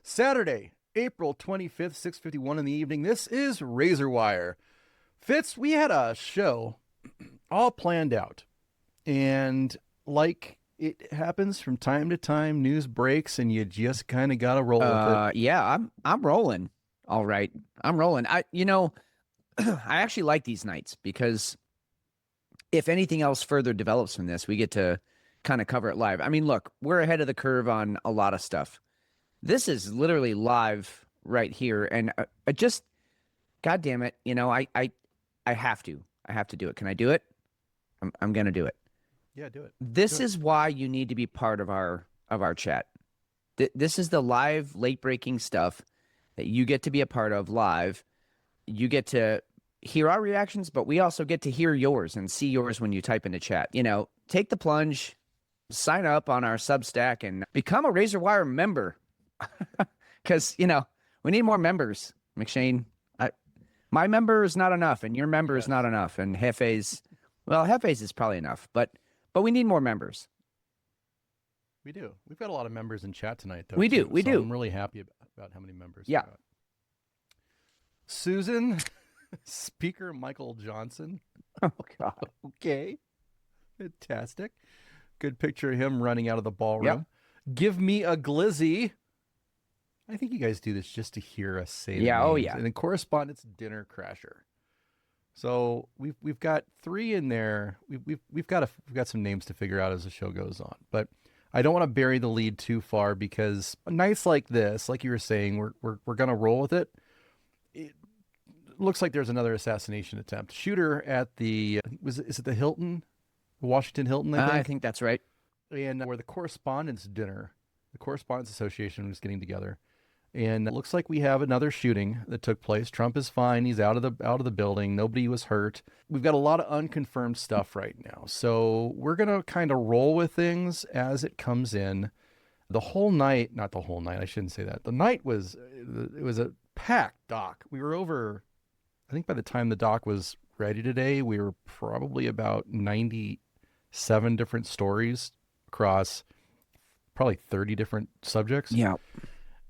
Saturday, April 25th, 6:51 in the evening. This is Razor Wire. Fitz, we had a show all planned out. And like it happens from time to time, news breaks and you just kind of got to roll with it. Yeah, I'm rolling. All right. I'm rolling. I actually like these nights because if anything else further develops from this, we get to kind of cover it live. I mean, look, we're ahead of the curve on a lot of stuff. This is literally live right here, and I just, God damn it, I have to. I have to do it. Can I do it? I'm gonna do it. Yeah, do it. This Do it. is why you need to be part of our chat. This is the live late breaking stuff that you get to be a part of live. You get to hear our reactions, but we also get to hear yours and see yours when you type into chat. Take the plunge, sign up on our Substack, and become a Razor Wire member. Because we need more members, McShane. My member is not enough, and your member is not enough, and Hefe's is probably enough, but we need more members. We do. We've got a lot of members in chat tonight, though. We do. I'm really happy about how many members. Yeah. We got. Susan, Speaker Michael Johnson. Oh God. Okay. Fantastic. Good picture of him running out of the ballroom. Yep. Give me a glizzy. I think you guys do this just to hear us say the Yeah. Oh names. yeah. And then correspondence dinner crasher. So we've got three in there. We've got some names to figure out as the show goes on. But I don't want to bury the lead too far because nights like this, like you were saying, we're gonna roll with it. It looks like there's another assassination attempt. Shooter at the is it the Hilton, Washington Hilton? I think that's right. And where the Correspondence Dinner, the Correspondence Association was getting together. And it looks like we have another shooting that took place. Trump is fine. He's out of the building. Nobody was hurt. We've got a lot of unconfirmed stuff right now. So we're going to kind of roll with things as it comes in. The whole night, not the whole night, I shouldn't say that. The night was a packed dock. We were over, I think by the time the dock was ready today, we were probably about 97 different stories across probably 30 different subjects. Yeah.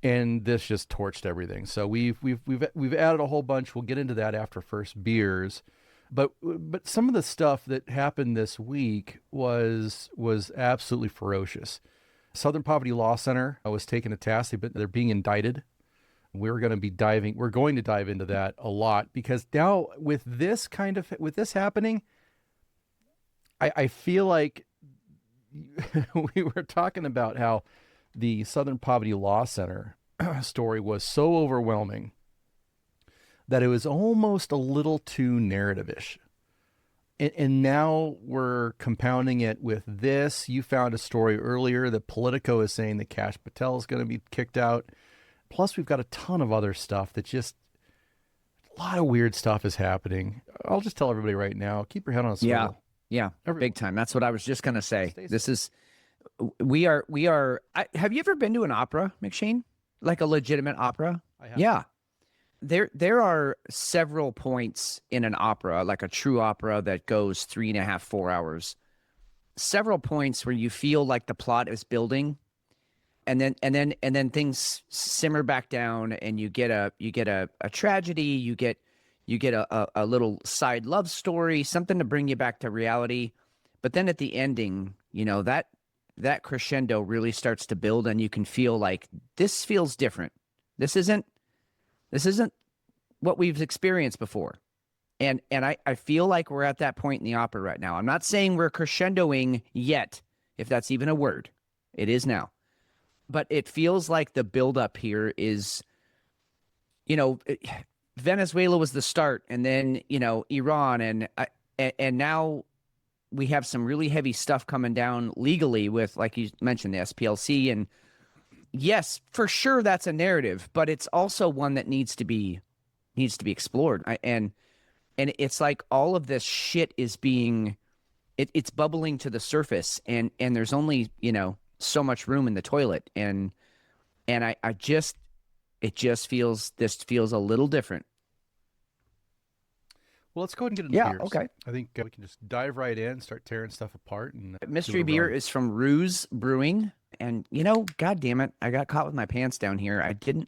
And this just torched everything. So we've added a whole bunch. We'll get into that after first beers. But some of the stuff that happened this week was absolutely ferocious. Southern Poverty Law Center was taken to task, but they're being indicted. We're going to dive into that a lot because now with this happening, I feel like we were talking about how the Southern Poverty Law Center story was so overwhelming that it was almost a little too narrative-ish. And now we're compounding it with this. You found a story earlier that Politico is saying that Kash Patel is going to be kicked out. Plus, we've got a ton of other stuff that just a lot of weird stuff is happening. I'll just tell everybody right now, keep your head on a swivel. Yeah, big time. That's what I was just going to say. This is... We are. Have you ever been to an opera, McShane? Like a legitimate opera? I have. Yeah. There are several points in an opera, like a true opera that goes 3.5, 4 hours. Several points where you feel like the plot is building, and then things simmer back down, and you get a tragedy. You get a little side love story, something to bring you back to reality. But then at the ending, that crescendo really starts to build, and you can feel like this feels different. This isn't what we've experienced before. And I feel like we're at that point in the opera right now. I'm not saying we're crescendoing yet, if that's even a word. It is now. But it feels like the buildup here is, Venezuela was the start, and then, Iran, and now we have some really heavy stuff coming down legally with, like you mentioned, the SPLC. And yes, for sure, that's a narrative, but it's also one that needs to be explored. And it's like all of this shit is it's bubbling to the surface, and there's only, so much room in the toilet. And it just feels a little different. Well, let's go ahead and get into beers. Okay. I think we can just dive right in, start tearing stuff apart. And Mystery beer is from Ruse Brewing. And god damn it, I got caught with my pants down here. I did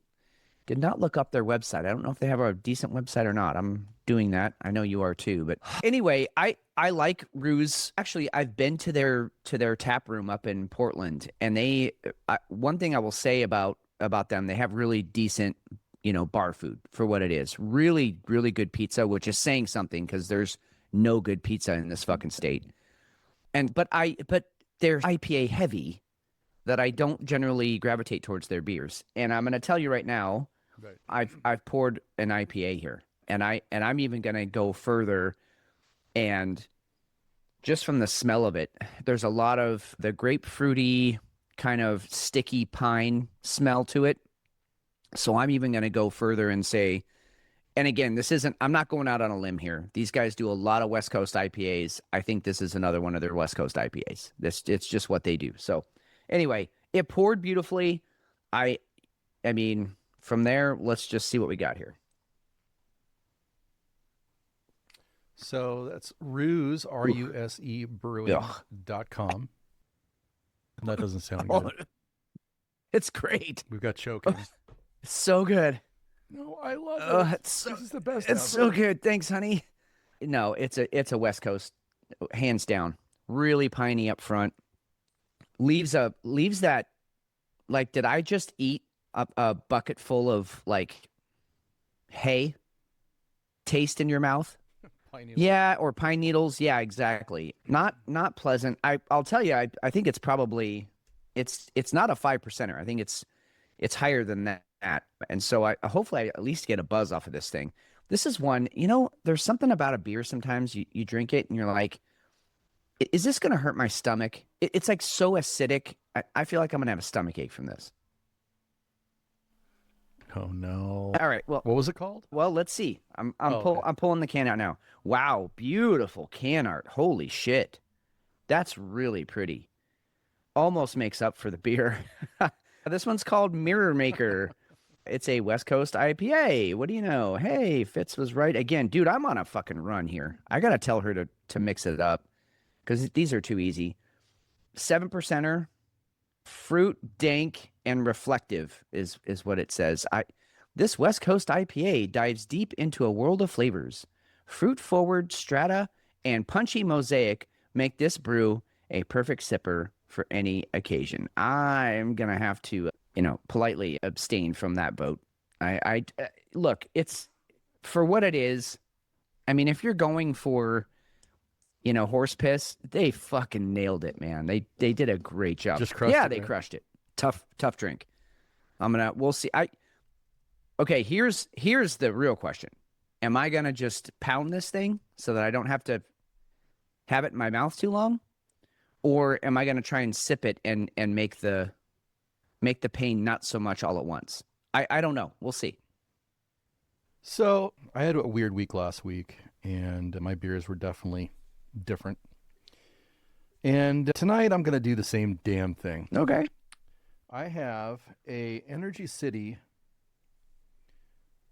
not look up their website. I don't know if they have a decent website or not. I'm doing that. I know you are too. But anyway, I like Ruse. Actually, I've been to their tap room up in Portland, and one thing I will say about them, they have really decent bar food for what it is. Really, really good pizza, which is saying something because there's no good pizza in this fucking state. But they're IPA heavy that I don't generally gravitate towards their beers. And I'm going to tell you right now, Right. I've poured an IPA here, and I'm even going to go further. And just from the smell of it, there's a lot of the grapefruity kind of sticky pine smell to it. So I'm even going to go further and say, and again, I'm not going out on a limb here. These guys do a lot of West Coast IPAs. I think this is another one of their West Coast IPAs. It's just what they do. So anyway, it poured beautifully. I mean, from there, let's just see what we got here. So that's Ruse, RUSE brewing.com. That doesn't sound good. It's great. We've got choking. It's so good. No, I love it. This is the best It's ever. so good. Thanks, honey. No, it's a West Coast, hands down. Really piney up front. Leaves that, like, did I just eat a bucket full of like hay taste in your mouth? Pine needles. Yeah, or pine needles. Yeah, exactly. Not pleasant. I'll tell you, I think it's probably it's not a 5%er. I think it's higher than that. And so I hopefully I at least get a buzz off of this thing. This is one, there's something about a beer sometimes you drink it and you're like, is this going to hurt my stomach? It's like so acidic. I feel like I'm going to have a stomach ache from this. Oh no. All right. Well, what was it called? Well, let's see. I'm okay. pulling the can out now. Wow, beautiful can art. Holy shit. That's really pretty. Almost makes up for the beer. This one's called Mirror Maker. It's a West Coast IPA. What do you know? Hey, Fitz was right again. Dude, I'm on a fucking run here. I got to tell her to mix it up because these are too easy. 7%er, fruit, dank, and reflective is what it says. This West Coast IPA dives deep into a world of flavors. Fruit forward strata and punchy mosaic make this brew a perfect sipper for any occasion. I'm gonna have to, politely abstain from that vote. I look, it's for what it is. I mean, if you're going for, horse piss, they fucking nailed it, man. They did a great job. Just crushed yeah, it, they right? crushed it. Tough drink. We'll see. Okay, here's the real question. Am I gonna just pound this thing so that I don't have to have it in my mouth too long? Or am I going to try and sip it and make the pain not so much all at once? I don't know. We'll see. So I had a weird week last week, and my beers were definitely different. And tonight I'm going to do the same damn thing. Okay. I have a Energy City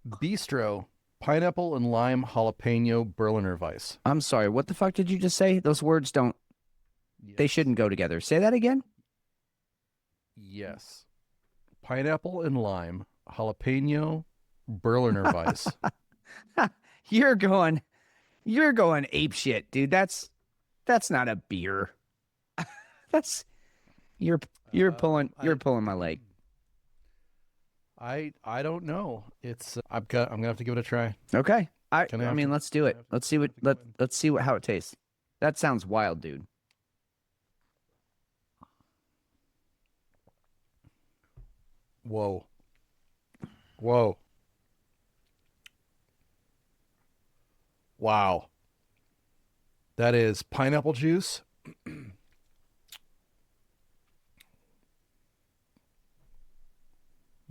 Bistro Pineapple and Lime Jalapeno Berliner Weiss. I'm sorry. What the fuck did you just say? Those words don't... Yes. They shouldn't go together. Say that again? Yes. Pineapple and Lime Jalapeno Berliner Weiss. You're going ape shit, dude. That's not a beer. That's you're pulling my leg. I don't know. It's I'm gonna have to give it a try. Okay. I mean, let's do it. Let's see how it tastes. That sounds wild, dude. Whoa. Wow. That is pineapple juice.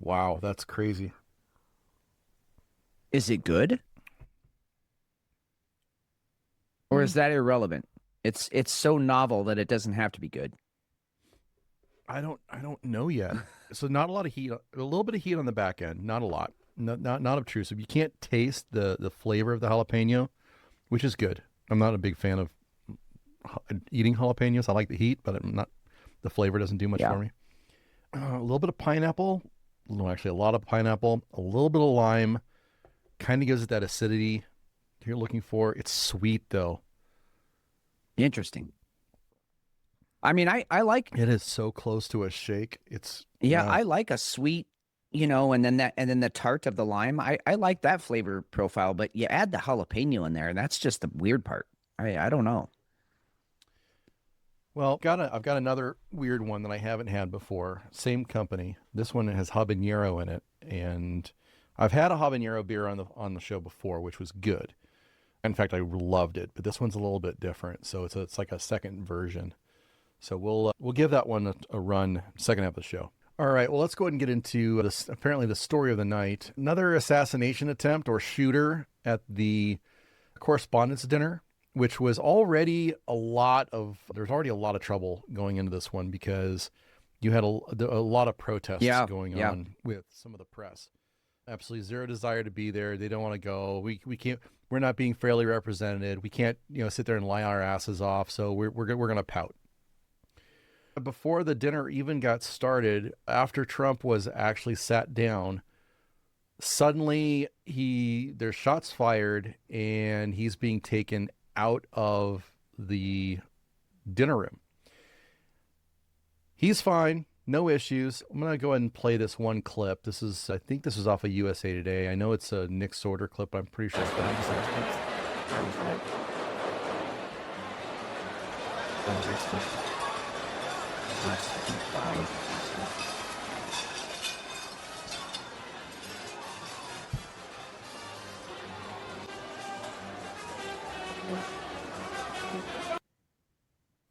Wow, that's crazy. Is it good? Or is that irrelevant? It's so novel that it doesn't have to be good. I don't know yet. So not a lot of heat, a little bit of heat on the back end, not a lot. Not obtrusive. You can't taste the flavor of the jalapeno, which is good. I'm not a big fan of eating jalapenos. I like the heat, but the flavor doesn't do much for me. A little bit of pineapple. No, actually, a lot of pineapple. A little bit of lime. Kind of gives it that acidity you're looking for. It's sweet though. Interesting. I mean, I like, It is so close to a shake. It's yeah, I like a sweet, and then the tart of the lime. I like that flavor profile, but you add the jalapeno in there, and that's just the weird part. I don't know. well. I've got another weird one that I haven't had before. Same company. This one has habanero in it, and I've had a habanero beer on the show before, which was good. In fact, I loved it. But this one's a little bit different, so it's like a second version. So we'll give that one a run second half of the show. All right, well, let's go ahead and get into this. Apparently, the story of the night: another assassination attempt or shooter at the correspondence dinner, which was already there's already a lot of trouble going into this one because you had a lot of protests going on with some of the press. Absolutely zero desire to be there. They don't want to go. We can't. We're not being fairly represented. We can't sit there and lie our asses off. So we're going to pout. Before the dinner even got started, after Trump was actually sat down, suddenly there's shots fired and he's being taken out of the dinner room. He's fine, no issues. I'm going to go ahead and play this one clip. I think this is off of USA Today. I know it's a Nick Sorter clip, but I'm pretty sure it's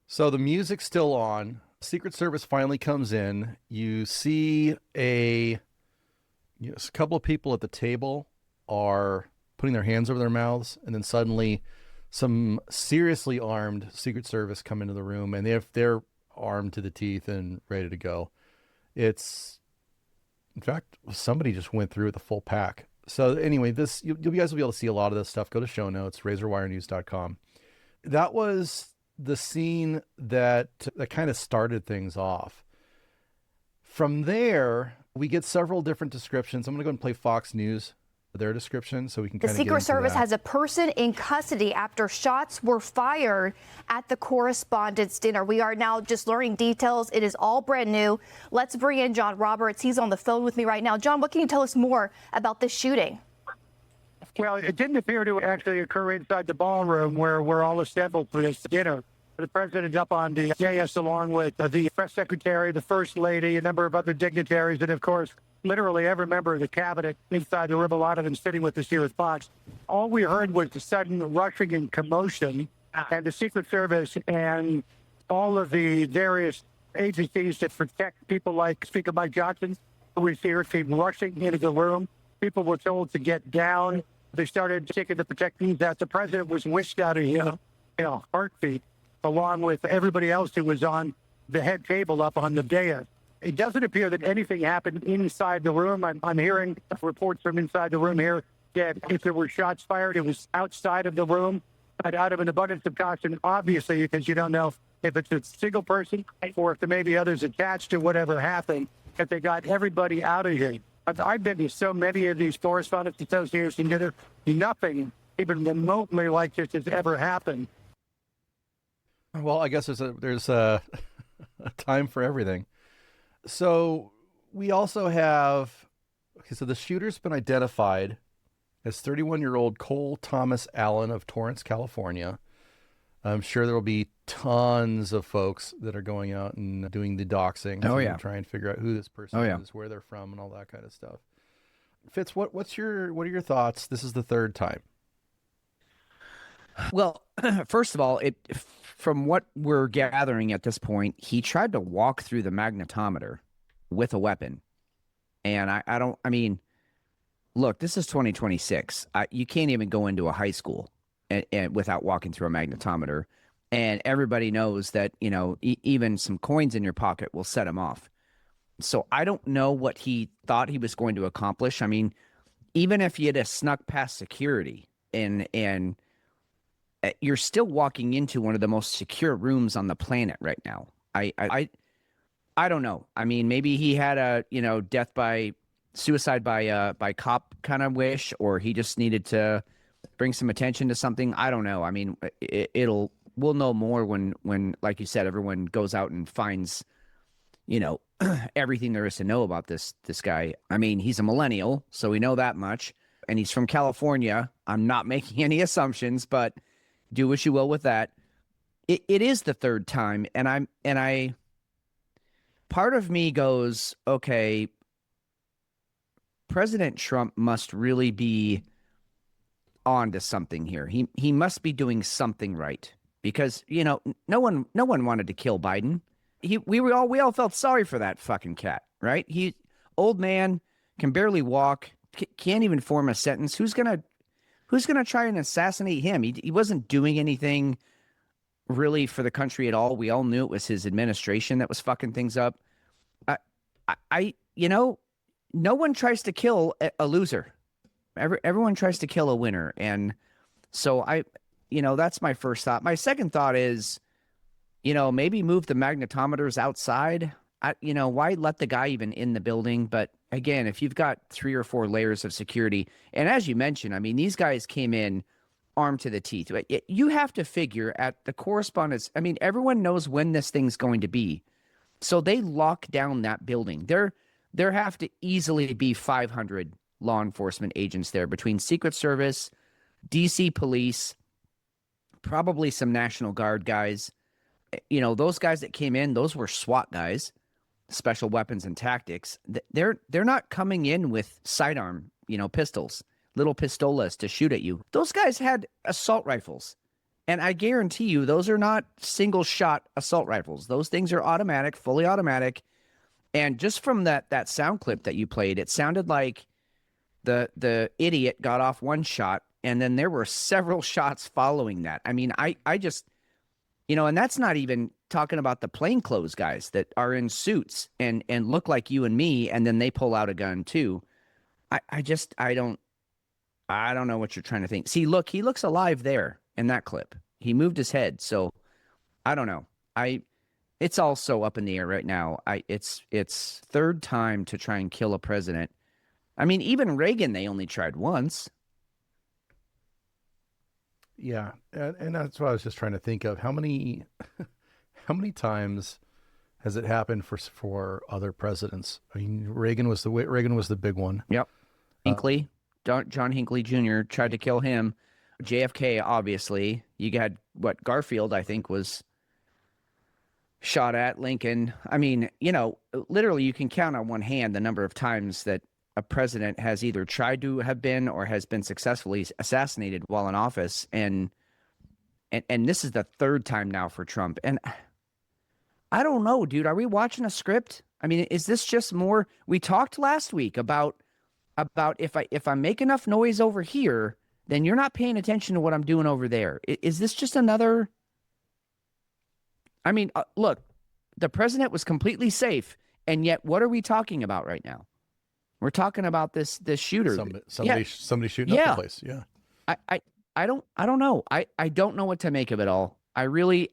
So the music's still on. Secret Service finally comes in. You see a couple of people at the table are putting their hands over their mouths, and then suddenly some seriously armed Secret Service come into the room, and they're armed to the teeth and ready to go. In fact, somebody just went through with the full pack. So anyway, you guys will be able to see a lot of this stuff. Go to show notes, razorwirenews.com. That was the scene that kind of started things off. From there, we get several different descriptions. I'm going to go and play Fox News, their description, so we can kind of get into that. The Secret Service has a person in custody after shots were fired at the correspondence dinner. We are now just learning details. It is all brand new. Let's bring in John Roberts. He's on the phone with me right now. John, what can you tell us more about this shooting? Well, it didn't appear to actually occur inside the ballroom where we're all assembled for this dinner. The president's up on the dais along with the press secretary, the first lady, a number of other dignitaries, and of course, literally every member of the cabinet inside the room, a lot of them sitting with us here at Fox. All we heard was the sudden rushing and commotion, and the Secret Service and all of the various agencies that protect people like Speaker Mike Johnson, who was here, came rushing into the room. People were told to get down. They started taking the protections out. The president was whisked out of here in a heartbeat, along with everybody else who was on the head table up on the dais. It doesn't appear that anything happened inside the room. I'm hearing reports from inside the room here that if there were shots fired, it was outside of the room. But out of an abundance of caution, obviously, because you don't know if it's a single person or if there may be others attached to whatever happened, that they got everybody out of here. I've been to so many of these correspondence associations that nothing even remotely like this has ever happened. Well, I guess there's a time for everything. So we also have, so the shooter's been identified as 31-year-old Cole Thomas Allen of Torrance, California. I'm sure there will be tons of folks that are going out and doing the doxing to try and figure out who this person is, where they're from, and all that kind of stuff. Fitz, what are your thoughts? This is the third time. Well, first of all, from what we're gathering at this point, he tried to walk through the magnetometer with a weapon. And I mean, look, this is 2026. You can't even go into a high school and without walking through a magnetometer. And everybody knows that, even some coins in your pocket will set him off. So I don't know what he thought he was going to accomplish. I mean, even if he had snuck past security and you're still walking into one of the most secure rooms on the planet right now. I I don't know. I mean, maybe he had a, death by suicide by cop kind of wish, or he just needed to bring some attention to something. I don't know. I mean, we'll know more when, like you said, everyone goes out and finds, everything there is to know about this guy. I mean, he's a millennial, so we know that much, and he's from California. I'm not making any assumptions, but do what you will with that. It is the third time, and I part of me goes, okay, President Trump must really be on to something here. He must be doing something right, because no one wanted to kill Biden. We all felt sorry for that fucking cat, right? He old man, can barely walk, can't even form a sentence. Who's gonna try and assassinate him? He wasn't doing anything really for the country at all. We all knew it was his administration that was fucking things up. No one tries to kill a loser. Everyone tries to kill a winner. And so that's my first thought. My second thought is, maybe move the magnetometers outside. Why let the guy even in the building? But again, if you've got 3 or 4 layers of security, and as you mentioned, I mean, these guys came in armed to the teeth. You have to figure at the correspondence. I mean, everyone knows when this thing's going to be. So they lock down that building. There have to easily be 500 law enforcement agents there, between Secret Service, DC police, probably some National Guard guys. Those guys that came in, those were SWAT guys, special weapons and tactics. They're not coming in with sidearm, pistols, little pistolas to shoot at you. Those guys had assault rifles. And I guarantee you, those are not single shot assault rifles. Those things are automatic, fully automatic. And just from that sound clip that you played, it sounded like the idiot got off one shot, and then there were several shots following that. I mean, I just, and that's not even talking about the plainclothes guys that are in suits and look like you and me, and then they pull out a gun too. I don't know what you're trying to think. See, look, he looks alive there in that clip. He moved his head, so I don't know. It's all so up in the air right now. It's third time to try and kill a president. I mean, even Reagan, they only tried once. Yeah, and that's what I was just trying to think of. How many times has it happened for other presidents? I mean, Reagan was the big one. Yep. Hinckley, John Hinckley Jr. tried to kill him. JFK, obviously. You got Garfield, I think, was shot at. Lincoln. I mean, literally you can count on one hand the number of times that a president has either tried to have been or has been successfully assassinated while in office. And this is the third time now for Trump. And I don't know, dude. Are we watching a script? I mean, is this just more? We talked last week about if I make enough noise over here, then you're not paying attention to what I'm doing over there. Is this just another? I mean, look, the president was completely safe, and yet what are we talking about right now? We're talking about this shooter. Somebody shooting up the place. Yeah. I don't know. I don't know what to make of it all. I really,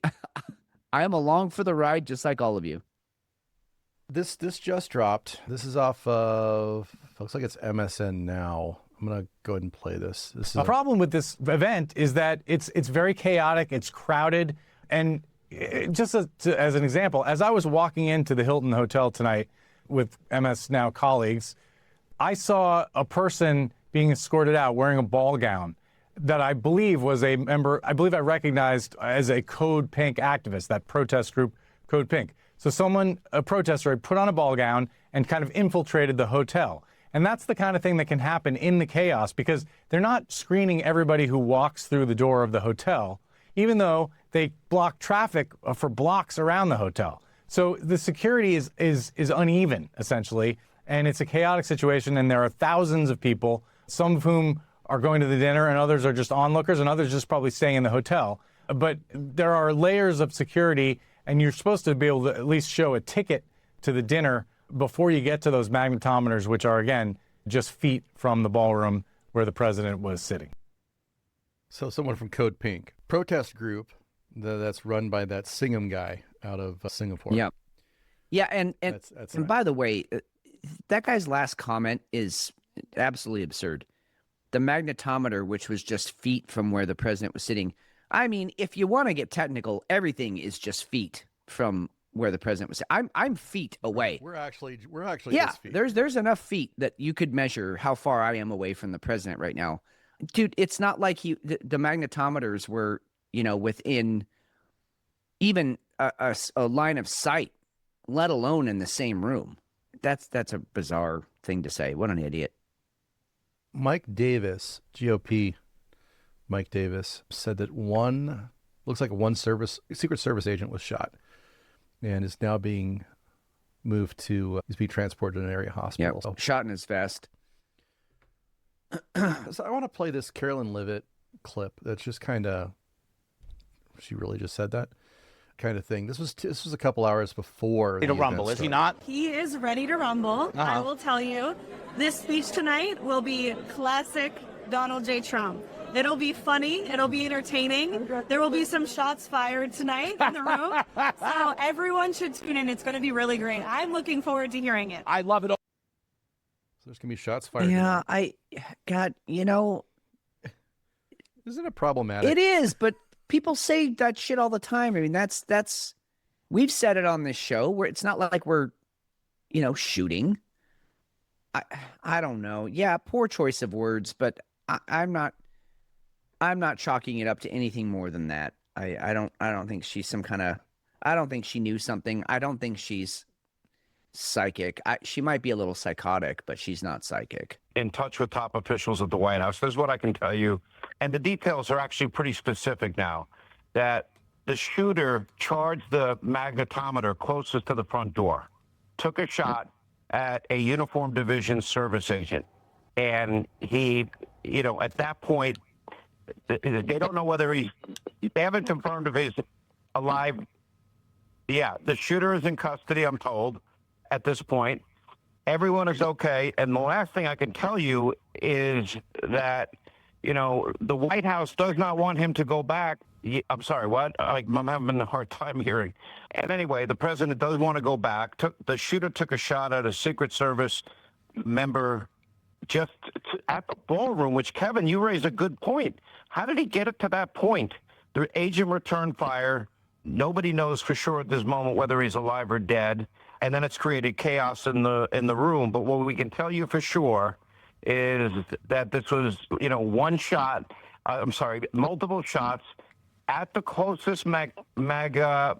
I am along for the ride, just like all of you. This just dropped. This is off of, looks like it's MSN Now. I'm going to go ahead and play this. The problem with this event is that it's very chaotic, it's crowded, and just as an example, as I was walking into the Hilton Hotel tonight with MS Now colleagues, I saw a person being escorted out wearing a ball gown that I believe was a member, I believe I recognized as a Code Pink activist, that protest group Code Pink. So a protester had put on a ball gown and kind of infiltrated the hotel. And that's the kind of thing that can happen in the chaos, because they're not screening everybody who walks through the door of the hotel, even though they block traffic for blocks around the hotel. So the security is uneven, essentially, and it's a chaotic situation, and there are thousands of people, some of whom are going to the dinner, and others are just onlookers, and others just probably staying in the hotel. But there are layers of security, and you're supposed to be able to at least show a ticket to the dinner before you get to those magnetometers, which are, again, just feet from the ballroom where the president was sitting. So someone from Code Pink, protest group that's run by that Singham guy out of Singapore. Yep. Yeah, and That's and nice. by the way, that guy's last comment is absolutely absurd. The magnetometer, which was just feet from where the president was sitting. I mean, if you want to get technical, everything is just feet from where the president was. I'm feet away. We're actually Yeah, just feet. there's enough feet that you could measure how far I am away from the president right now, dude. It's not like the magnetometers were within even a line of sight, let alone in the same room. That's a bizarre thing to say. What an idiot. Mike Davis, GOP Mike Davis, said that looks like one Secret Service agent was shot and is now being moved to, he's being transported to an area hospital. Yeah, shot in his vest. So I want to play this Carolyn Levitt clip that's just kind of, she really just said that kind of thing. This was a couple hours before Ready to rumble, is he not? He is ready to rumble. I will tell you, this speech tonight will be classic Donald J. Trump. It'll be funny. It'll be entertaining. There will be some shots fired tonight in the room. So everyone should tune in. It's going to be really great. I'm looking forward to hearing it. I love it. So there's going to be shots fired. Yeah, God, Isn't it problematic? it is, but people say that shit all the time. I mean, that's we've said it on this show where it's not like we're, shooting. I don't know. Yeah, poor choice of words, but I'm not chalking it up to anything more than that. I don't think she's I don't think she knew something. I don't think she's psychic. She might be a little psychotic, but she's not psychic. In touch with top officials at the White House. This is what I can tell you. And the details are actually pretty specific now, that the shooter charged the magnetometer closest to the front door, took a shot at a uniformed division service agent. And he, at that point, they don't know whether they haven't confirmed if he's alive. Yeah, the shooter is in custody, I'm told, at this point. Everyone is okay. And the last thing I can tell you is that, the White House does not want him to go back. I'm sorry, what? I'm having a hard time hearing. And anyway, the president does want to go back. The shooter took a shot at a Secret Service member just at the ballroom, which, Kevin, you raised a good point. How did he get it to that point? The agent returned fire. Nobody knows for sure at this moment whether he's alive or dead. And then it's created chaos in the room. But what we can tell you for sure is that this was, one shot. Multiple shots at the closest magnetometer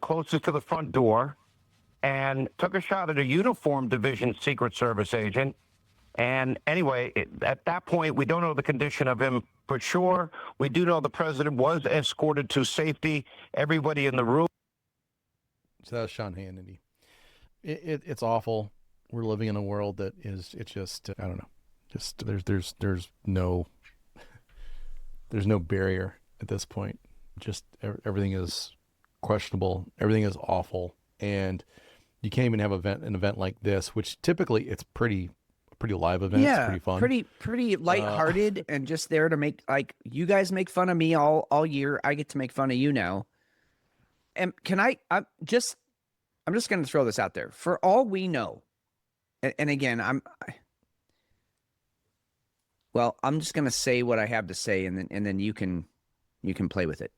closest to the front door, and took a shot at a uniformed division Secret Service agent. And anyway, at that point, we don't know the condition of him for sure. We do know the president was escorted to safety. Everybody in the room. So that was Sean Hannity. It's awful. We're living in a world that is, it's just, I don't know. Just there's no barrier at this point. Just everything is questionable. Everything is awful. And you can't even have an event like this, which typically it's pretty live event. Yeah, it's pretty fun. pretty lighthearted and just there to make, you guys make fun of me all year. I get to make fun of you now. And I'm just going to throw this out there. For all we know, and again, I'm just going to say what I have to say, and then you can play with it.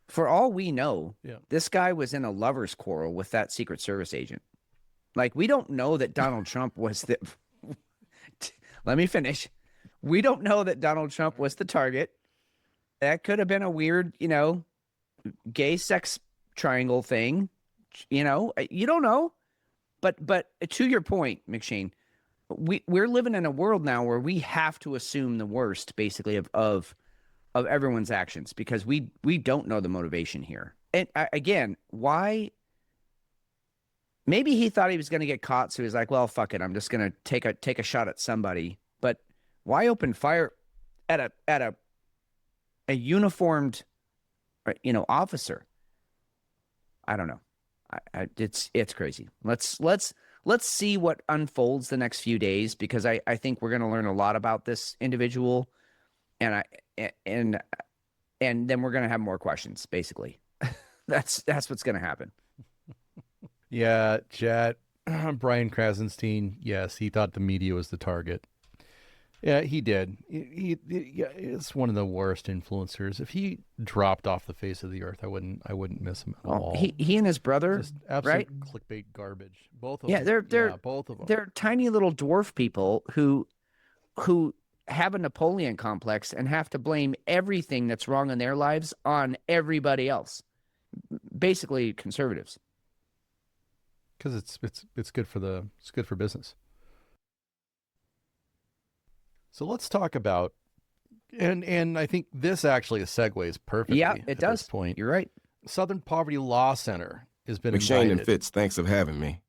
For all we know, This guy was in a lover's quarrel with that Secret Service agent. We don't know that Donald Trump was the. Let me finish. We don't know that Donald Trump was the target. That could have been a weird, gay sex triangle thing. You don't know. But to your point, McShane, we're living in a world now where we have to assume the worst, basically, of everyone's actions, because we don't know the motivation here. And again, why? Maybe he thought he was going to get caught, so he's like, "Well, fuck it, I'm just going to take a shot at somebody." But why open fire at a uniformed, officer? I don't know. It's crazy. Let's see what unfolds the next few days, because I think we're going to learn a lot about this individual, and then we're going to have more questions. Basically, that's what's going to happen. Yeah, chat. Brian Krasenstein, yes, he thought the media was the target. Yeah, he did. Yeah, it's one of the worst influencers. If he dropped off the face of the earth, I wouldn't miss him at all. He and his brother, Just absolute right? clickbait garbage. Both of Yeah, them. they're both of them. they're tiny little dwarf people who have a Napoleon complex and have to blame everything that's wrong in their lives on everybody else. Basically, conservatives. Because it's good for business. So let's talk about, and I think this actually segues perfectly. Yeah, it does. This point, You're right. Southern Poverty Law Center has been McShane invited. and Fitz, thanks for having me.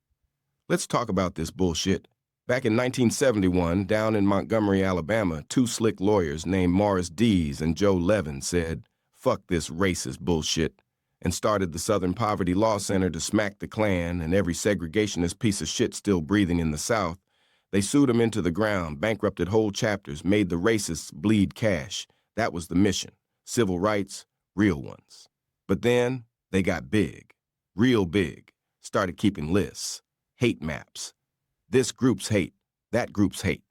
Let's talk about this bullshit. Back in 1971, down in Montgomery, Alabama, two slick lawyers named Morris Dees and Joe Levin said, "Fuck this racist bullshit," and started the Southern Poverty Law Center to smack the Klan and every segregationist piece of shit still breathing in the South. They sued them into the ground, bankrupted whole chapters, made the racists bleed cash. That was the mission. Civil rights, real ones. But then they got big, real big, started keeping lists, hate maps. This group's hate, that group's hate.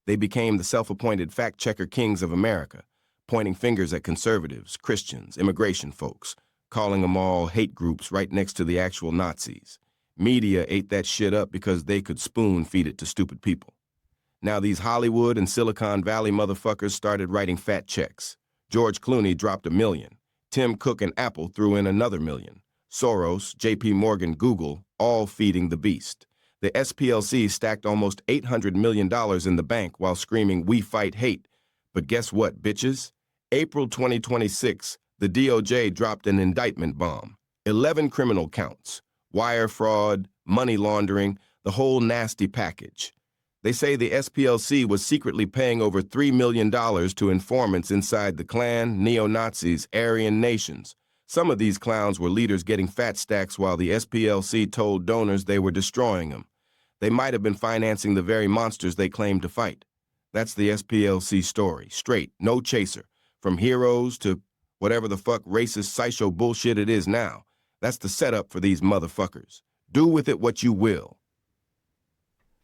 They became the self-appointed fact-checker kings of America, pointing fingers at conservatives, Christians, immigration folks, calling them all hate groups right next to the actual Nazis. Media ate that shit up because they could spoon feed it to stupid people. Now these Hollywood and Silicon Valley motherfuckers started writing fat checks. George Clooney dropped $1 million. Tim Cook and Apple threw in another $1 million. Soros, JP Morgan, Google, all feeding the beast. The SPLC stacked almost $800 million in the bank while screaming, "We fight hate." But guess what, bitches? April 2026, the DOJ dropped an indictment bomb. 11 criminal counts. Wire fraud, money laundering, the whole nasty package. They say the SPLC was secretly paying over $3 million to informants inside the Klan, neo-Nazis, Aryan nations. Some of these clowns were leaders getting fat stacks while the SPLC told donors they were destroying them. They might have been financing the very monsters they claimed to fight. That's the SPLC story, straight, no chaser. From heroes to whatever the fuck racist sideshow bullshit it is now. That's the setup for these motherfuckers. Do with it what you will.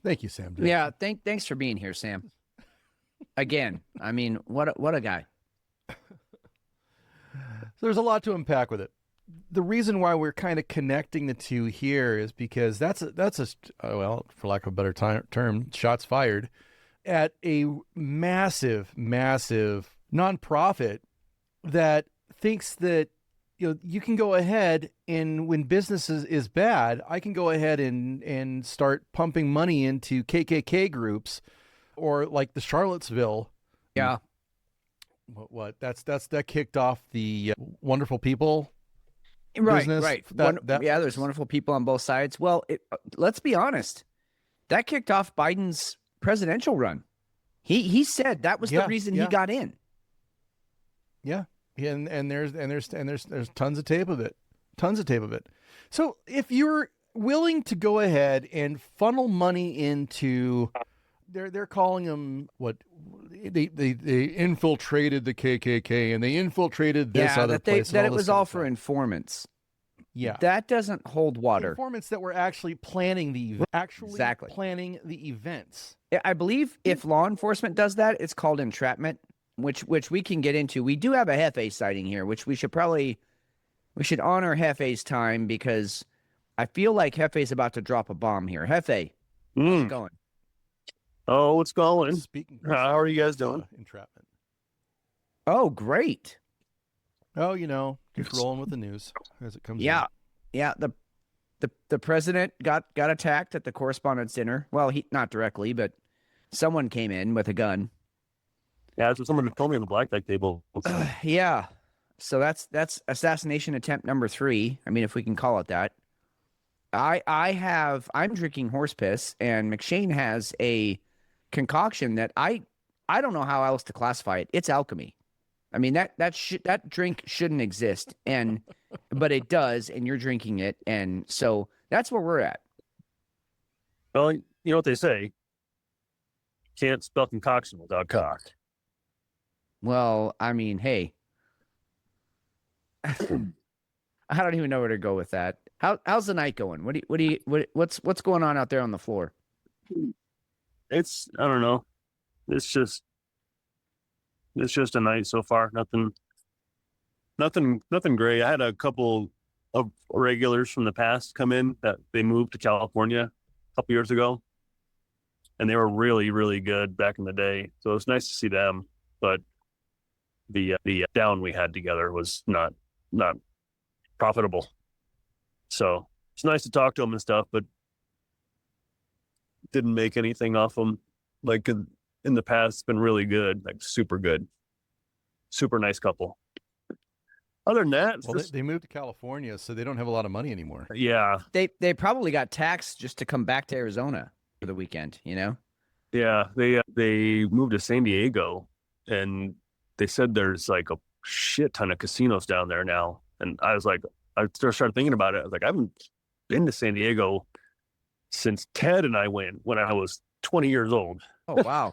Thank you, Sam. Yeah, thanks for being here, Sam. Again, I mean, what a guy. So there's a lot to unpack with it. The reason why we're kind of connecting the two here is because that's well, for lack of a better term, shots fired at a massive nonprofit that thinks that you can go ahead and when business is bad, I can go ahead and start pumping money into KKK groups or like the Charlottesville. Yeah. That kicked off the Wonderful People business. Right. Yeah, there's wonderful people on both sides. Well, let's be honest. That kicked off Biden's presidential run. He said that was the reason he got in. Yeah. And there's tons of tape of it. So if you're willing to go ahead and funnel money into, they're calling them what they infiltrated the KKK and they infiltrated this other place. That it was all for informants. Yeah, that doesn't hold water. Informants that were actually planning the planning the events. I believe if law enforcement does that, it's called entrapment. Which we can get into. We do have a Hefe sighting here, which we should honor Hefe's time because I feel like Hefe's about to drop a bomb here. Hefe, how's it going? Oh, it's going. Speaking. How are you guys doing? Entrapment. Oh, great. Oh, just rolling with the news as it comes. Yeah. The president got attacked at the correspondence dinner. Well, he not directly, but someone came in with a gun. Yeah, that's what someone told me on the black deck table. Yeah. So that's assassination attempt number 3. I mean, if we can call it that. I'm drinking horse piss, and McShane has a concoction that I don't know how else to classify it. It's alchemy. I mean, that drink shouldn't exist, but it does, and you're drinking it, and so that's where we're at. Well, you know what they say. Can't spell concoction without cock. Well, I mean, hey, I don't even know where to go with that. How's the night going? What's going on out there on the floor? It's I don't know. It's just a night so far. Nothing great. I had a couple of regulars from the past come in that they moved to California a couple years ago, and they were really, really good back in the day. So it was nice to see them. But the down we had together was not profitable. So it's nice to talk to them and stuff, but didn't make anything off them. Like in the past, it's been really good, like super good, super nice couple. Other than that, well, they moved to California, so they don't have a lot of money anymore. Yeah, They probably got taxed just to come back to Arizona for the weekend. yeah, they moved to San Diego, and they said there's like a shit ton of casinos down there now. And I was like, I started thinking about it. I was like, I haven't been to San Diego since Ted and I went when I was 20 years old. Oh wow,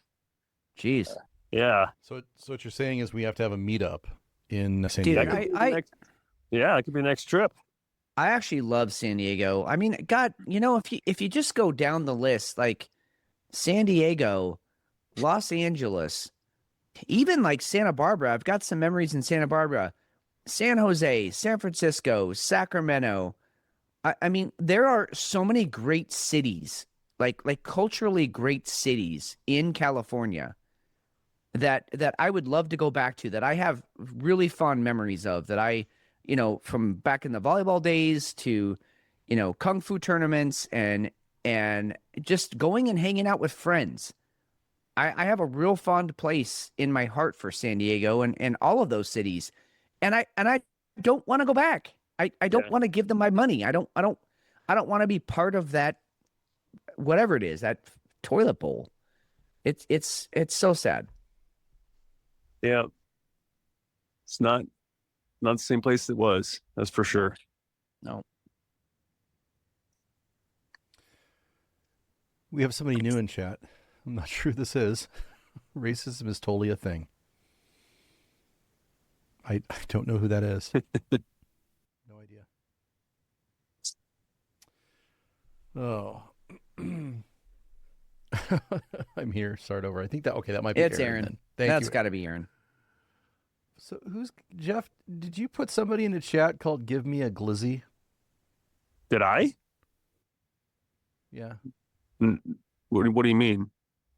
jeez. Yeah. So what you're saying is we have to have a meetup in San Dude, Diego. Yeah, it could be the next trip. I actually love San Diego. I mean, God, if you just go down the list, like San Diego, Los Angeles, even like Santa Barbara. I've got some memories in Santa Barbara, San Jose, San Francisco, Sacramento. I mean, there are so many great cities, like culturally great cities in California that I would love to go back to, that I have really fond memories of, that I, from back in the volleyball days to, kung fu tournaments and just going and hanging out with friends. I have a real fond place in my heart for San Diego and all of those cities. And I don't want to go back. I don't want to give them my money. I don't want to be part of that, whatever it is, that toilet bowl. It's so sad. Yeah. It's not the same place it was, that's for sure. No. We have somebody new in chat. I'm not sure who this is. Racism is totally a thing. I don't know who that is. No idea. Oh. I'm here. Start over. I think that might be It's Aaron. Aaron. Then. Thank That's you. got to be Aaron. So Jeff, did you put somebody in the chat called Give Me a Glizzy? Did I? Yeah. What do you mean?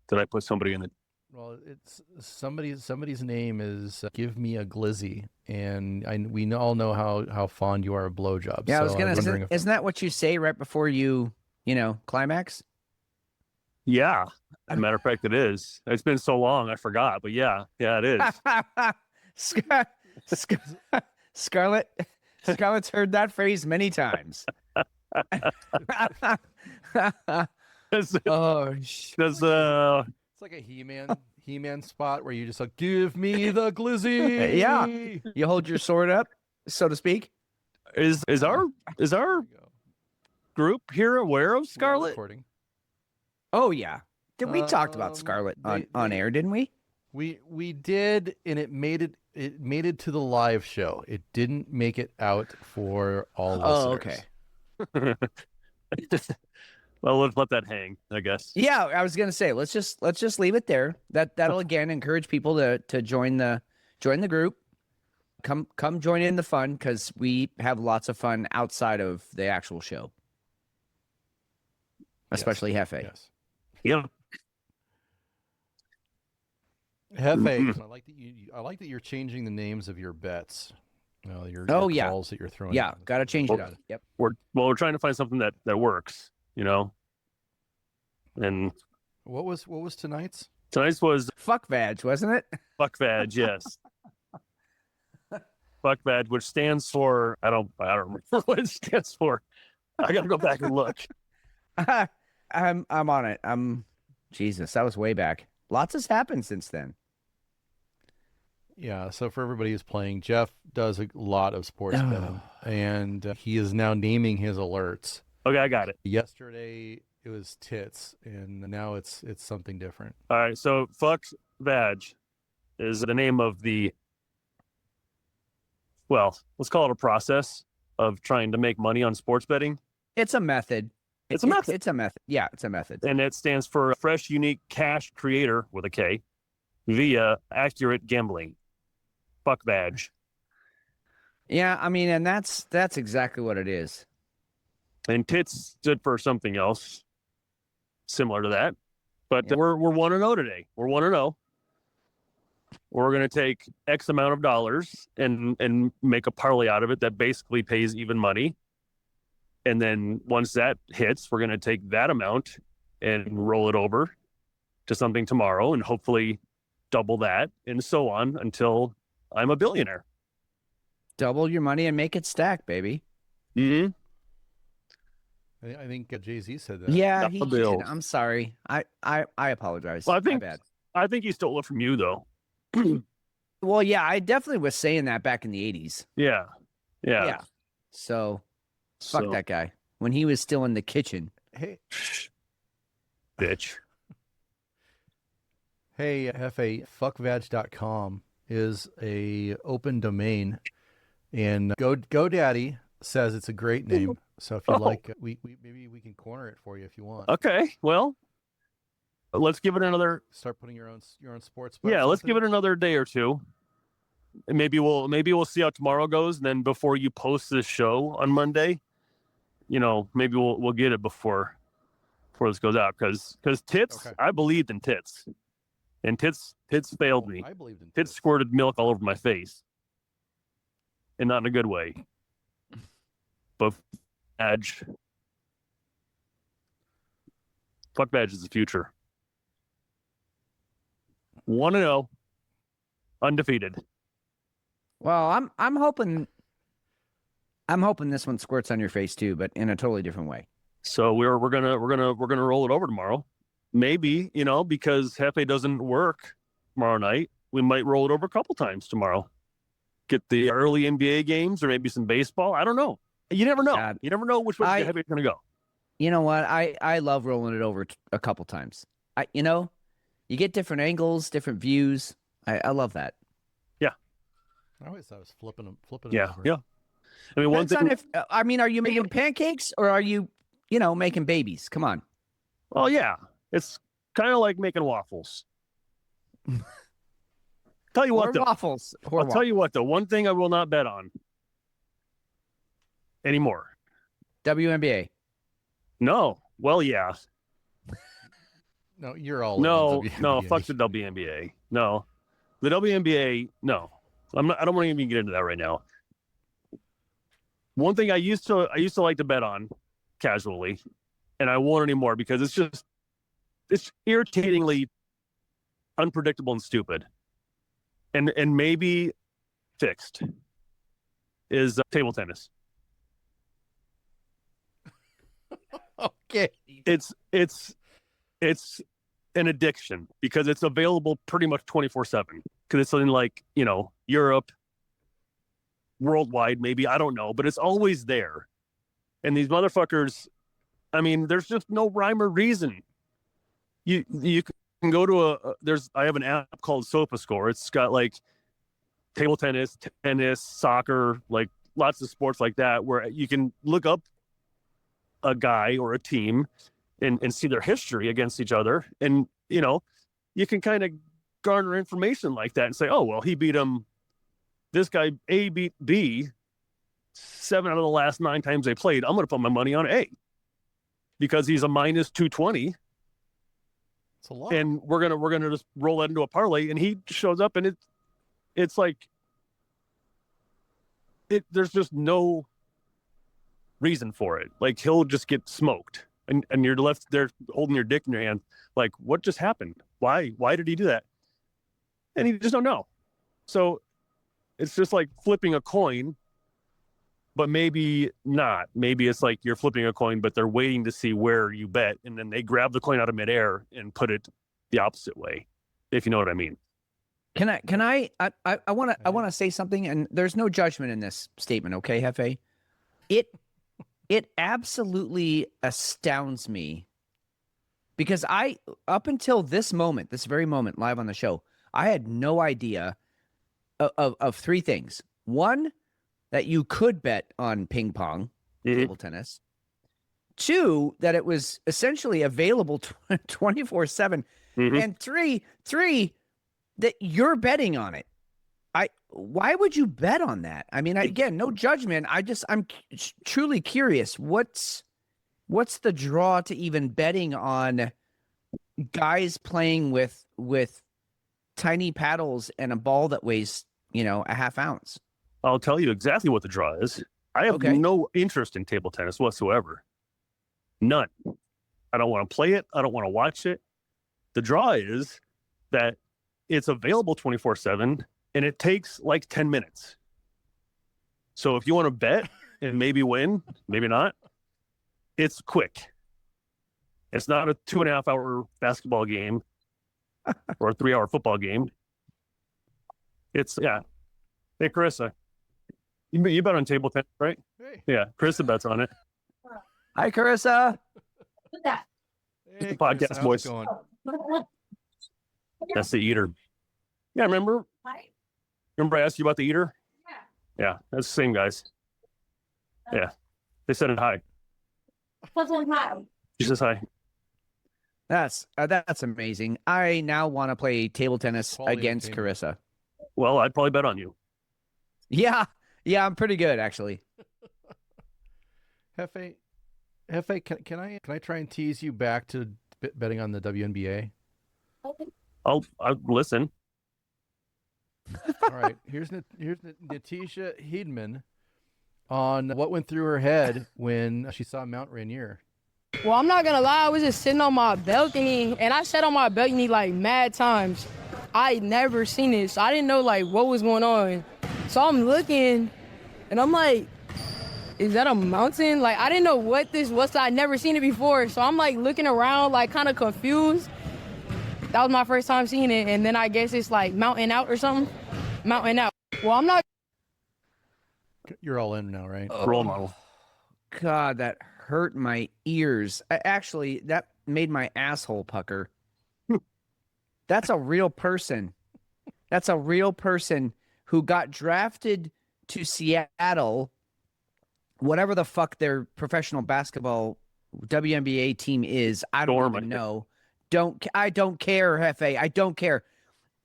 Did I put somebody in the... Well, it's somebody's name is Give Me a Glizzy, and we all know how fond you are of blowjobs. Yeah, so I was gonna say, if, isn't that what you say right before you climax? Yeah. As a matter of fact, it is. It's been so long, I forgot. But yeah, it is. Scarlett's heard that phrase many times. Oh, it's like a He-Man spot where you just like, give me the glizzy. Yeah, you hold your sword up, so to speak. Is our group here aware of Scarlett? Recording. Oh yeah, we talked about Scarlett on air, didn't we? We did, and it made it to the live show. It didn't make it out for all listeners. Oh, okay. Well, let's let that hang, I guess. Yeah, I was gonna say let's just leave it there. That'll again encourage people to join the group. Come join in the fun, because we have lots of fun outside of the actual show, especially Hefe. Yes. Yeah. Hefe, I like that you're changing the names of your bets. Your calls that you're throwing. Yeah, out. got to change it up. Yep. We're trying to find something that works, And What was tonight's? Tonight's was Fuck Vag, wasn't it? Fuck Vag, yes. Fuck Vag, which stands for I don't remember what it stands for. I gotta go back and look. I'm on it. Jesus, that was way back. Lots has happened since then. Yeah, so for everybody who's playing, Jeff does a lot of sports betting, and he is now naming his alerts. Okay, I got it. Yesterday it was tits, and now it's something different. All right, so Fuck Vag is the name of the, well, let's call it a process of trying to make money on sports betting. It's a method. It's a method. It's a method. Yeah, it's a method. And it stands for Fresh Unique Cash Creator with a K via Accurate Gambling. Fuck badge. Yeah, I mean, and that's exactly what it is. And tits stood for something else similar to that. But we're 1-0 today. We're 1-0. We're going to take X amount of dollars and make a parlay out of it that basically pays even money. And then once that hits, we're going to take that amount and roll it over to something tomorrow and hopefully double that and so on until I'm a billionaire. Double your money and make it stack, baby. Mm-hmm. I think Jay-Z said that. Yeah, he did. I'm sorry. I apologize. Well, My bad. I think he stole it from you, though. Well, yeah, I definitely was saying that back in the 80s. Yeah. So, fuck that guy. When he was still in the kitchen. Hey, bitch. Hey, Hefe, fuckvag.com is a open domain, and GoDaddy says it's a great name. So if you like, we maybe we can corner it for you if you want. Okay, well, let's give it another. Start putting your own sports. Yeah, let's give it another day or two. And maybe we'll see how tomorrow goes. And then before you post this show on Monday, maybe we'll get it before this goes out because tits. Okay. I believed in tits, and tits failed me. I believed in tits. Squirted milk all over my face, and not in a good way. But badge, fuck badge is the future. 1-0, undefeated. Well, I'm hoping this one squirts on your face too, but in a totally different way. So we're gonna roll it over tomorrow. Maybe, because Hefe doesn't work tomorrow night, we might roll it over a couple times tomorrow. Get the early NBA games or maybe some baseball. I don't know. You never know. God. You never know which way Hefe is gonna go. You know what? I love rolling it over a couple times. You get different angles, different views. I love that. Yeah. I always thought I was flipping it yeah, over. Yeah. I mean, one thing. Are you making pancakes or are you, making babies? Come on. Oh yeah, it's kind of like making waffles. Tell you what, though. Waffles. Tell you what, though. One thing I will not bet on anymore. WNBA. No. Well, yeah. No, you're all no. Fuck the WNBA. No, the WNBA. No, I'm not. I don't want to even get into that right now. One thing I used to like to bet on casually, and I won't anymore because it's irritatingly unpredictable and stupid, and maybe fixed. Is table tennis. Okay. It's an addiction because it's available pretty much 24/7 because it's in Europe, worldwide, maybe, I don't know, but it's always there. And these motherfuckers, I mean, there's just no rhyme or reason. You can go to I have an app called SofaScore. It's got table tennis, soccer, lots of sports like that where you can look up a guy or a team and see their history against each other. And, you can kind of garner information like that and say, oh, well, he beat him. This guy A beat B 7 out of the last 9 times they played. I'm going to put my money on A because he's a minus 220. It's a lot. And we're going to just roll that into a parlay. And he shows up and it's there's just no reason for it. He'll just get smoked. And you're left there holding your dick in your hand. What just happened? Why did he do that? And you just don't know. So it's just like flipping a coin, but maybe not. Maybe it's like you're flipping a coin, but they're waiting to see where you bet. And then they grab the coin out of midair and put it the opposite way, if you know what I mean. I want to say something, and there's no judgment in this statement. Okay, Hefe? It absolutely astounds me because up until this very moment, live on the show, I had no idea of 3 things. One, that you could bet on ping pong, table tennis. 2, that it was essentially available 24/7. And three, that you're betting on it. Why would you bet on that? I mean, again, no judgment. I'm truly curious. What's the draw to even betting on guys playing with tiny paddles and a ball that weighs, a half ounce? I'll tell you exactly what the draw is. I have no interest in table tennis whatsoever. None. I don't want to play it. I don't want to watch it. The draw is that it's available 24/7 and it takes like 10 minutes. So if you want to bet and maybe win, maybe not, it's quick. It's not a 2.5 hour basketball game or a 3 hour football game. It's, yeah. Hey, Carissa, you bet on table tennis, right? Hey. Yeah, Carissa bets on it. Hi, Carissa. What's that? Hey, Podcast Chris, how's voice. it going? That's the eater. Yeah, remember? Hi. Remember I asked you about the eater? Yeah. Yeah, that's the same guys. Yeah, they said it hi. What's on hi? She says hi. That's amazing. I now want to play table tennis Quality against entertainment. Carissa. Well, I'd probably bet on you. Yeah, I'm pretty good actually. Hefe, can I try and tease you back to betting on the WNBA? I'll listen. All right, here's Natisha Hiedman on what went through her head when she saw Mount Rainier. Well, I'm not gonna lie, I was just sitting on my balcony, and I sat on my balcony like mad times. I never seen it, so I didn't know like what was going on. So I'm looking, and I'm like, is that a mountain? Like, I didn't know what this was, so I'd never seen it before. So I'm like looking around, like kind of confused. That was my first time seeing it, and then I guess it's like mountain out or something. Mountain out. Well, I'm not. You're all in now, right? Role model. God, that hurt my ears. Actually, that made my asshole pucker. That's a real person. That's a real person who got drafted to Seattle, whatever the fuck their professional basketball WNBA team is. I don't even know. I don't care, Hefe. I don't care.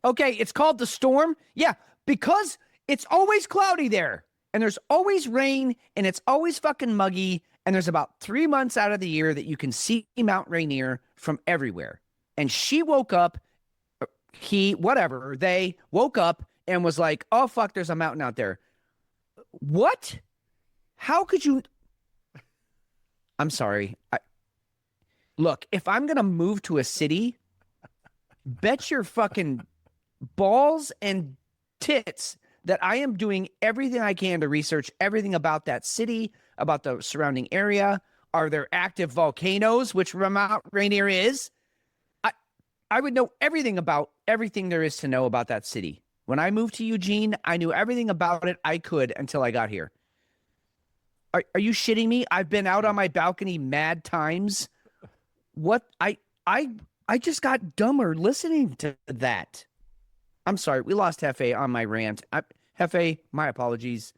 Okay, it's called the Storm. Yeah, because it's always cloudy there. And there's always rain, and it's always fucking muggy, and there's about 3 months out of the year that you can see Mount Rainier from everywhere. And she woke up, they woke up and was like, oh, fuck, there's a mountain out there. What? How could you? I'm sorry. Look, if I'm going to move to a city, bet your fucking balls and tits that I am doing everything I can to research everything about that city, about the surrounding area. Are there active volcanoes, which Mount Rainier is? I would know everything about everything there is to know about that city. When I moved to Eugene, I knew everything about it I could until I got here. Are you shitting me? I've been out on my balcony mad times. What? I just got dumber listening to that. I'm sorry. We lost Hefe on my rant. Hefe, my apologies.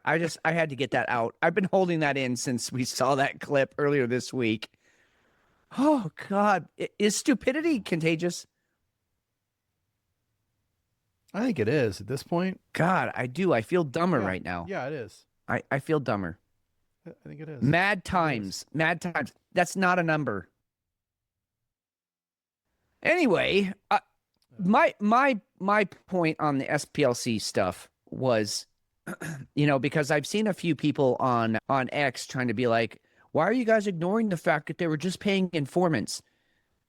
I had to get that out. I've been holding that in since we saw that clip earlier this week. Oh, God. Is stupidity contagious? I think it is at this point. God, I do. I feel dumber right now. Yeah, it is. I feel dumber. I think it is. Mad times. Mad times. That's not a number. Anyway, my point on the SPLC stuff was, because I've seen a few people on X trying to be like, why are you guys ignoring the fact that they were just paying informants?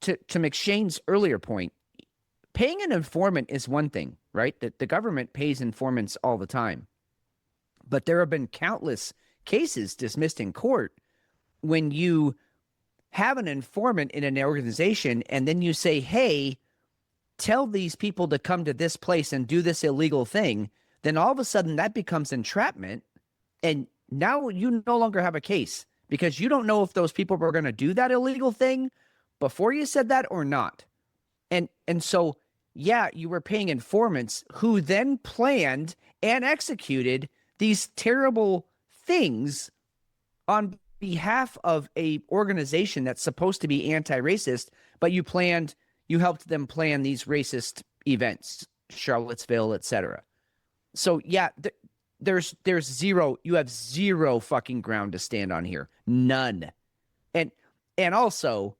To McShane's earlier point, paying an informant is one thing, right? That the government pays informants all the time. But there have been countless cases dismissed in court when you have an informant in an organization and then you say, hey, tell these people to come to this place and do this illegal thing, then all of a sudden that becomes entrapment. And now you no longer have a case because you don't know if those people were going to do that illegal thing before you said that or not. And so, yeah, you were paying informants who then planned and executed these terrible things on behalf of a organization that's supposed to be anti-racist, but you helped them plan these racist events, Charlottesville, etc. So yeah, there's zero, you have zero fucking ground to stand on here. None. And also,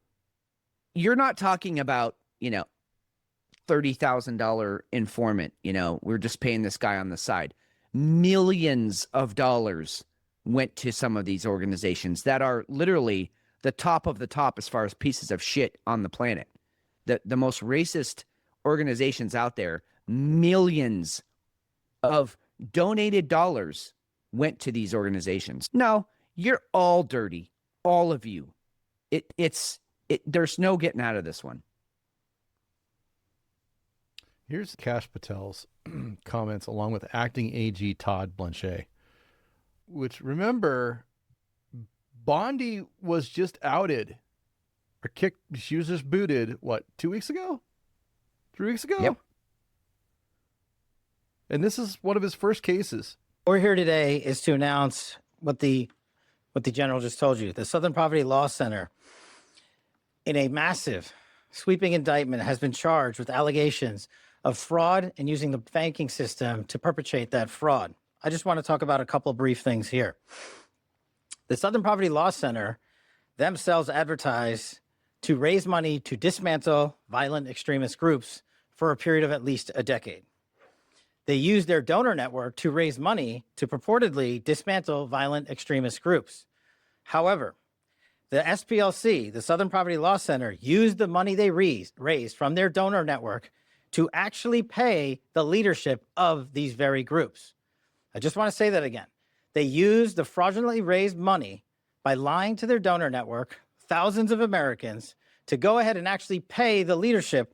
you're not talking about, $30,000 informant, we're just paying this guy on the side. Millions of dollars went to some of these organizations that are literally the top of the top as far as pieces of shit on the planet. The most racist organizations out there, millions of donated dollars went to these organizations. No, you're all dirty, all of you. There's no getting out of this one. Here's Kash Patel's comments along with acting AG Todd Blanchet, which, remember, Bondi was just outed or kicked. She was just booted, 2 weeks ago? 3 weeks ago? Yep. And this is one of his first cases. We're here today is to announce what the general just told you. The Southern Poverty Law Center, in a massive sweeping indictment, has been charged with allegations of fraud and using the banking system to perpetrate that fraud. I just want to talk about a couple of brief things here. The Southern Poverty Law Center themselves advertise to raise money to dismantle violent extremist groups for a period of at least a decade. They use their donor network to raise money to purportedly dismantle violent extremist groups. However, the SPLC, the Southern Poverty Law Center, used the money they raised from their donor network to actually pay the leadership of these very groups. I just want to say that again. They used the fraudulently raised money by lying to their donor network, thousands of Americans, to go ahead and actually pay the leadership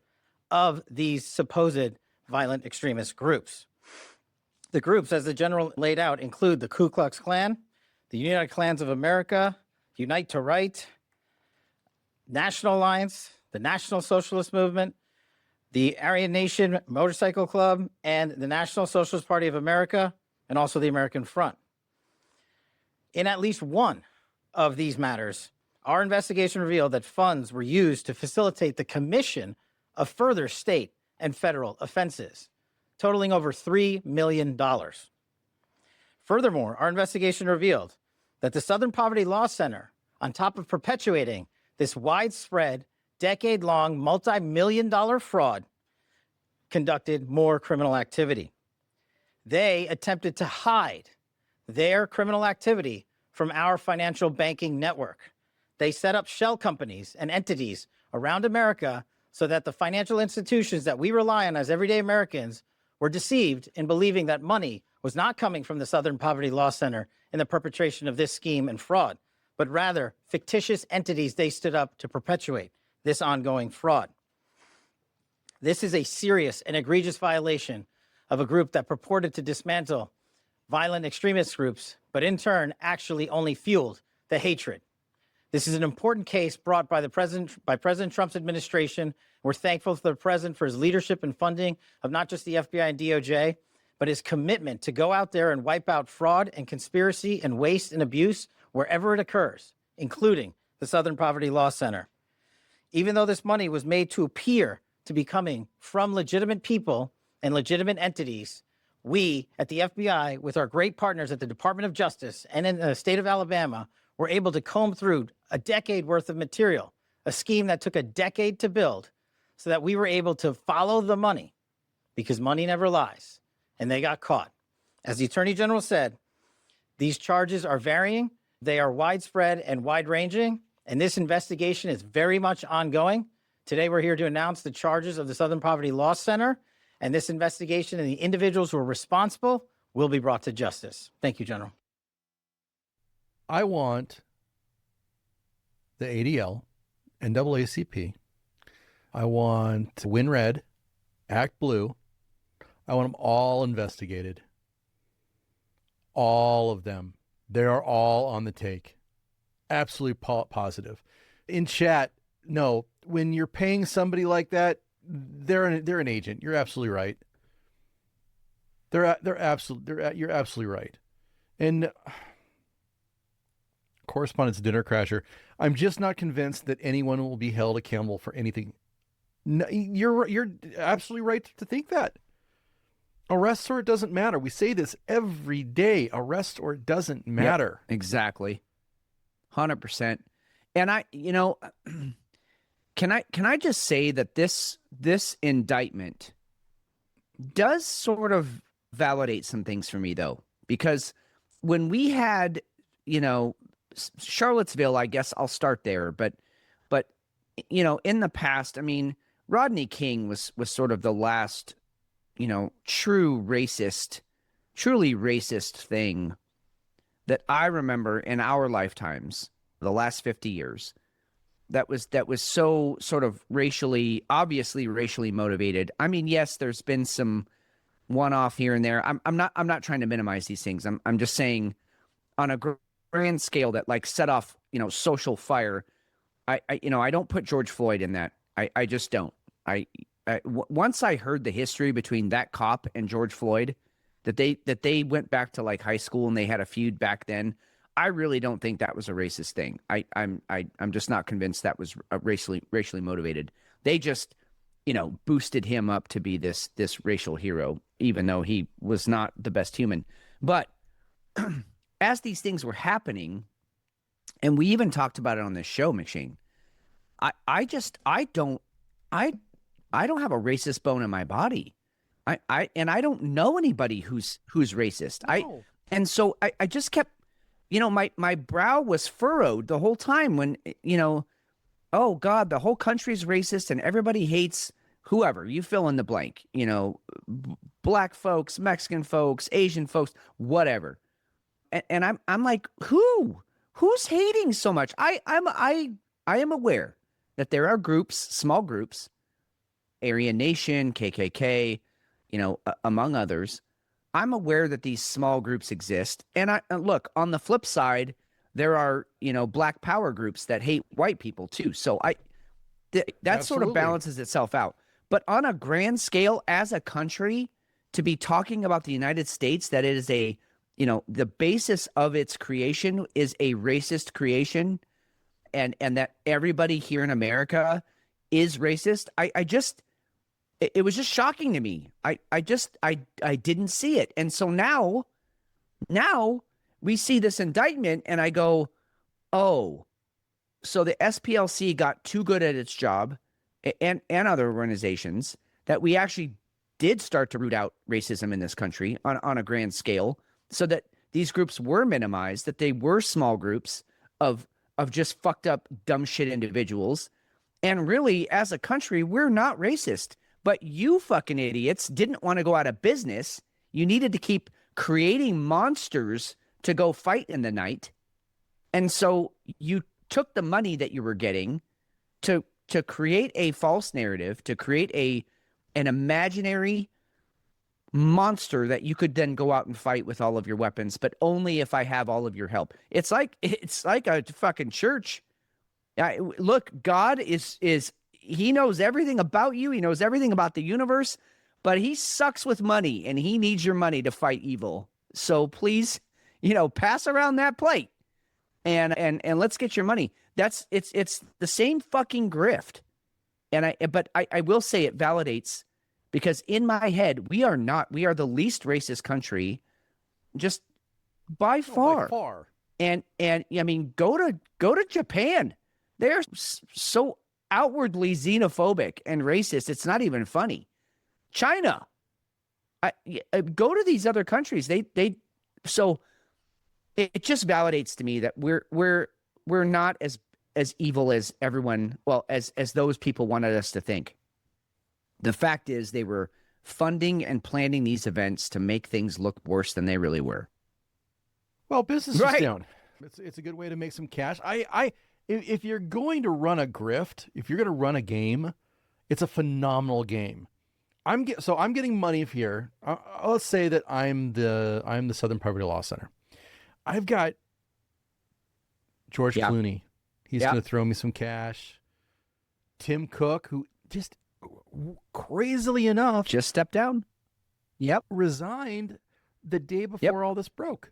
of these supposed violent extremist groups. The groups, as the general laid out, include the Ku Klux Klan, the United Klans of America, Unite to Right, National Alliance, the National Socialist Movement, the Aryan Nation Motorcycle Club, and the National Socialist Party of America, and also the American Front. In at least one of these matters, our investigation revealed that funds were used to facilitate the commission of further state and federal offenses, totaling over $3 million. Furthermore, our investigation revealed that the Southern Poverty Law Center, on top of perpetuating this widespread, decade-long, multi-million-dollar fraud, conducted more criminal activity. They attempted to hide their criminal activity from our financial banking network. They set up shell companies and entities around America so that the financial institutions that we rely on as everyday Americans were deceived in believing that money was not coming from the Southern Poverty Law Center in the perpetration of this scheme and fraud, but rather fictitious entities they stood up to perpetuate this ongoing fraud. This is a serious and egregious violation of a group that purported to dismantle violent extremist groups, but in turn actually only fueled the hatred. This is an important case brought by President Trump's administration. We're thankful to the president for his leadership and funding of not just the FBI and DOJ, but his commitment to go out there and wipe out fraud and conspiracy and waste and abuse wherever it occurs, including the Southern Poverty Law Center. Even though this money was made to appear to be coming from legitimate people and legitimate entities, we at the FBI, with our great partners at the Department of Justice and in the state of Alabama, were able to comb through a decade worth of material, a scheme that took a decade to build, so that we were able to follow the money, because money never lies, and they got caught. As the Attorney General said, these charges are varying, they are widespread and wide-ranging, and this investigation is very much ongoing. Today, we're here to announce the charges of the Southern Poverty Law Center, and this investigation and the individuals who are responsible will be brought to justice. Thank you, General. I want the ADL, NAACP. I want WinRed, Act Blue. I want them all investigated. All of them. They are all on the take. Absolutely positive. In chat, no, when you're paying somebody like that, they're an agent. You're absolutely right. You're absolutely right. And correspondence dinner crasher, I'm just not convinced that anyone will be held accountable for anything. No, you're absolutely right to think that. Arrest or it doesn't matter. We say this every day. Arrest or it doesn't matter. Yep, exactly. 100%. And can I just say that this indictment does sort of validate some things for me, though, because when we had, Charlottesville, I guess I'll start there, but in the past, I mean, Rodney King was sort of the last, truly racist thing that I remember in our lifetimes, the last 50 years. That was so sort of obviously racially motivated. I mean, yes, there's been some one-off here and there. I'm not trying to minimize these things. I'm just saying, on a grand scale that like set off social fire. I don't put George Floyd in that. I just don't. Once I heard the history between that cop and George Floyd, that they went back to like high school and they had a feud back then. I really don't think that was a racist thing. I'm just not convinced that was racially motivated. They just, boosted him up to be this racial hero, even though he was not the best human. But as these things were happening, and we even talked about it on this show, McShane, I don't have a racist bone in my body. I don't know anybody who's racist. No. And so I just kept, my brow was furrowed the whole time when, oh God, the whole country's racist and everybody hates whoever, you fill in the blank, black folks, Mexican folks, Asian folks, whatever. And I'm like, who's hating so much? I am aware that there are groups, small groups, Aryan Nation, KKK, among others. I'm aware that these small groups exist. And look, on the flip side, there are, black power groups that hate white people too. So that sort of balances itself out. But on a grand scale, as a country, to be talking about the United States, that it is the basis of its creation is a racist creation, and that everybody here in America is racist. It was just shocking to me. I didn't see it. And so now we see this indictment and I go, oh, so the SPLC got too good at its job, and other organizations, that we actually did start to root out racism in this country on a grand scale, so that these groups were minimized, that they were small groups of just fucked up dumb shit individuals. And really, as a country, we're not racist. But you fucking idiots didn't want to go out of business. You needed to keep creating monsters to go fight in the night. And so you took the money that you were getting to create a false narrative, to create an imaginary monster that you could then go out and fight with all of your weapons, but only if I have all of your help. It's like a fucking church. Look, God is he knows everything about you. He knows everything about the universe, but he sucks with money and he needs your money to fight evil. So please, pass around that plate and let's get your money. It's the same fucking grift. But I will say it validates, because in my head, we are the least racist country, just by far. By far. And I mean, go to Japan. They're so outwardly xenophobic and racist. It's not even funny. China. Go to these other countries. So it just validates to me that we're not as evil as everyone, as those people wanted us to think. The fact is, they were funding and planning these events to make things look worse than they really were. Well, business is down. It's a good way to make some cash. If you're going to run a grift, if you're going to run a game, it's a phenomenal game. I'm getting money here. Let's say that I'm the Southern Poverty Law Center. I've got George Clooney. He's going to throw me some cash. Tim Cook, who just crazily enough just stepped down. Resigned the day before all this broke.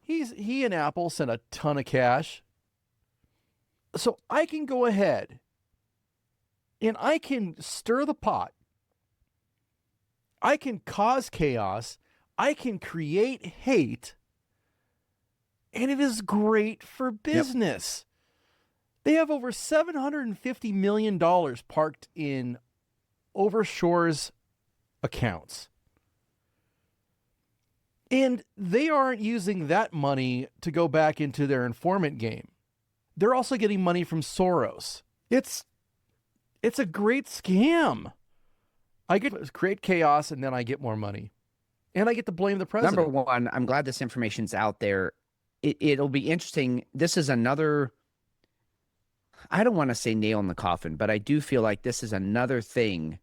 He and Apple sent a ton of cash. So I can go ahead and I can stir the pot. I can cause chaos. I can create hate. And it is great for business. They have over $750 million parked in Overshore's accounts. And they aren't using that money to go back into their informant game. They're also getting money from Soros. It's a great scam. I get to create chaos and then I get more money. And I get to blame the president. Number one, I'm glad this information's out there. It'll be interesting. This is another, I don't want to say nail in the coffin, but I do feel like this is another thing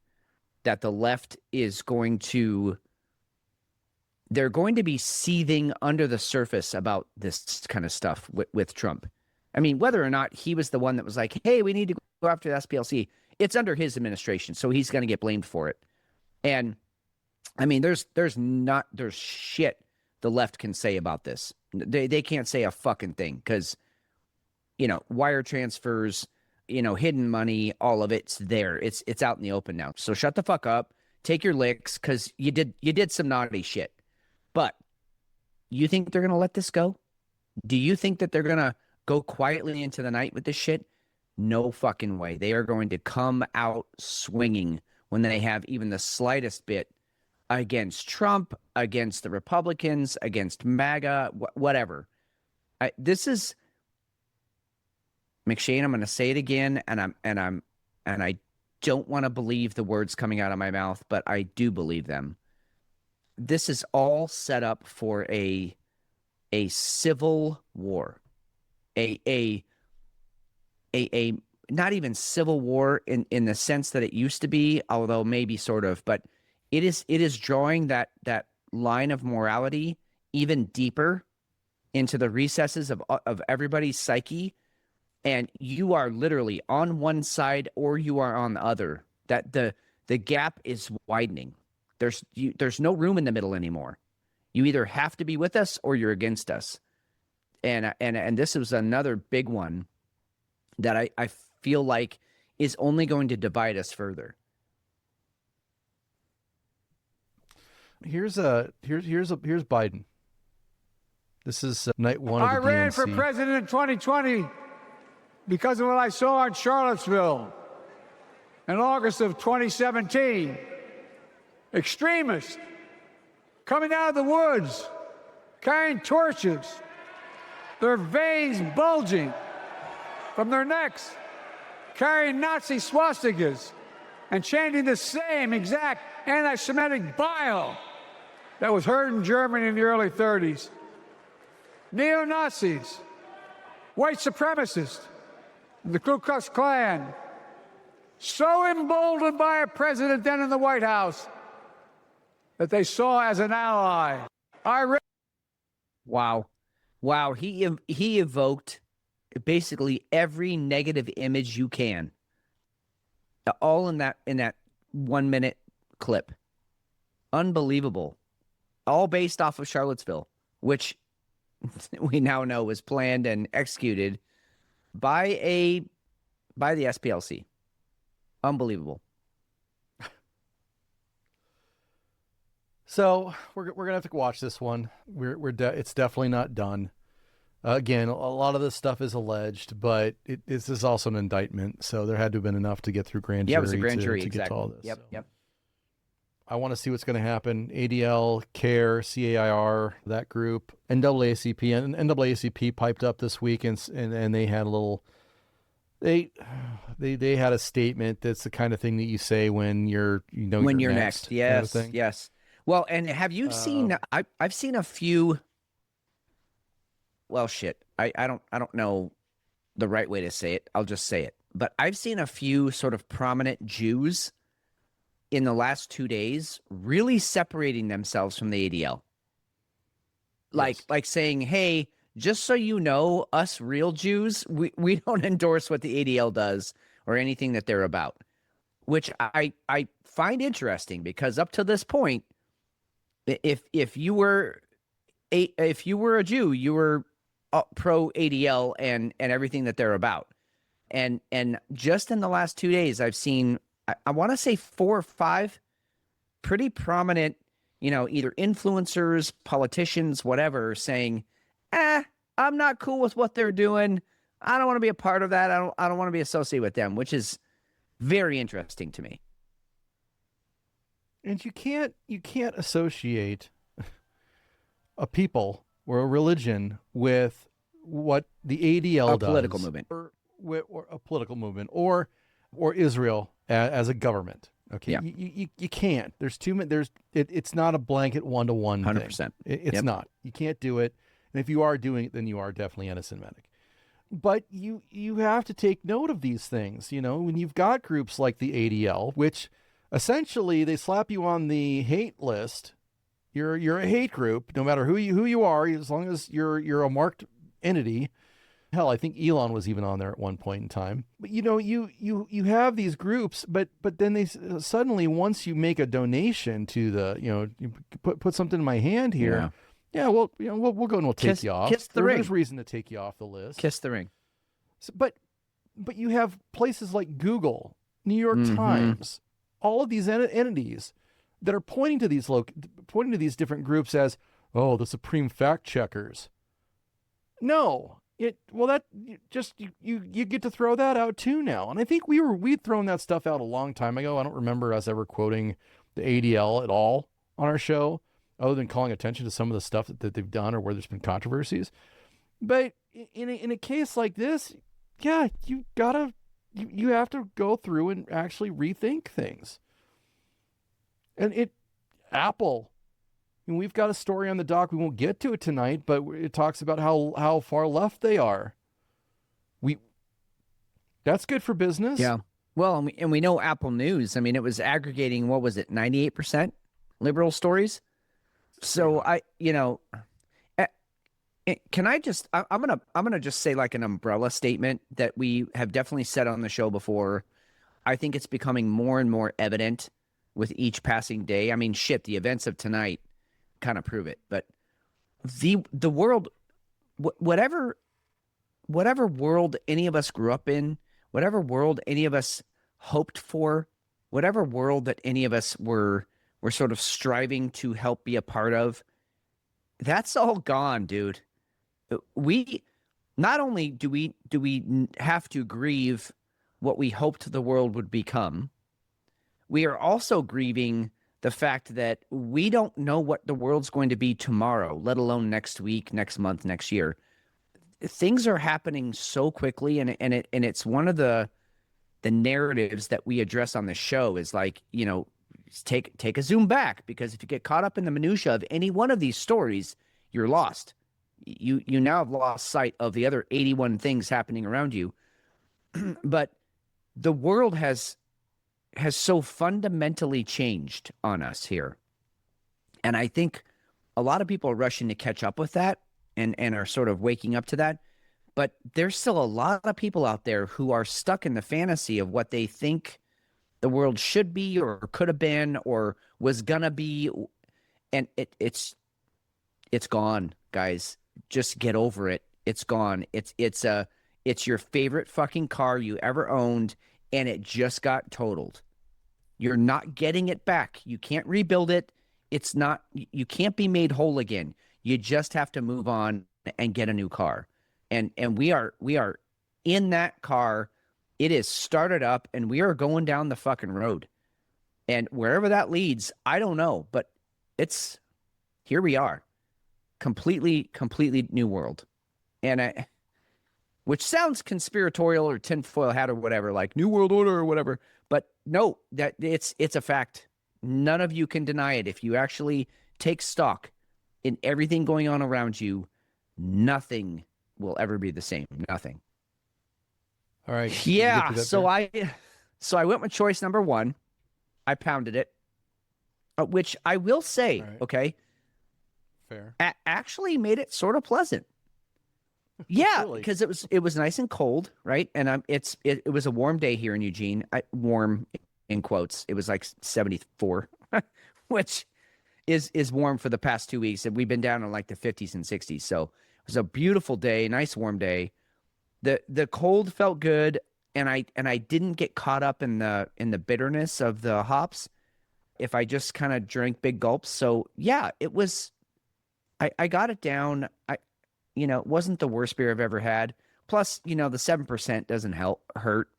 that the left is going to, they're going to be seething under the surface about this kind of stuff with Trump. I mean, whether or not he was the one that was like, hey, we need to go after the SPLC, it's under his administration, so he's going to get blamed for it. And I mean, there's shit the left can say about this. They can't say a fucking thing because, wire transfers, hidden money, all of it's there. It's out in the open now. So shut the fuck up, take your licks, because you did some naughty shit. But you think they're gonna let this go? Do you think that they're gonna go quietly into the night with this shit? No fucking way. They are going to come out swinging when they have even the slightest bit against Trump, against the Republicans, against MAGA, whatever. This is McShane. I'm going to say it again, and I don't want to believe the words coming out of my mouth, but I do believe them. This is all set up for a civil war, a not even civil war in the sense that it used to be, although maybe sort of, but it is drawing that line of morality even deeper into the recesses of everybody's psyche, and you are literally on one side or you are on the other. That the gap is widening. There's no room in the middle anymore. You either have to be with us or you're against us. And this was another big one that I feel like is only going to divide us further. Here's Biden. This is night one of the I ran for DNC. president in 2020 because of what I saw in Charlottesville in August of 2017. Extremists coming out of the woods, carrying torches, their veins bulging from their necks, carrying Nazi swastikas, and chanting the same exact anti-Semitic bile that was heard in Germany in the early 30s. Neo-Nazis, white supremacists, the Ku Klux Klan, so emboldened by a president then in the White House that they saw as an ally. Wow. He evoked basically every negative image you can, all in that 1 minute clip. Unbelievable. All based off of Charlottesville, which we now know was planned and executed by the SPLC. Unbelievable. So we're gonna have to watch this one. It's definitely not done. Again, a lot of this stuff is alleged, but this is also an indictment. So there had to have been enough to get through grand jury. Yeah, it was a grand jury, to exactly. get to all this. Yep, so. yep. I want to see what's going to happen. ADL, CARE, CAIR, that group, NAACP, and NAACP piped up this week, and they had a little. They had a statement that's the kind of thing that you say when you're next. Yes, kind of yes. Well, and have you seen? I've seen a few. Well, shit. I don't know the right way to say it. I'll just say it. But I've seen a few sort of prominent Jews in the last 2 days really separating themselves from the ADL. Like saying, hey, just so you know, us real Jews, we don't endorse what the ADL does or anything that they're about, which I find interesting because up to this point, if you were if you were a Jew, you were pro ADL and everything that they're about. And just in the last 2 days, I've seen, I want to say 4 or 5 pretty prominent, either influencers, politicians, whatever, saying, I'm not cool with what they're doing. I don't want to be a part of that. I don't want to be associated with them, which is very interesting to me. And you can't associate a people or a religion with what the ADL does, political movement, or a political movement, or Israel as a government. Okay, yeah. You can't. There's too many. It's not a blanket 1-to-1 thing. 100%. It's not. You can't do it. And if you are doing it, then you are definitely anti-Semitic. But you have to take note of these things. When you've got groups like the ADL, which essentially they slap you on the hate list. You're a hate group, no matter who you are, as long as you're a marked entity. Hell, I think Elon was even on there at one point in time. But you have these groups, but then they suddenly, once you make a donation to the, you put something in my hand here. Yeah, well, we'll go and we'll take you off. Kiss the ring. There's reason to take you off the list. Kiss the ring. So, but you have places like Google, New York Times, all of these entities that are pointing to these different groups as, oh, the supreme fact checkers. No, you get to throw that out too now. And I think we'd thrown that stuff out a long time ago. I don't remember us ever quoting the ADL at all on our show, other than calling attention to some of the stuff that they've done or where there's been controversies. But in a case like this, yeah, you have to go through and actually rethink things. And Apple, and we've got a story on the dock. We won't get to it tonight, but it talks about how far left they are. That's good for business. Yeah. Well, and we know Apple News. I mean, it was aggregating, what was it, 98% liberal stories? So can I just, I'm gonna just say like an umbrella statement that we have definitely said on the show before. I think it's becoming more and more evident with each passing day. I mean, shit, the events of tonight kind of prove it. But the world, whatever world any of us grew up in, whatever world any of us hoped for, whatever world that any of us were sort of striving to help be a part of, that's all gone, dude. We not only do we have to grieve what we hoped the world would become, we are also grieving the fact that we don't know what the world's going to be tomorrow, let alone next week, next month, next year. Things are happening so quickly, and it's one of the narratives that we address on the show is like, take a zoom back, because if you get caught up in the minutia of any one of these stories, you're lost. You now have lost sight of the other 81 things happening around you. But the world has so fundamentally changed on us here. And I think a lot of people are rushing to catch up with that and are sort of waking up to that. But there's still a lot of people out there who are stuck in the fantasy of what they think the world should be or could have been or was gonna be. And it's gone, guys. Just get over it. It's gone. It's your favorite fucking car you ever owned, and it just got totaled. You're not getting it back. You can't rebuild it. You can't be made whole again. You just have to move on and get a new car. And we are in that car. It is started up and we are going down the fucking road. And wherever that leads, I don't know, but here we are. Completely new world. And which sounds conspiratorial or tinfoil hat or whatever, like New World Order or whatever. But no, that it's a fact. None of you can deny it. If you actually take stock in everything going on around you, nothing will ever be the same. Nothing. All right. Yeah. So I went with choice number 1. I pounded it, which I will say, right. Okay. Fair. Actually made it sort of pleasant. Yeah, because it was nice and cold, right? And it was a warm day here in Eugene. Warm in quotes. It was like 74, which is warm for the past 2 weeks, and we've been down in like the 50s and 60s. So it was a beautiful day, nice warm day. The cold felt good, and I didn't get caught up in the bitterness of the hops if I just kind of drank big gulps. So yeah, it was. I got it down. It wasn't the worst beer I've ever had. Plus, the 7% doesn't hurt.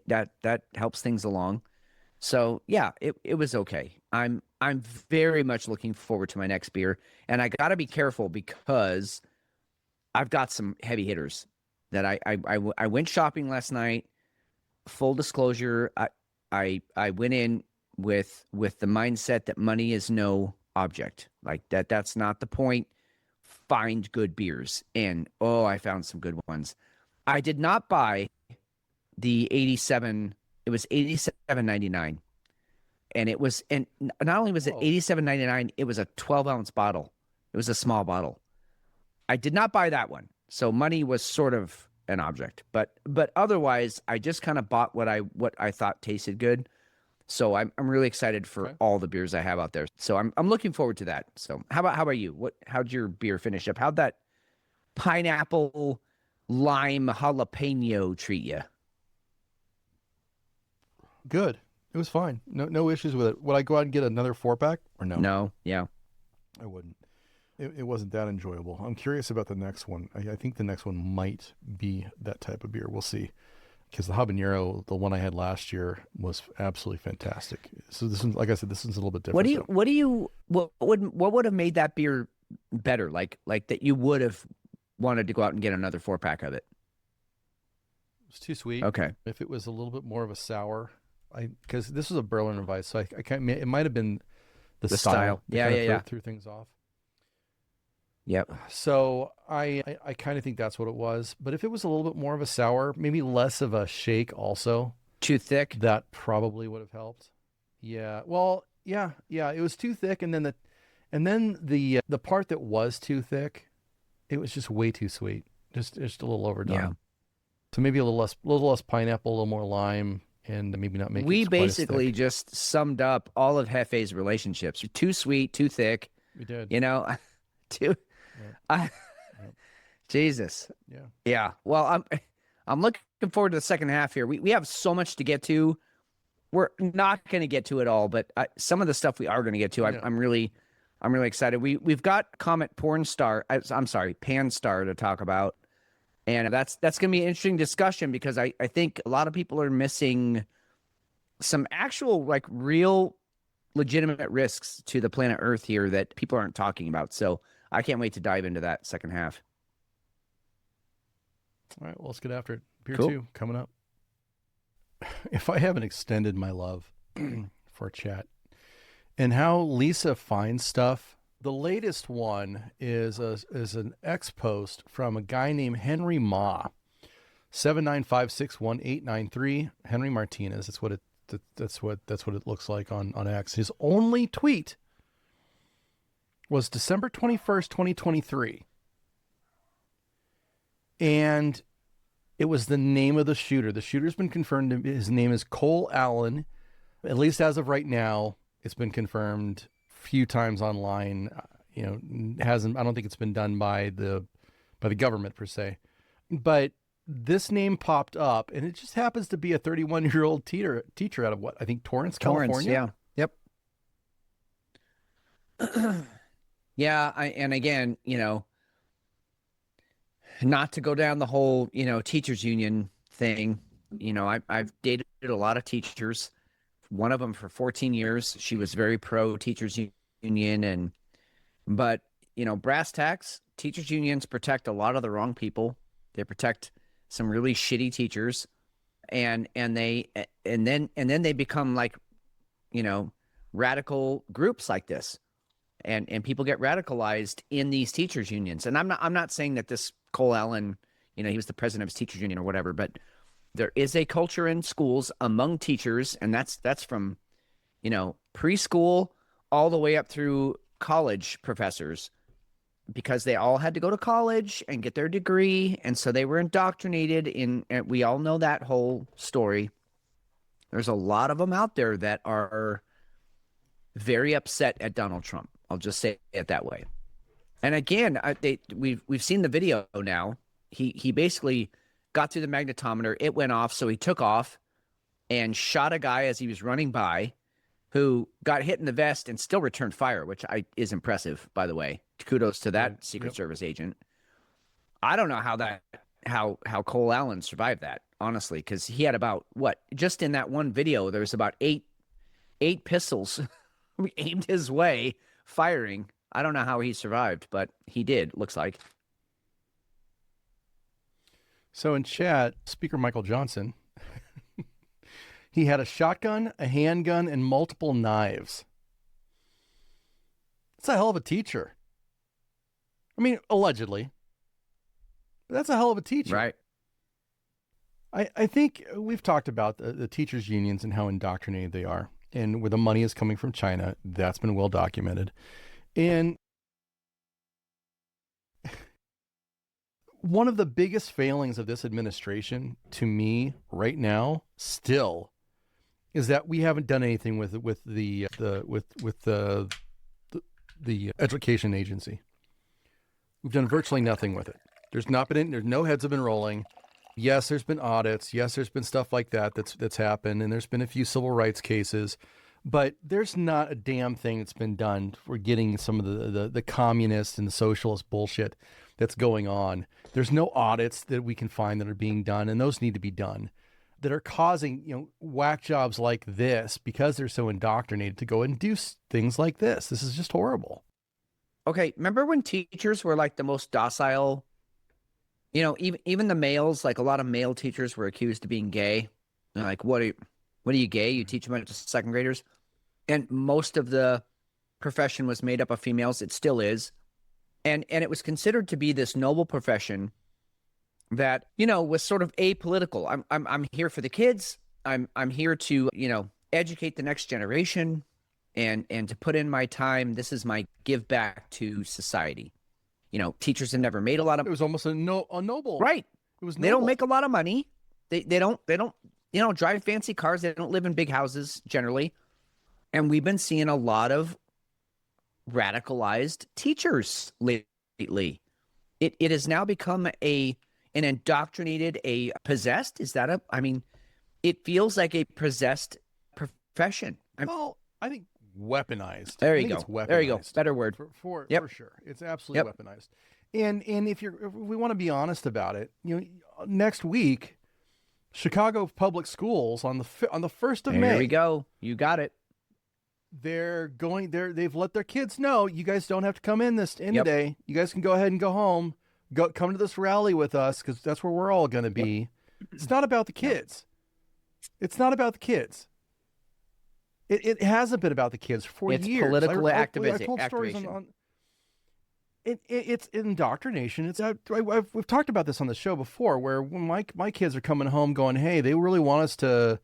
That helps things along. So yeah, it was okay. I'm very much looking forward to my next beer, and I got to be careful because I've got some heavy hitters that I went shopping last night. Full disclosure, I went in with the mindset that money is no object. Like that's not the point. Find good beers, and I found some good ones. I did not buy the 87. It was $87.99. And it was, and not only was it $87.99, it was a 12-ounce bottle. It was a small bottle. I did not buy that one. So money was sort of an object, but otherwise I just kind of bought what I thought tasted good. So I'm really excited for all the beers I have out there. So I'm looking forward to that. So how about you? How'd your beer finish up? How'd that pineapple lime jalapeno treat you? Good. It was fine. No issues with it. Would I go out and get another 4-pack or no? No. Yeah. I wouldn't. It wasn't that enjoyable. I'm curious about the next one. I think the next one might be that type of beer. We'll see. Because the habanero, the one I had last year, was absolutely fantastic. So this one, like I said, this one's a little bit different. What would have made that beer better? Like that you would have wanted to go out and get another 4-pack of it? It's too sweet. Okay. If it was a little bit more of a sour, because this was a Berliner Weiss, so I can't. It might have been the style. Yeah. Threw things off. Yep. So I kind of think that's what it was. But if it was a little bit more of a sour, maybe less of a shake also. Too thick? That probably would have helped. Yeah. Well, yeah. It was too thick, and then the part that was too thick, it was just way too sweet. Just a little overdone. Yeah. So maybe a little less pineapple, a little more lime, and maybe not make. We basically just summed up all of Hefe's relationships. Too sweet, too thick. We did. Too. Yeah. Jesus. Yeah. Well, I'm looking forward to the second half here. We have so much to get to. We're not going to get to it all, but some of the stuff we are going to get to. I'm really excited. We've got Panstar to talk about, and that's going to be an interesting discussion because I think a lot of people are missing some actual real legitimate risks to the planet Earth here that people aren't talking about. So I can't wait to dive into that second half. All right, well, let's get after it. Beer Cool. 2 coming up. If I haven't extended my love for chat and how Lisa finds stuff, the latest one is an X post from a guy named Henry Ma, 795618893. Henry Martinez. That's what it looks like on X. His only tweet was December 21st, 2023. And it was the name of the shooter. The shooter's been confirmed. His name is Cole Allen. At least as of right now, it's been confirmed a few times online. I don't think it's been done by the government per se. But this name popped up, and it just happens to be a 31-year-old teacher out of what? I think Torrance, California? Yeah. Yep. Yeah, and again, not to go down the whole, teachers union thing. I've dated a lot of teachers. One of them for 14 years. She was very pro teachers union, but brass tacks, teachers unions protect a lot of the wrong people. They protect some really shitty teachers, and then they become radical groups like this. And people get radicalized in these teachers unions. And I'm not saying that this Cole Allen, he was the president of his teachers union or whatever, but there is a culture in schools among teachers, and that's from, preschool all the way up through college professors, because they all had to go to college and get their degree, and so they were indoctrinated in, and we all know that whole story. There's a lot of them out there that are very upset at Donald Trump. I'll just say it that way. And again, we've seen the video now. He basically got through the magnetometer. It went off, so he took off and shot a guy as he was running by, who got hit in the vest and still returned fire, which is impressive, by the way. Kudos to that Secret Service agent. I don't know how Cole Allen survived that, honestly, because he had about just in that one video, there was about eight pistols aimed his way, firing. I don't know how he survived, but he did, looks like. So in chat, Speaker Michael Johnson, he had a shotgun, a handgun, and multiple knives. That's a hell of a teacher. I mean, allegedly. But that's a hell of a teacher. Right. I think we've talked about the teachers' unions and how indoctrinated they are. And where the money is coming from China, that's been well documented. And one of the biggest failings of this administration, to me, right now, still, is that we haven't done anything with the education agency. We've done virtually nothing with it. There's no heads have been rolling. Yes, there's been audits. Yes, there's been stuff like that's happened, and there's been a few civil rights cases, but there's not a damn thing that's been done for getting some of the communist and the socialist bullshit that's going on. There's no audits that we can find that are being done, and those need to be done, that are causing whack jobs like this because they're so indoctrinated to go and do things like this. This is just horrible. Okay, remember when teachers were like the most docile? Even the males, like a lot of male teachers were accused of being gay. They're like, what are you gay? You teach them to second graders? And most of the profession was made up of females. It still is. And it was considered to be this noble profession that, was sort of apolitical. I'm here for the kids. I'm here to, educate the next generation and to put in my time. This is my give back to society. Teachers have never made a lot of. It was almost a noble. Right. It was. They don't make a lot of money. They don't drive fancy cars. They don't live in big houses generally. And we've been seeing a lot of radicalized teachers lately. It has now become an indoctrinated, a possessed. Is that it feels like a possessed profession. I think weaponized. There you go. There you go. Better word. For sure. It's absolutely weaponized. And if we want to be honest about it, next week, Chicago Public Schools on the 1st of May. There we go. You got it. They've let their kids know, you guys don't have to come in today. You guys can go ahead and go home. Come to this rally with us because that's where we're all going to be. It's not about the kids. It's not about the kids. It hasn't been about the kids for years. It's political activism. I told stories on it's indoctrination. We've talked about this on the show before, where when my kids are coming home going, hey, they really want us to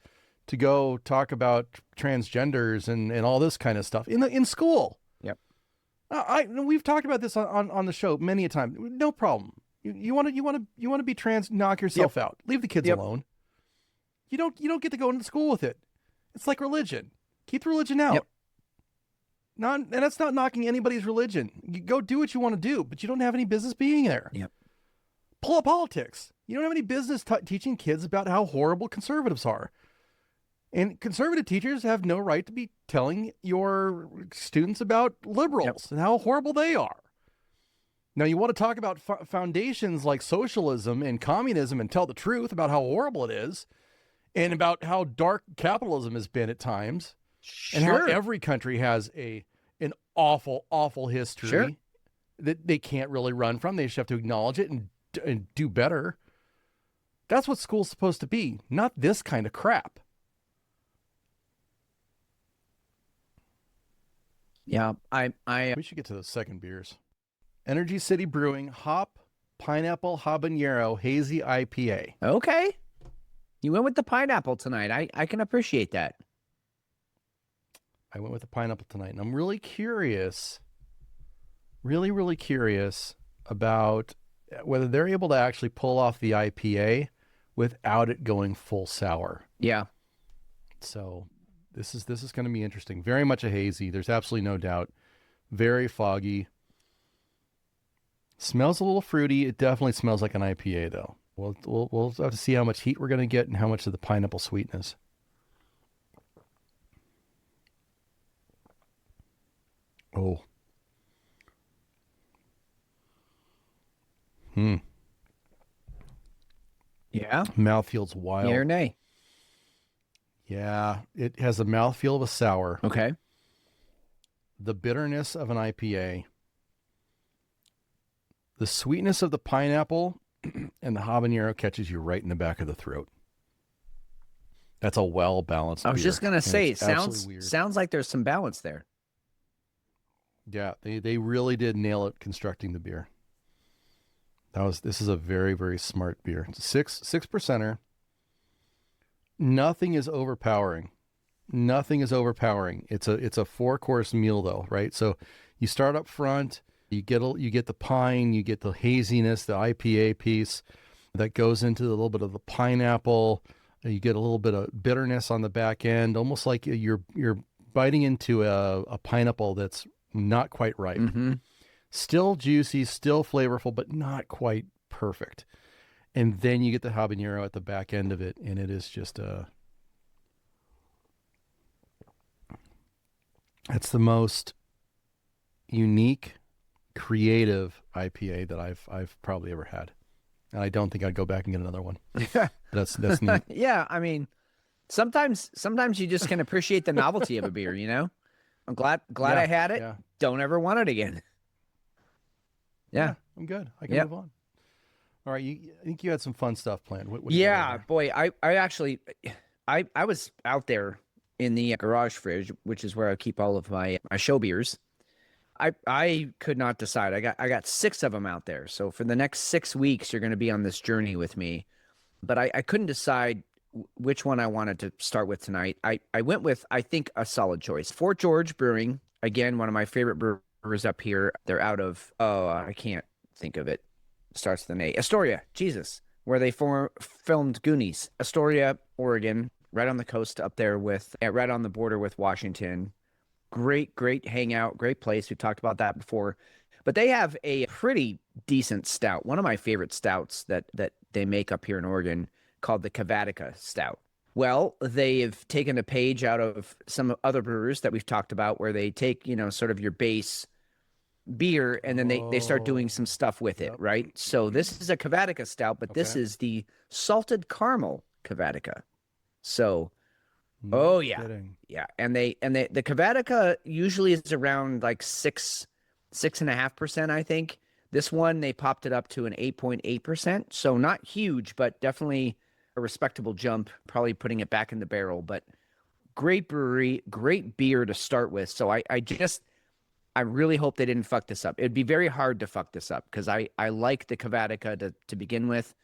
go talk about transgenders and all this kind of stuff in school. Yep. We've talked about this on the show many a time. No problem. You want to be trans, knock yourself out. Leave the kids alone. You don't get to go into school with it. It's like religion. Keep the religion out. And that's not knocking anybody's religion. You go do what you want to do, but you don't have any business being there. Yep. Pull up politics. You don't have any business teaching kids about how horrible conservatives are. And conservative teachers have no right to be telling your students about liberals and how horrible they are. Now, you want to talk about foundations like socialism and communism and tell the truth about how horrible it is and about how dark capitalism has been at times. Sure. And how every country has an awful, awful history that they can't really run from. They just have to acknowledge it and do better. That's what school's supposed to be, not this kind of crap. Yeah, We should get to the second beers. Energy City Brewing Hop Pineapple Habanero Hazy IPA. Okay. You went with the pineapple tonight. I can appreciate that. I went with the pineapple tonight, and I'm really curious, really curious about whether they're able to actually pull off the IPA without it going full sour. Yeah. So This is going to be interesting. Very much a hazy. There's absolutely no doubt. Very foggy. Smells a little fruity. It definitely smells like an IPA, though. We'll have to see how much heat we're going to get and how much of the pineapple sweetness. Oh. Yeah. Mouth feels wild. Yay or nay? Yeah, it has the mouthfeel of a sour. Okay. The bitterness of an IPA. The sweetness of the pineapple and the habanero catches you right in the back of the throat. That's a well-balanced I was beer, just going to and say, it's it absolutely weird. sounds like there's some balance there. Yeah, they really did nail it constructing the beer. This is a very, very smart beer. It's a 6%er. Nothing is overpowering. Nothing is overpowering. It's a 4-course meal though, right? So you start up front, you get the pine, you get the haziness, the IPA piece that goes into a little bit of the pineapple. You get a little bit of bitterness on the back end, almost like you're biting into a pineapple that's not quite ripe. Mm-hmm. Still juicy, still flavorful, but not quite perfect. And then you get the habanero at the back end of it, and it is just it's the most unique, creative IPA that I've probably ever had. And I don't think I'd go back and get another one. That's neat. Yeah, I mean, sometimes you just can appreciate the novelty of a beer, you know? I'm glad I had it. Yeah. Don't ever want it again. Yeah. I'm good. I can Yep. move on. All right, I think you had some fun stuff planned. What do you got Yeah, over boy, I actually I was out there in the garage fridge, which is where I keep all of my show beers. I could not decide. I got 6 of them out there. So for the next 6 weeks, you're going to be on this journey with me. But I couldn't decide which one I wanted to start with tonight. I went with, I think, a solid choice. Fort George Brewing, again, one of my favorite brewers up here. They're out of, I can't think of it. Starts with an A. Astoria, Jesus, where they filmed Goonies. Astoria, Oregon, right on the coast up there right on the border with Washington. Great hangout, great place. We talked about that before. But they have a pretty decent stout, one of my favorite stouts that they make up here in Oregon, called the Cavatica Stout. Well, they've taken a page out of some other brewers that we've talked about where they take, sort of your base beer and then they start doing some stuff with it, right? So this is a Cavatica Stout, but this is the salted caramel Cavatica. So yeah. And the Cavatica usually is around like 6.5%, I think. This one, they popped it up to an 8.8%. So not huge, but definitely a respectable jump, probably putting it back in the barrel. But great brewery, great beer to start with. So I really hope they didn't fuck this up. It'd be very hard to fuck this up because I like the Cavatica to begin with.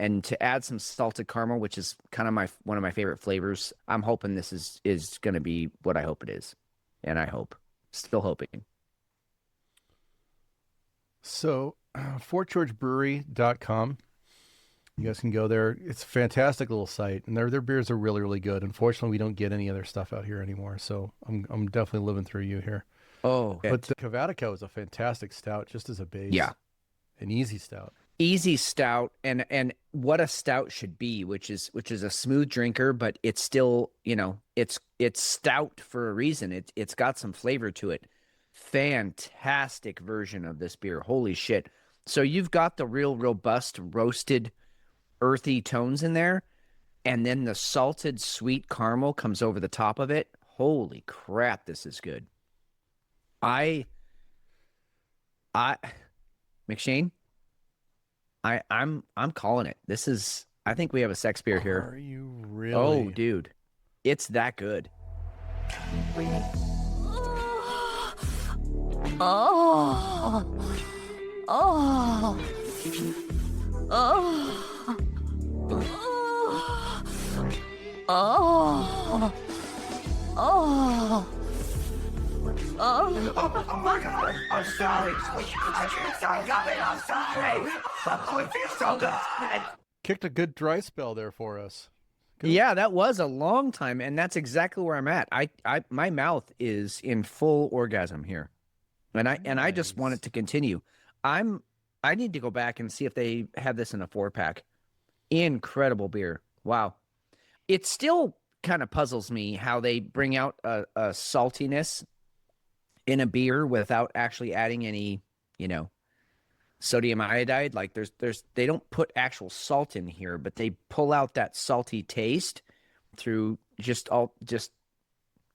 And to add some salted caramel, which is kind of one of my favorite flavors, I'm hoping this is going to be what I hope it is. And still hoping. So, FortGeorgeBrewery.com. You guys can go there. It's a fantastic little site, and their beers are really, really good. Unfortunately, we don't get any other stuff out here anymore, so I'm definitely living through you here. Oh, but the Cavatica is a fantastic stout, just as a base. Yeah, an easy stout. Easy stout, and what a stout should be, which is a smooth drinker, but it's still, it's stout for a reason. It's got some flavor to it. Fantastic version of this beer. Holy shit. So you've got the real robust, roasted, earthy tones in there, and then the salted sweet caramel comes over the top of it. Holy crap, this is good. McShane, I'm calling it. I think we have a sex beer here. Are you really? Oh, dude. It's that good. Oh. Oh my God, I'm sorry. I'm sorry. Oh, it feels so good. Kicked a good dry spell there for us. Yeah, that was a long time, and that's exactly where I'm at. My mouth is in full orgasm here, and I just want it to continue. I need to go back and see if they have this in a 4-pack. Incredible beer. Wow. It still kind of puzzles me how they bring out a saltiness in a beer without actually adding any, sodium iodide. Like they don't put actual salt in here, but they pull out that salty taste through just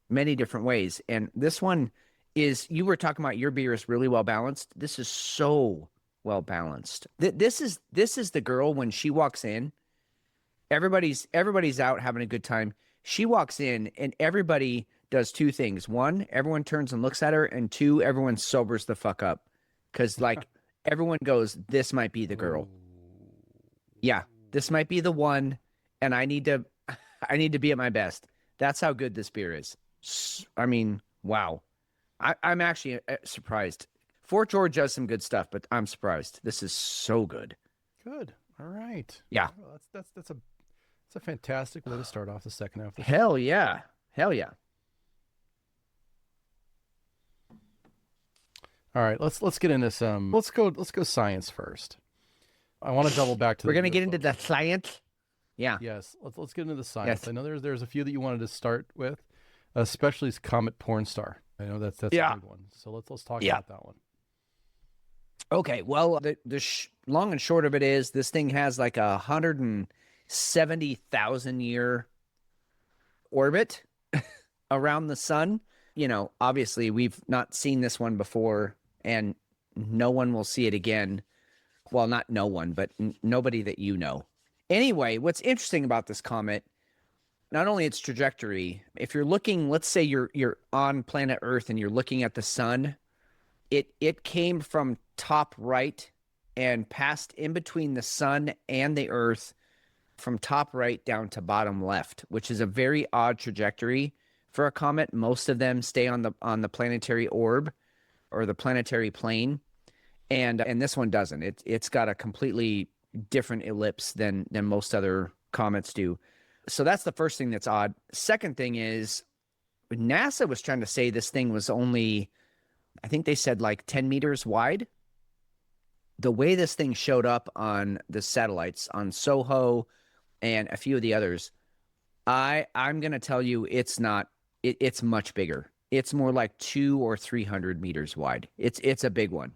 many different ways. And this one is, you were talking about your beer is really well balanced. This is so well balanced. This is the girl when she walks in, everybody's out having a good time. She walks in and everybody does two things. One, everyone turns and looks at her, and two, everyone sobers the fuck up. Cause like everyone goes, this might be the girl. Yeah, this might be the one, and I need to be at my best. That's how good this beer is. I mean, wow. I'm actually surprised. Fort George does some good stuff, but I'm surprised. This is so good. Good. All right. Yeah. Well, that's a fantastic way to start off the second half. Hell yeah. Hell yeah. All right, let's get into some. Let's go science first. I want to double back to. We're gonna get into the science. Yeah. Yes. Let's get into the science. Yes. I know there's a few that you wanted to start with, especially Comet Porn Star. I know that's a big one. So let's talk about that one. Okay. Well, the long and short of it is, this thing has like 170,000 year orbit around the sun. Obviously we've not seen this one before, and no one will see it again. Well, not no one, but nobody that you know. Anyway, what's interesting about this comet, not only its trajectory, if you're looking, let's say you're on planet Earth and you're looking at the sun, it came from top right and passed in between the sun and the Earth from top right down to bottom left, which is a very odd trajectory for a comet. Most of them stay on the planetary orb or the planetary plane, and this one doesn't. It's got a completely different ellipse than most other comets do. So that's the first thing that's odd. Second thing is, NASA was trying to say this thing was only, I think they said like 10 meters wide. The way this thing showed up on the satellites, on SOHO and a few of the others, I'm going to tell you it's not. It's much bigger. It's more like 200 or 300 meters wide. It's a big one.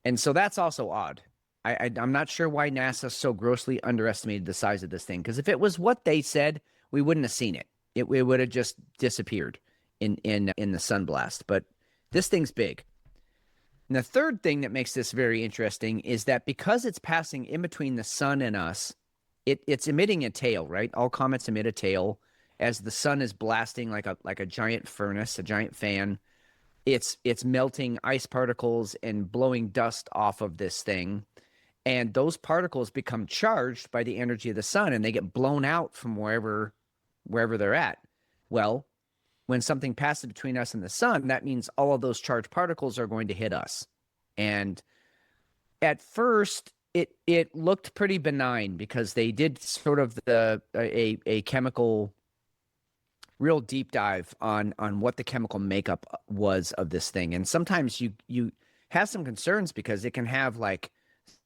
And so that's also odd. I'm not sure why NASA so grossly underestimated the size of this thing, because if it was what they said, we wouldn't have seen it. It would have just disappeared in the sunblast. But this thing's big. And the third thing that makes this very interesting is that because it's passing in between the sun and us, it's emitting a tail, right? All comets emit a tail as the sun is blasting like a giant furnace, a giant fan. It's melting ice particles and blowing dust off of this thing. And those particles become charged by the energy of the sun, and they get blown out from wherever they're at. Well, when something passes between us and the sun, that means all of those charged particles are going to hit us. And at first, it looked pretty benign because they did sort of a chemical real deep dive on what the chemical makeup was of this thing. And sometimes you have some concerns because it can have like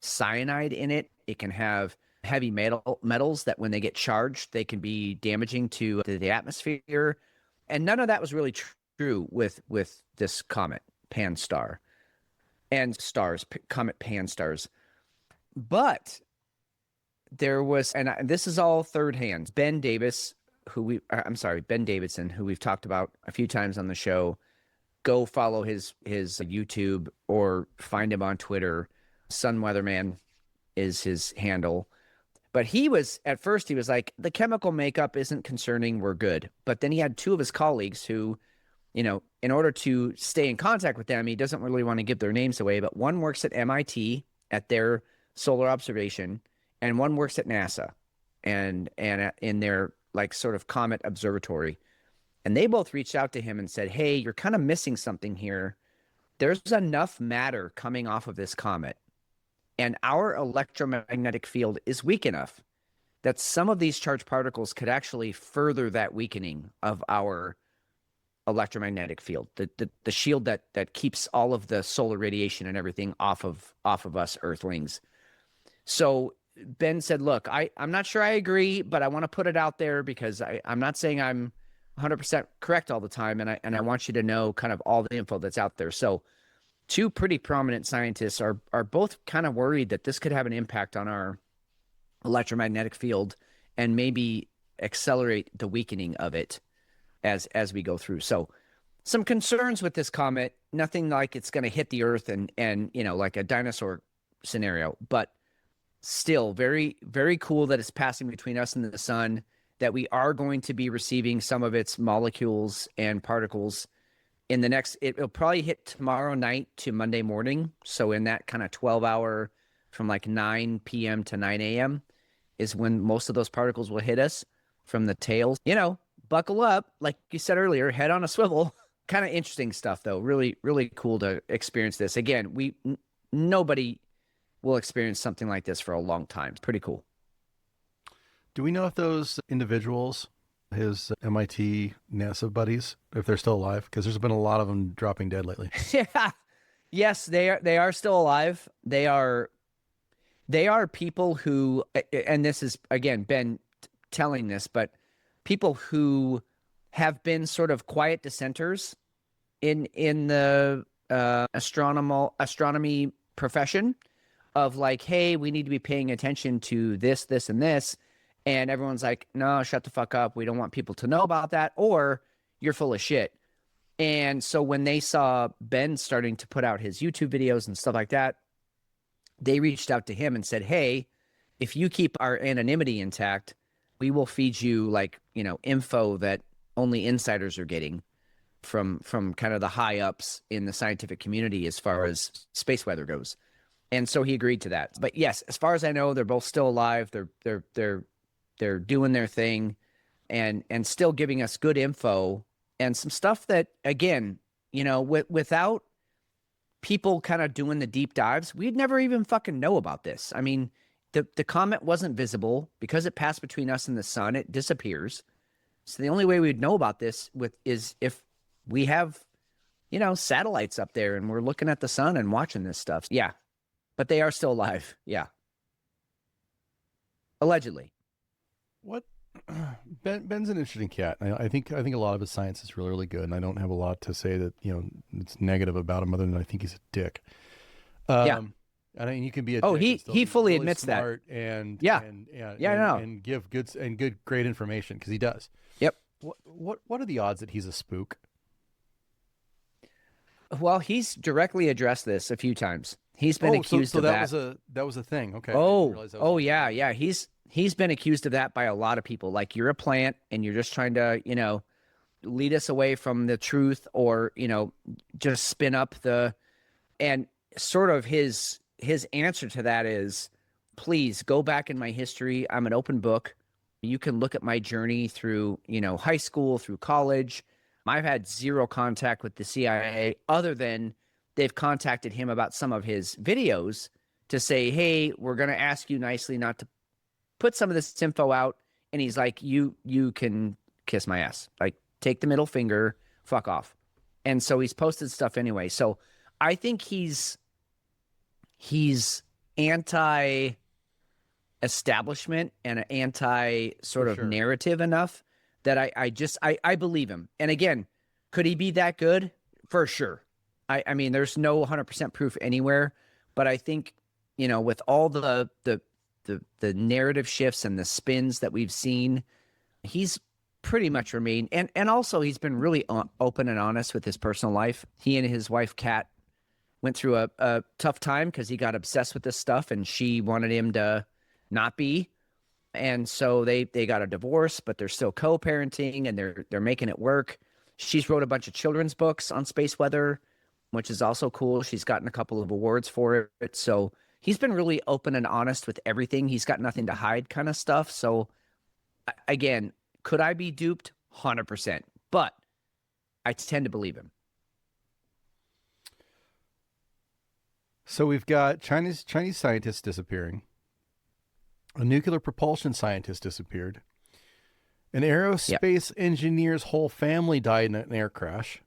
cyanide in it. It can have heavy metals that when they get charged, they can be damaging to the atmosphere. And none of that was really true with this comet Pan-STAR and comet Pan-STARs. But there was, and this is all third hand, Ben Davidson, who we've talked about a few times on the show. Go follow his YouTube or find him on Twitter. Sun Weatherman is his handle. But at first he was like, the chemical makeup isn't concerning, we're good. But then he had two of his colleagues who, in order to stay in contact with them, he doesn't really want to give their names away, but one works at MIT at their solar observation, and one works at NASA and in their like sort of comet observatory. And they both reached out to him and said, hey, you're kind of missing something here. There's enough matter coming off of this comet, and our electromagnetic field is weak enough that some of these charged particles could actually further that weakening of our electromagnetic field, the shield that keeps all of the solar radiation and everything off of us Earthlings. So Ben said, look, I'm not sure I agree, but I want to put it out there because I'm not saying I'm 100% correct all the time, and I want you to know kind of all the info that's out there. So two pretty prominent scientists are both kind of worried that this could have an impact on our electromagnetic field and maybe accelerate the weakening of it as we go through. So some concerns with this comet, nothing like it's going to hit the Earth and like a dinosaur scenario, but still very, very cool that it's passing between us and the sun, that we are going to be receiving some of its molecules and particles in the next, it'll probably hit tomorrow night to Monday morning. So in that kind of 12-hour from like 9 p.m. to 9 a.m. is when most of those particles will hit us from the tails. Buckle up, like you said earlier, head on a swivel. Kind of interesting stuff, though. Really, really cool to experience this. Again, nobody will experience something like this for a long time. It's pretty cool. Do we know if those individuals, his MIT NASA buddies, if they're still alive? Because there's been a lot of them dropping dead lately. Yeah. Yes, they are still alive. They are people who, and this is, again, Ben telling this, but people who have been sort of quiet dissenters in the astronomy profession of like, hey, we need to be paying attention to this, this, and this. And everyone's like, no, shut the fuck up. We don't want people to know about that, or you're full of shit. And so when they saw Ben starting to put out his YouTube videos and stuff like that, they reached out to him and said, hey, if you keep our anonymity intact, we will feed you like, info that only insiders are getting from kind of the high ups in the scientific community as far as space weather goes. And so he agreed to that. But yes, as far as I know, they're both still alive. They're doing their thing and still giving us good info and some stuff that, again, without people kind of doing the deep dives, we'd never even fucking know about this. I mean, the comet wasn't visible because it passed between us and the sun. It disappears. So the only way we'd know about this is if we have, satellites up there and we're looking at the sun and watching this stuff. Yeah. But they are still alive. Yeah. Allegedly. What? Ben's an interesting cat. I think a lot of his science is really, really good, and I don't have a lot to say that it's negative about him, other than I think he's a dick. Yeah. I mean, you can be a dick he fully really admits smart that. And give great information, because he does. Yep. What are the odds that he's a spook? Well, he's directly addressed this a few times. He's been accused of that. That was a thing. Okay. Yeah. He's been accused of that by a lot of people. Like, you're a plant and you're just trying to, lead us away from the truth, or, just spin up and sort of his answer to that is, please go back in my history. I'm an open book. You can look at my journey through, high school, through college. I've had zero contact with the CIA, other than they've contacted him about some of his videos to say, hey, we're going to ask you nicely not to put some of this info out. And he's like, you can kiss my ass. Like, take the middle finger, fuck off. And so he's posted stuff anyway. So I think he's anti-establishment and anti sort of narrative enough that I believe him. And again, could he be that good? For sure. I mean, there's no 100% proof anywhere, but I think, with all the narrative shifts and the spins that we've seen, he's pretty much remained. And also he's been really open and honest with his personal life. He and his wife, Kat, went through a tough time because he got obsessed with this stuff and she wanted him to not be. And so they got a divorce, but they're still co-parenting and they're making it work. She's wrote a bunch of children's books on space weather, which is also cool. She's gotten a couple of awards for it. So he's been really open and honest with everything. He's got nothing to hide kind of stuff. So again, could I be duped? 100%. But I tend to believe him. So we've got Chinese scientists disappearing. A nuclear propulsion scientist disappeared. An aerospace engineer's whole family died in an air crash.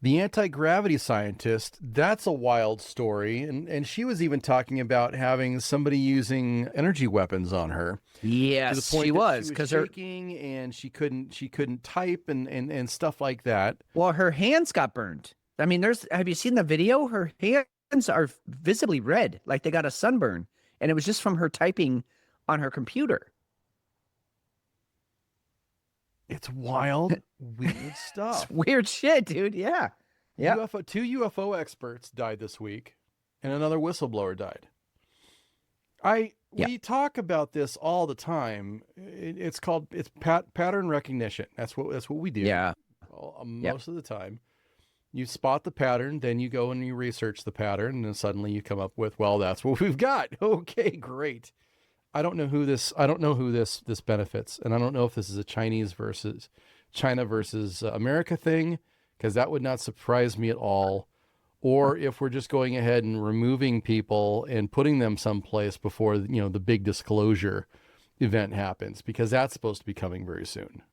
The anti-gravity scientist, that's a wild story. And she was even talking about having somebody using energy weapons on her. Yes, to the point she that was, because her shaking and she couldn't type and stuff like that. Well, her hands got burned. I mean, have you seen the video? Her hands are visibly red, like they got a sunburn. And it was just from her typing on her computer. It's wild, weird stuff. It's weird shit, dude. Yeah. Yeah. Two UFO experts died this week, and another whistleblower died. We talk about this all the time. It's pattern recognition. That's what we do. Yeah. Most of the time. You spot the pattern, then you go and you research the pattern, and then suddenly you come up with, well, that's what we've got. Okay, great. I don't know who this benefits, and I don't know if this is a China versus America thing, because that would not surprise me at all, or if we're just going ahead and removing people and putting them someplace before the big disclosure event happens, because that's supposed to be coming very soon.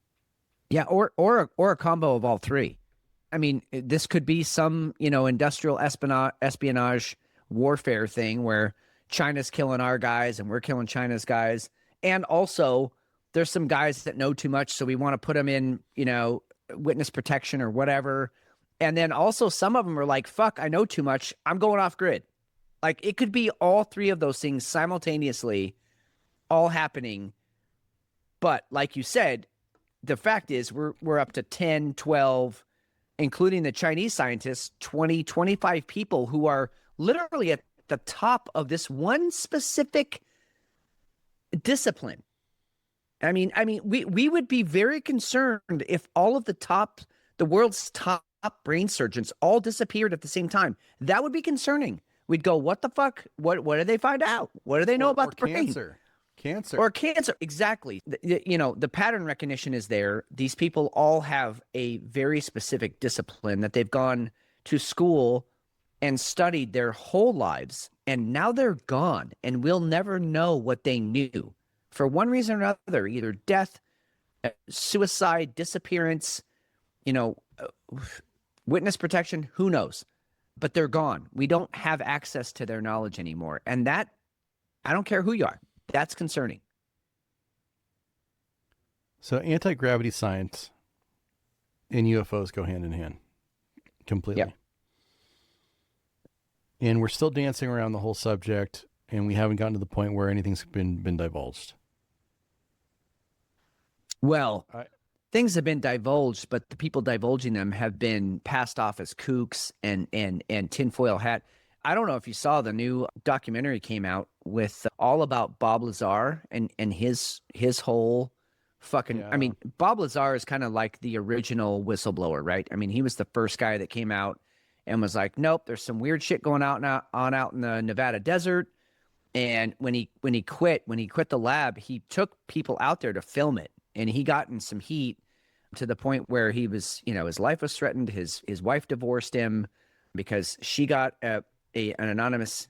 Yeah, or a combo of all three. I mean, this could be some, industrial espionage warfare thing where China's killing our guys and we're killing China's guys. And also there's some guys that know too much, so we want to put them in, witness protection or whatever. And then also some of them are like, fuck, I know too much, I'm going off grid. Like, it could be all three of those things simultaneously all happening. But like you said, the fact is we're up to 10, 12, including the Chinese scientists, 20, 25 people who are literally at the top of this one specific discipline. I mean, we would be very concerned if all of the world's top brain surgeons all disappeared at the same time. That would be concerning. We'd go, what the fuck? What did they find out? What do they know about the brain? Cancer. Or cancer. Exactly. The pattern recognition is there. These people all have a very specific discipline that they've gone to school and studied their whole lives. And now they're gone, and we'll never know what they knew for one reason or another, either death, suicide, disappearance, witness protection, who knows? But they're gone. We don't have access to their knowledge anymore. And that, I don't care who you are, that's concerning. So anti-gravity science and UFOs go hand in hand completely. Yep. And we're still dancing around the whole subject, and we haven't gotten to the point where anything's been divulged. Well, things have been divulged, but the people divulging them have been passed off as kooks and tinfoil hat. I don't know if you saw the new documentary came out with all about Bob Lazar and his whole fucking. Yeah. I mean, Bob Lazar is kind of like the original whistleblower, right? I mean, he was the first guy that came out and was like, nope, there's some weird shit going out in the Nevada desert. And when he quit the lab, he took people out there to film it, and he got in some heat to the point where he was, his life was threatened. His wife divorced him because she got an anonymous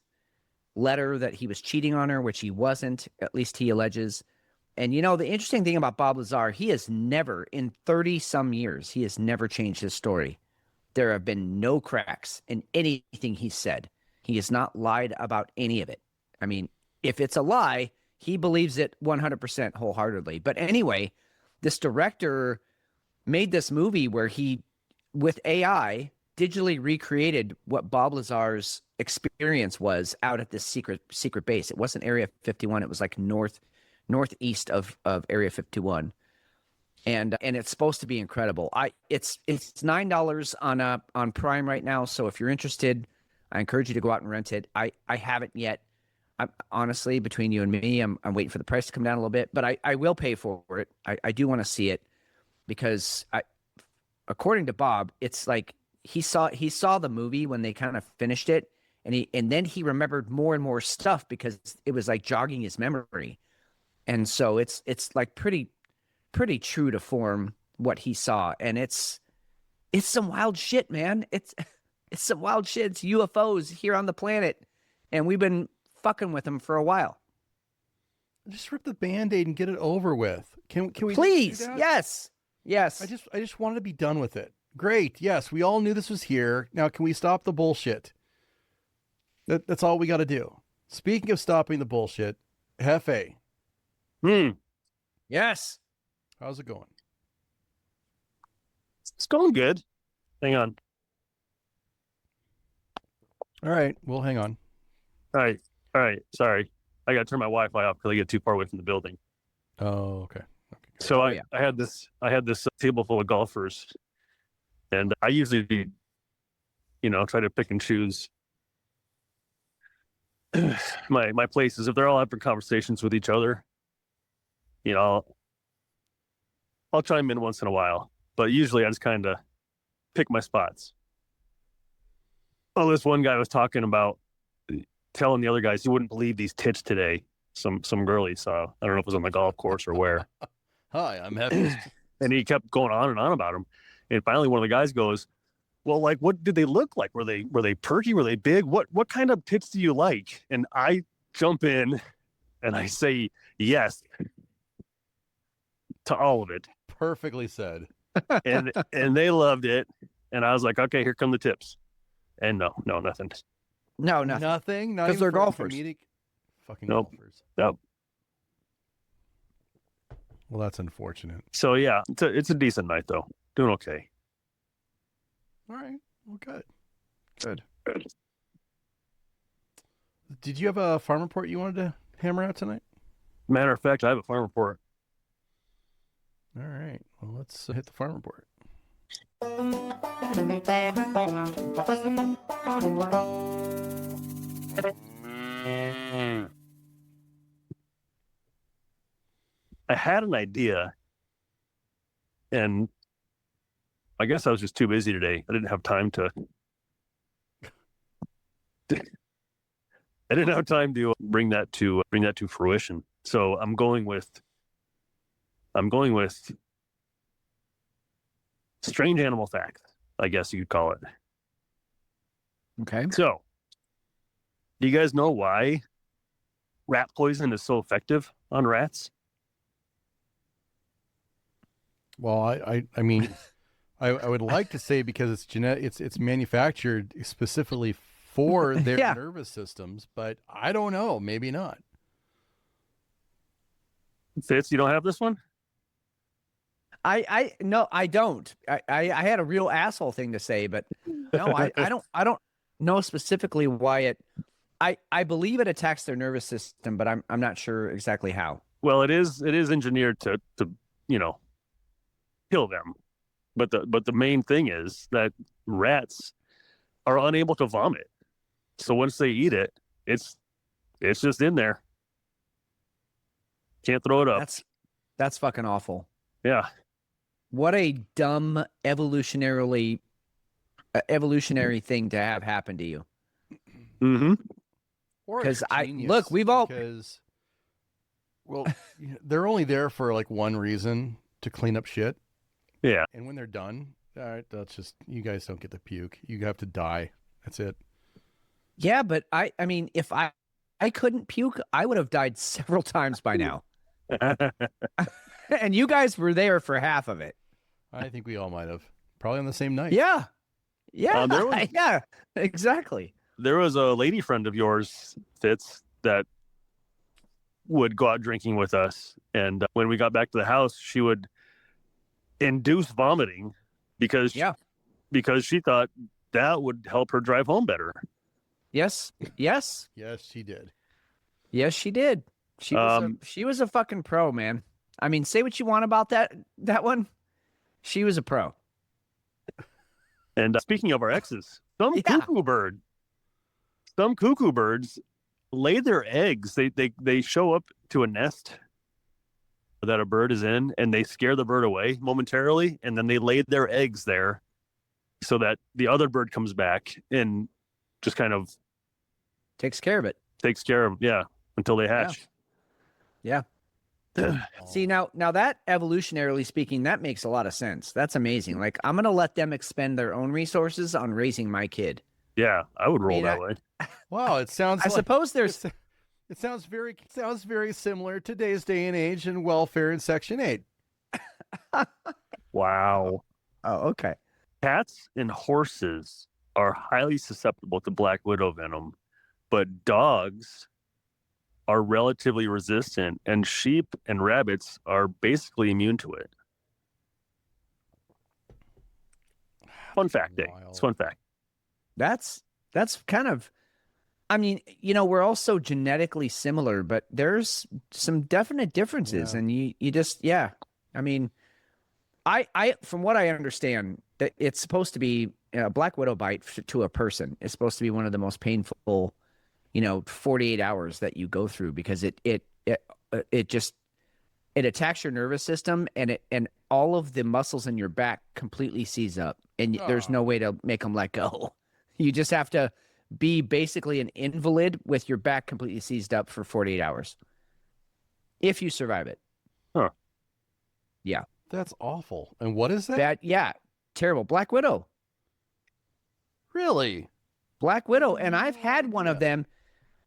letter that he was cheating on her, which he wasn't, at least he alleges. And the interesting thing about Bob Lazar, he has never, in 30 some years, he has never changed his story. There have been no cracks in anything he said. He has not lied about any of it. I mean, if it's a lie, he believes it 100% wholeheartedly. But anyway, this director made this movie where he, with AI, digitally recreated what Bob Lazar's experience was out at this secret base. It wasn't Area 51. It was like northeast of Area 51. And it's supposed to be incredible. It's $9 on Prime right now. So if you're interested, I encourage you to go out and rent it. I haven't yet. I'm honestly, between you and me, I'm waiting for the price to come down a little bit, but I will pay for it. I do want to see it because according to Bob, it's like he saw the movie when they kind of finished it, and then he remembered more and more stuff because it was like jogging his memory. And so it's like pretty true to form what he saw. And it's some wild shit, man. It's some wild shit. It's UFOs here on the planet, and we've been fucking with them for a while. just rip the Band-Aid and get it over with. Can we Please? do that? Yes. Yes. I just wanted to be done with it. Great. Yes, we all knew this was here. Now can we stop the bullshit? That's all we got to do. Speaking of stopping the bullshit, Hefe. Yes. How's it going? It's going good. Hang on. All right. Well, hang on. All right. Sorry. I got to turn my Wi-Fi off because I get too far away from the building. Oh, okay. So I had this table full of golfers, and I usually, try to pick and choose my places. If they're all having conversations with each other, I'll chime in once in a while. But usually I just kind of pick my spots. Oh, this one guy was talking about telling the other guys he wouldn't believe these tits today. Some girl he saw. I don't know if it was on the golf course or where. Hi, I'm happy. And he kept going on and on about him. And finally one of the guys goes, well, like, what did they look like? Were they perky? Were they big? What kind of tits do you like? And I jump in and I say yes to all of it. Perfectly said. and they loved it. And I was like, okay, here come the tips. And no, nothing. No, nothing. Nothing? Not Because even they're for a golfers. comedic- Fucking Nope. golfers. Nope. Well, that's unfortunate. So yeah, it's a decent night though. Doing okay. All right. Well, good. Good. Did you have a farm report you wanted to hammer out tonight? Matter of fact, I have a farm report. All right. Well, let's hit the farm report. I had an idea, and I guess I was just too busy today. I didn't have time to. I didn't have time to bring that to fruition. So I'm going with strange animal facts, I guess you could call it. Okay. So, do you guys know why rat poison is so effective on rats? Well, I mean, I would like to say because it's manufactured specifically for their Yeah. nervous systems, but I don't know. Maybe not. Fitz, you don't have this one? No, I don't. I had a real asshole thing to say, but no, I don't know specifically why it. I believe it attacks their nervous system, but I'm not sure exactly how. Well, it is engineered to kill them, but the main thing is that rats are unable to vomit. So once they eat it, it's just in there. Can't throw it up. That's fucking awful. Yeah. What a dumb evolutionary thing to have happen to you. Mm-hmm. Because we've all because they're only there for like one reason, to clean up shit. Yeah. And when they're done, all right, that's just, you guys don't get to puke. You have to die. That's it. Yeah, but I mean, if I couldn't puke, I would have died several times by now. And you guys were there for half of it. I think we all might have. Probably on the same night. Yeah. Yeah. There was- yeah. Exactly. There was a lady friend of yours, Fitz, that would go out drinking with us, and when we got back to the house, she would induce vomiting because she thought that would help her drive home better. Yes. Yes. Yes, she did. Yes, she did. She was a fucking pro, man. I mean, say what you want about that one. She was a pro. And speaking of our exes, some cuckoo birds lay their eggs. They show up to a nest that a bird is in, and they scare the bird away momentarily, and then they lay their eggs there so that the other bird comes back and just kind of takes care of it. Takes care of them, yeah, until they hatch. Yeah. See, now that evolutionarily speaking, that makes a lot of sense. That's amazing. Like, I'm going to let them expend their own resources on raising my kid. Yeah, I would roll that way. Wow, it sounds I suppose there's It sounds very similar to today's day and age and welfare in Section 8. Wow. Oh, okay. Cats and horses are highly susceptible to black widow venom, but dogs are relatively resistant, and sheep and rabbits are basically immune to it. Fun fact, Dave. It's fun fact. That's kind of, I mean, we're all so genetically similar, but there's some definite differences. Yeah. And you just, yeah. I mean, I from what I understand, that it's supposed to be a black widow bite to a person. It's supposed to be one of the most painful, 48 hours that you go through, because it attacks your nervous system, and all of the muscles in your back completely seize up, and there's no way to make them let go. You just have to be basically an invalid with your back completely seized up for 48 hours. If you survive it. Huh. Yeah. That's awful. And what is that? Yeah, terrible. Black widow. Really? Black widow. And I've had one of them.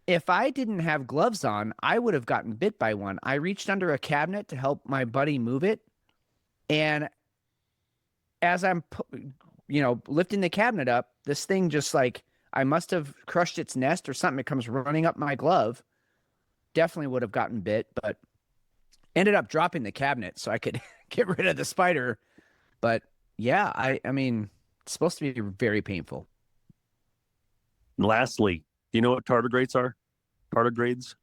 If I didn't have gloves on, I would have gotten bit by one. I reached under a cabinet to help my buddy move it. And as I'm, lifting the cabinet up, this thing just I must have crushed its nest or something. It comes running up my glove. Definitely would have gotten bit, but ended up dropping the cabinet so I could get rid of the spider. But yeah, I mean, it's supposed to be very painful. And lastly, do you know what tardigrades are? Tardigrades?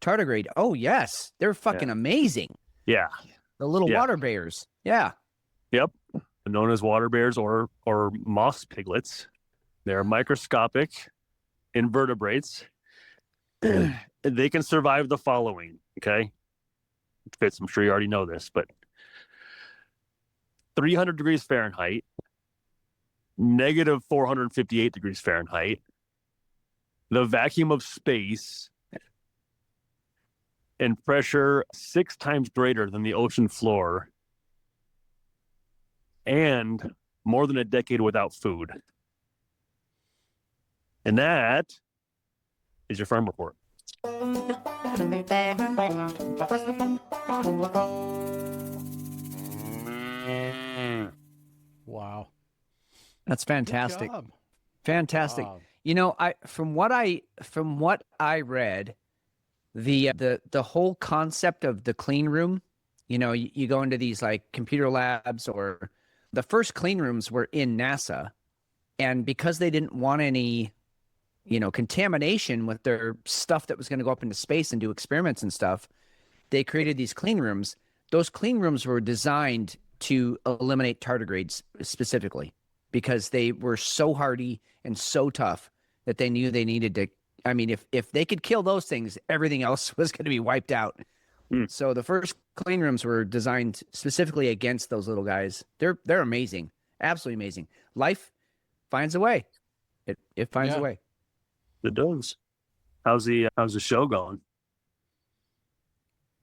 Tardigrade. Oh, yes. They're fucking amazing. Yeah. The little water bears. Yeah. Yep. Known as water bears or moss piglets. They're microscopic invertebrates. They can survive the following, okay? Fitz, I'm sure you already know this, but 300 degrees Fahrenheit, negative 458 degrees Fahrenheit, the vacuum of space, and pressure 6 times greater than the ocean floor, and more than a decade without food. And that is your farm report. Wow. That's fantastic. Good job. Fantastic. Wow. From what I read, the whole concept of the clean room, you go into these computer labs, or the first clean rooms were in NASA, and because they didn't want any contamination with their stuff that was going to go up into space and do experiments and stuff, they created these clean rooms. Those clean rooms were designed to eliminate tardigrades specifically, because they were so hardy and so tough that they knew they needed to. I mean, if they could kill those things, everything else was going to be wiped out. So the first clean rooms were designed specifically against those little guys. They're amazing. Absolutely amazing. Life finds a way. It finds a way. It does. How's the show going?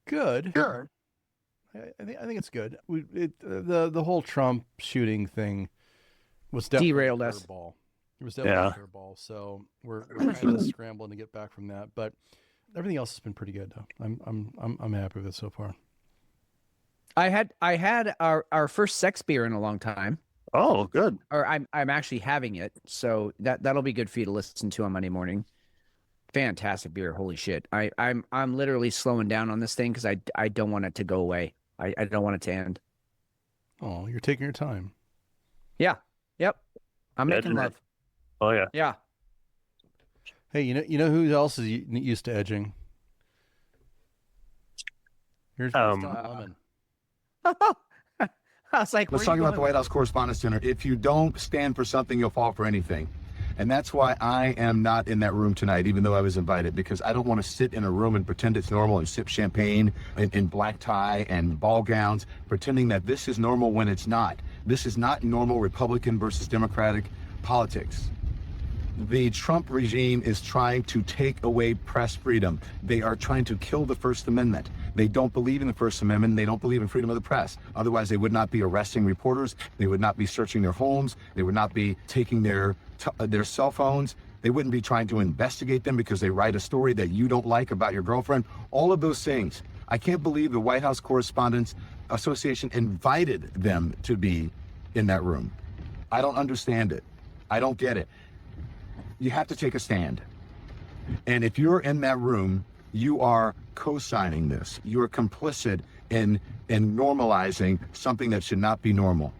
Good. Sure. I think it's good. The whole Trump shooting thing was definitely derailed a us. curveball. It was definitely a curveball. So we're kind of scrambling to get back from that. But everything else has been pretty good, though. I'm happy with it so far. I had our first sex beer in a long time. Oh, good. Or I'm actually having it, so that'll be good for you to listen to on Monday morning. Fantastic beer, holy shit! I'm literally slowing down on this thing because I don't want it to go away. I don't want it to end. Oh, you're taking your time. Yeah. Yep. I'm making love. Oh yeah. Yeah. Hey, you know who else is used to edging? Here's Lemon. I was like, let's talk about the White House Correspondents' Dinner. If you don't stand for something, you'll fall for anything. And that's why I am not in that room tonight, even though I was invited, because I don't want to sit in a room and pretend it's normal and sip champagne in black tie and ball gowns, pretending that this is normal when it's not. This is not normal Republican versus Democratic politics. The Trump regime is trying to take away press freedom. They are trying to kill the First Amendment. They don't believe in the First Amendment. They don't believe in freedom of the press. Otherwise, they would not be arresting reporters. They would not be searching their homes. They would not be taking their cell phones. They wouldn't be trying to investigate them because they write a story that you don't like about your girlfriend. All of those things. I can't believe the White House Correspondents Association invited them to be in that room. I don't understand it. I don't get it. You have to take a stand. And if you're in that room, you are co-signing this. You are complicit in normalizing something that should not be normal.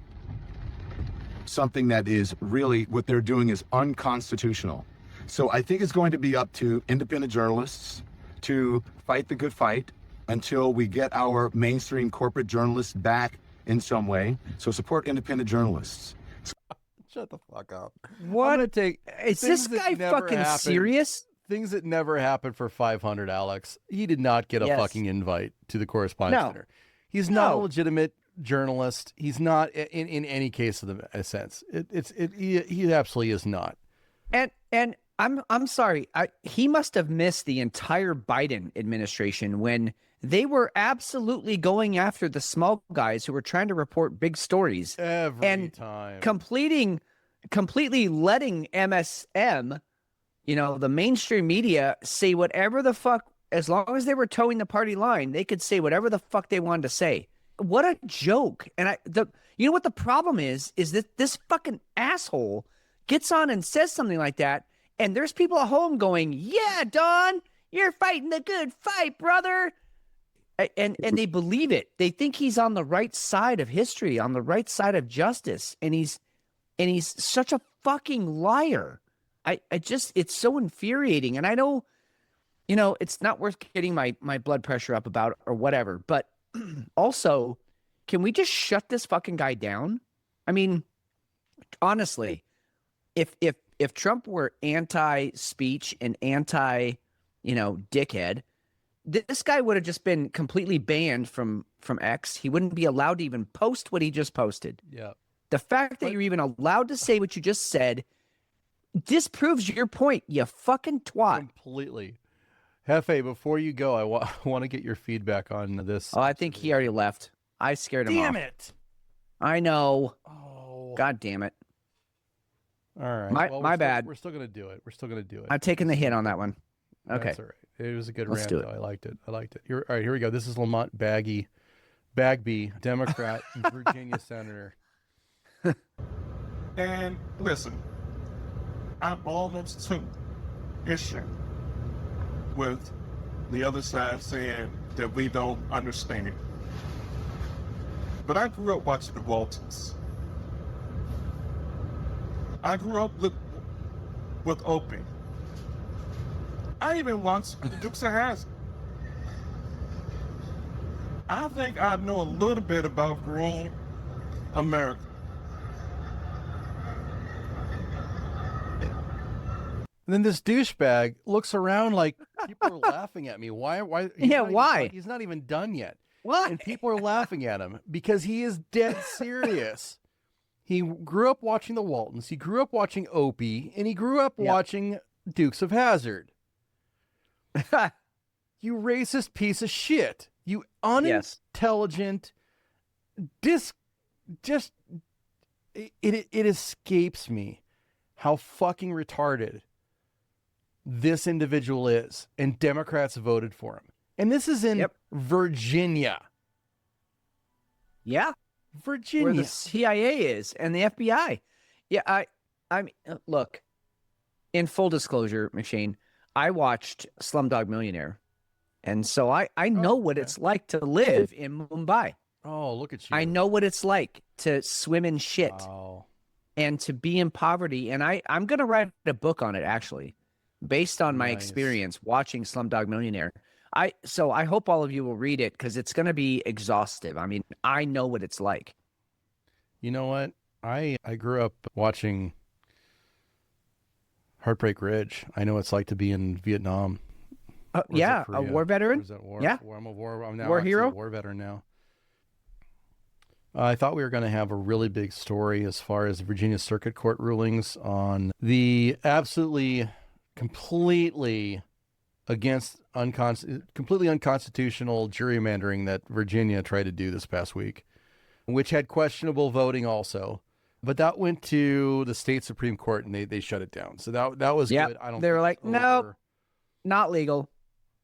Something that is really, what they're doing is unconstitutional. So I think it's going to be up to independent journalists to fight the good fight until we get our mainstream corporate journalists back in some way. So support independent journalists. Shut the fuck up. What? I'm gonna take Is this things that guy never fucking happened- serious? Things that never happened for 500, Alex. He did not get a Yes. fucking invite to the Correspondence No. Dinner. He's not a No. legitimate journalist. He's not in any case of the sense. He absolutely is not. And I'm sorry. He must have missed the entire Biden administration when they were absolutely going after the small guys who were trying to report big stories Every time. completely letting MSM, the mainstream media, say whatever the fuck. As long as they were towing the party line, they could say whatever the fuck they wanted to say. What a joke. And you know what the problem is that this fucking asshole gets on and says something like that, and there's people at home going, yeah, Don, you're fighting the good fight, brother. And they believe it. They think he's on the right side of history, on the right side of justice, and he's such a fucking liar. It's so infuriating. And I know, it's not worth getting my blood pressure up about or whatever, but also, can we just shut this fucking guy down? I mean, honestly, if Trump were anti-speech and dickhead, this guy would have just been completely banned from X. He wouldn't be allowed to even post what he just posted. Yeah. The fact that you're even allowed to say what you just said disproves your point, you fucking twat. Completely. Hefe, before you go, I want to get your feedback on this. Oh, I think he already left. I scared him off. Damn it. I know. Oh. God damn it. All right. My bad. We're still going to do it. I'm taking the hit on that one. Okay. That's all right. It was a good Let's rant, do it. though. I liked it. All right, here we go. This is Lamont Bagby, Democrat, Virginia senator. And listen, I'm almost too issue with the other side saying that we don't understand. But I grew up watching the Waltons. I grew up with Opie. I even watched the Dukes of Hazzard. I think I know a little bit about growing America. And then this douchebag looks around like people are laughing at me. Why? Why? He's not even done yet. Why? And people are laughing at him because he is dead serious. He grew up watching the Waltons. He grew up watching Opie, and he grew up watching Dukes of Hazzard. You racist piece of shit. You unintelligent. It escapes me how fucking retarded this individual is, and Democrats voted for him. And this is in Virginia. Yeah. Virginia. Where the CIA is and the FBI. Yeah, I mean, look, in full disclosure, McShane, I watched Slumdog Millionaire. And so I know what it's like to live in Mumbai. Oh, look at you. I know what it's like to swim in shit and to be in poverty. And I'm going to write a book on it, actually, based on my experience watching Slumdog Millionaire. So I hope all of you will read it because it's going to be exhaustive. I mean, I know what it's like. You know what? I grew up watching Heartbreak Ridge. I know what it's like to be in Vietnam. Yeah, a war veteran. Or is that war? Yeah, I'm now war hero, a war veteran now. I thought we were going to have a really big story as far as Virginia Circuit Court rulings on the absolutely, completely completely unconstitutional gerrymandering that Virginia tried to do this past week, which had questionable voting also. But that went to the state Supreme Court and they shut it down. So that was good. I don't They were think like, it's no, over. not legal.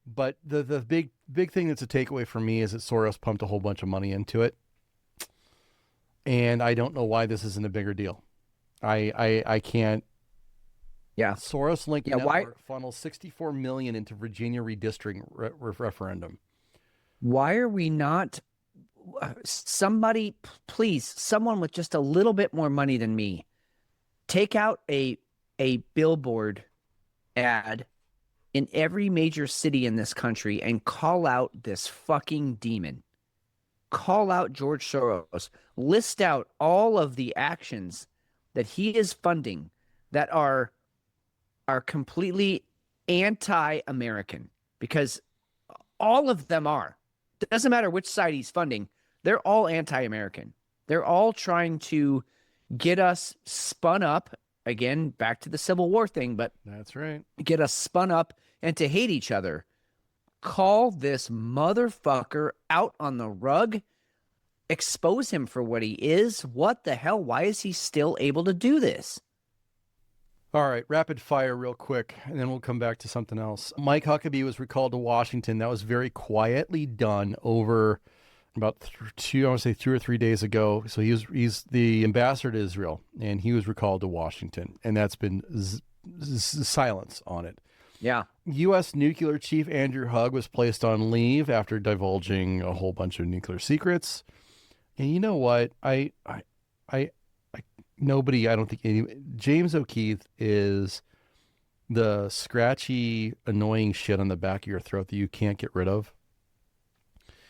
But the big thing that's a takeaway for me is that Soros pumped a whole bunch of money into it. And I don't know why this isn't a bigger deal. I can't. Yeah. Soros linked Yeah, network funnels $64 million into Virginia redistricting referendum. Why are we not somebody, please, someone with just a little bit more money than me, take out a billboard ad in every major city in this country and call out this fucking demon. Call out George Soros. List out all of the actions that he is funding that are completely anti-American, because all of them are. It doesn't matter which side he's funding. They're all anti-American. They're all trying to get us spun up, again, back to the Civil War thing, but that's right. Get us spun up and to hate each other. Call this motherfucker out on the rug. Expose him for what he is. What the hell? Why is he still able to do this? All right, rapid fire real quick, and then we'll come back to something else. Mike Huckabee was recalled to Washington. That was very quietly done over about 2 or 3 days ago. So he's the ambassador to Israel, and he was recalled to Washington, and that's been silence on it. Yeah. U.S. nuclear chief Andrew Hugh was placed on leave after divulging a whole bunch of nuclear secrets. And you know what? Nobody, I don't think James O'Keefe is the scratchy, annoying shit on the back of your throat that you can't get rid of.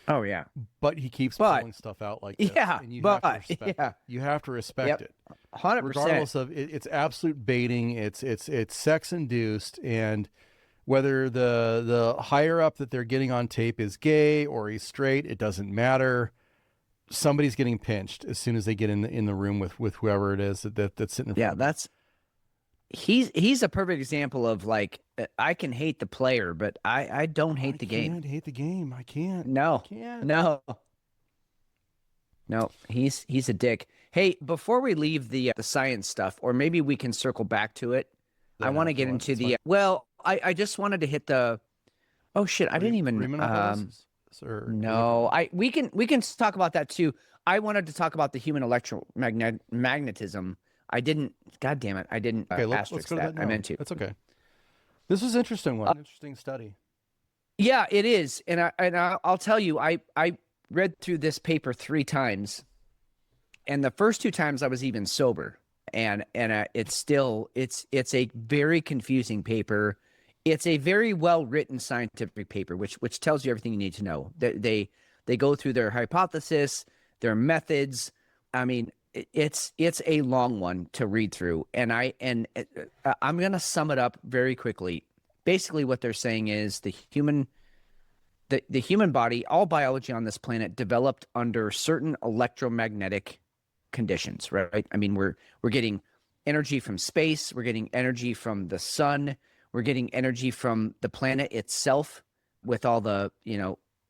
Oh, yeah. But he keeps pulling stuff out like this. Yeah, And you but, have to respect it. You have to respect it. 100%. Regardless of it's absolute baiting. It's sex induced, and whether the higher up that they're getting on tape is gay or he's straight, it doesn't matter. Somebody's getting pinched as soon as they get in the room with whoever it is that's sitting in front of them. He's a perfect example of, like, I can hate the player, but I don't hate the game. I can't hate the game. I can't. No. I can't. No, he's a dick. Hey, before we leave the science stuff, or maybe we can circle back to it. I want to get into the I just wanted to hit the. Oh shit! I didn't even. No, we can talk about that too. I wanted to talk about the human electromagnetism. I didn't. God damn it! I didn't. Okay, let's go to that. I meant to. That's okay. This was interesting one. Interesting study. Yeah, it is, and I'll tell you, I read through this paper 3 times, and the first 2 times I was even sober, and it's still it's a very confusing paper. It's a very well written scientific paper, which tells you everything you need to know. They go through their hypothesis, their methods. I mean, it's a long one to read through, and I'm gonna sum it up very quickly. Basically, what they're saying is the human body, all biology on this planet, developed under certain electromagnetic conditions, right? I mean, we're getting energy from space, we're getting energy from the sun, we're getting energy from the planet itself with all the,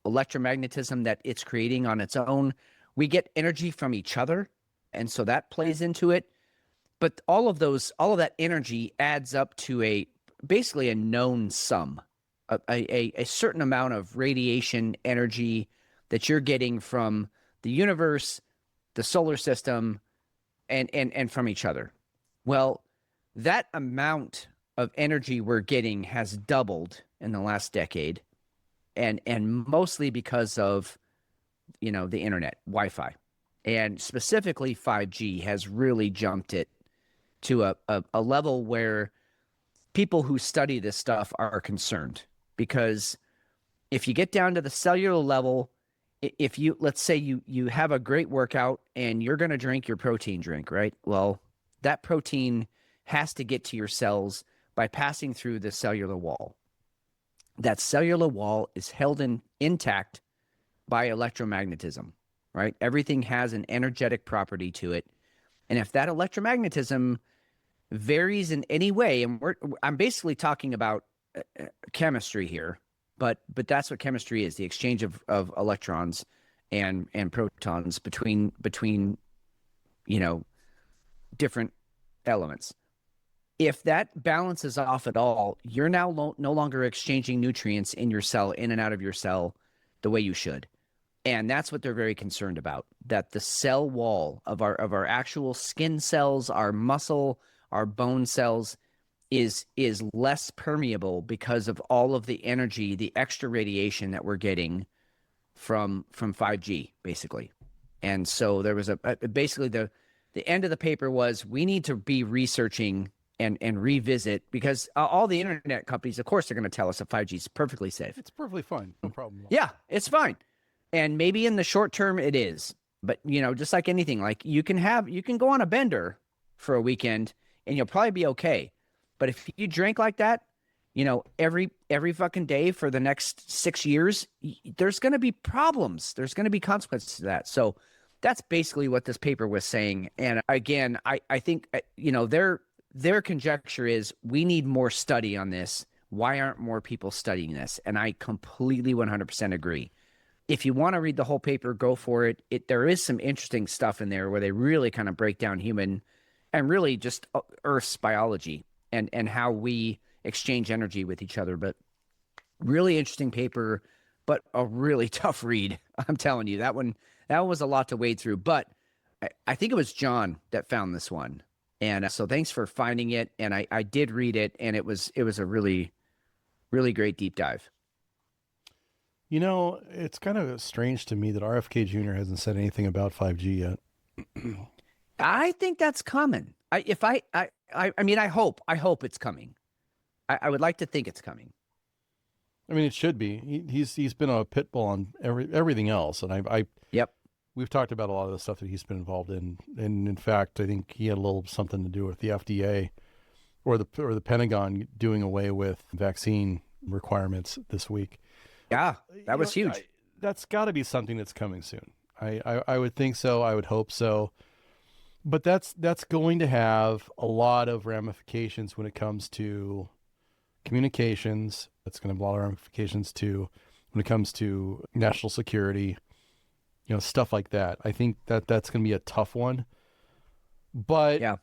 electromagnetism that it's creating on its own. We get energy from each other, and so that plays into it. But all of that energy adds up to basically a known sum, a certain amount of radiation energy that you're getting from the universe, the solar system, and from each other. Well, that amount of energy we're getting has doubled in the last decade, and mostly because of, the internet, Wi-Fi, and specifically 5G has really jumped it to a level where people who study this stuff are concerned, because if you get down to the cellular level, let's say you have a great workout and you're going to drink your protein drink, right? Well, that protein has to get to your cells by passing through the cellular wall. That cellular wall is held intact by electromagnetism, right? Everything has an energetic property to it. And if that electromagnetism varies in any way, and I'm basically talking about chemistry here, but that's what chemistry is, the exchange of electrons and protons between different elements. If that balances off at all, you're now no longer exchanging nutrients in your cell, in and out of your cell, the way you should. And that's what they're very concerned about, that the cell wall of our actual skin cells, our muscle, our bone cells is less permeable because of all of the energy, the extra radiation that we're getting from 5G, basically. And so there was basically the end of the paper was we need to be researching and revisit, because all the internet companies, of course, they're going to tell us that 5G is perfectly safe. It's perfectly fine. No problem. Yeah, it's fine. And maybe in the short term it is. But, just like anything, like you can go on a bender for a weekend and you'll probably be okay. But if you drink like that, every fucking day for the next 6 years, there's going to be problems. There's going to be consequences to that. So that's basically what this paper was saying. And again, I think, their conjecture is we need more study on this. Why aren't more people studying this? And I completely 100% agree. If you want to read the whole paper, go for it. There is some interesting stuff in there where they really kind of break down human and really just Earth's biology and how we exchange energy with each other. But really interesting paper, but a really tough read. I'm telling you, that one was a lot to wade through. But I think it was John that found this one. And so thanks for finding it. And I did read it, and it was a really, really great deep dive. It's kind of strange to me that RFK Jr. hasn't said anything about 5G yet. I think that's coming. I hope it's coming. I would like to think it's coming. I mean, it should be. He's been a pit bull on everything else, and Yep. We've talked about a lot of the stuff that he's been involved in, and in fact, I think he had a little something to do with the FDA or the Pentagon doing away with vaccine requirements this week. Yeah, that was huge. That's got to be something that's coming soon. I would think so. I would hope so. But that's going to have a lot of ramifications when it comes to communications. That's going to have a lot of ramifications when it comes to national security. Stuff like that. I think that's going to be a tough one. But yeah,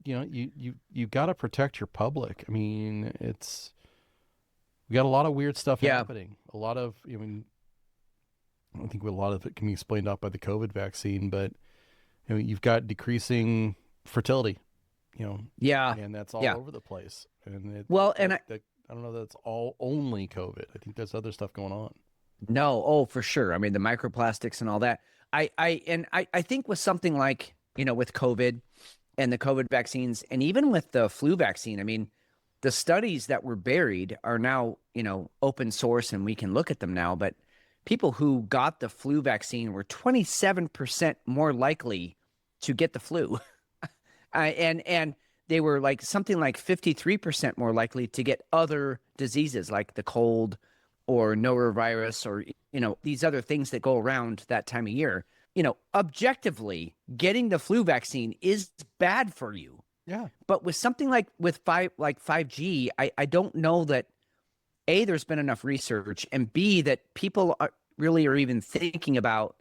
you got to protect your public. I mean, we got a lot of weird stuff happening. A lot of, I don't think a lot of it can be explained out by the COVID vaccine, but you've got decreasing fertility. Yeah, and that's all over the place. And I don't know that it's all only COVID. I think there's other stuff going on. No, for sure. I mean, the microplastics and all that. I think with something like, with COVID and the COVID vaccines, and even with the flu vaccine, I mean, the studies that were buried are now, open source and we can look at them now. But people who got the flu vaccine were 27% more likely to get the flu. And they were like something like 53% more likely to get other diseases like the cold or norovirus or, these other things that go around that time of year. Objectively, getting the flu vaccine is bad for you. Yeah. But with something like 5G, I don't know that A, there's been enough research, and B, that people are even thinking about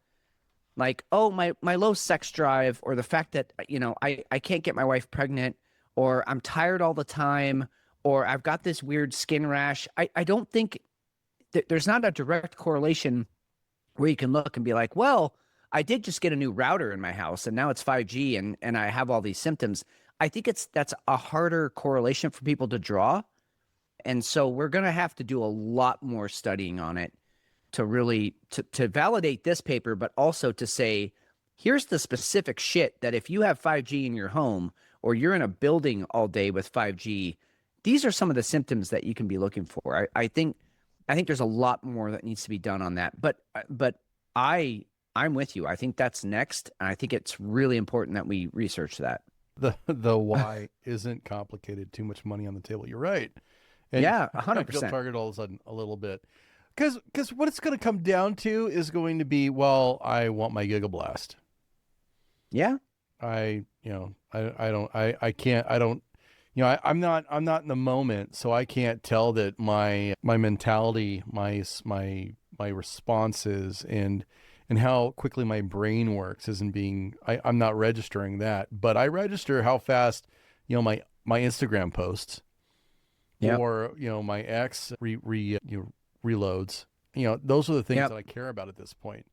like, oh, my low sex drive, or the fact that, I can't get my wife pregnant, or I'm tired all the time, or I've got this weird skin rash. I don't think there's not a direct correlation where you can look and be like, well, I did just get a new router in my house and now it's 5G and I have all these symptoms. I think that's a harder correlation for people to draw. And so we're going to have to do a lot more studying on it to really to validate this paper, but also to say, here's the specific shit that if you have 5G in your home or you're in a building all day with 5G, these are some of the symptoms that you can be looking for. I think there's a lot more that needs to be done on that. But I'm with you. I think that's next. And I think it's really important that we research that. The why isn't complicated. Too much money on the table. You're right. And yeah, I 100%. feel targeted all of a sudden a little bit. Because what it's going to come down to is going to be, well, I want my Gigablast. Yeah. I'm not in the moment, so I can't tell that my mentality, my responses and and how quickly my brain works isn't being, I'm not registering that, but I register how fast, my Instagram posts or, my X reloads, those are the things that I care about at this point.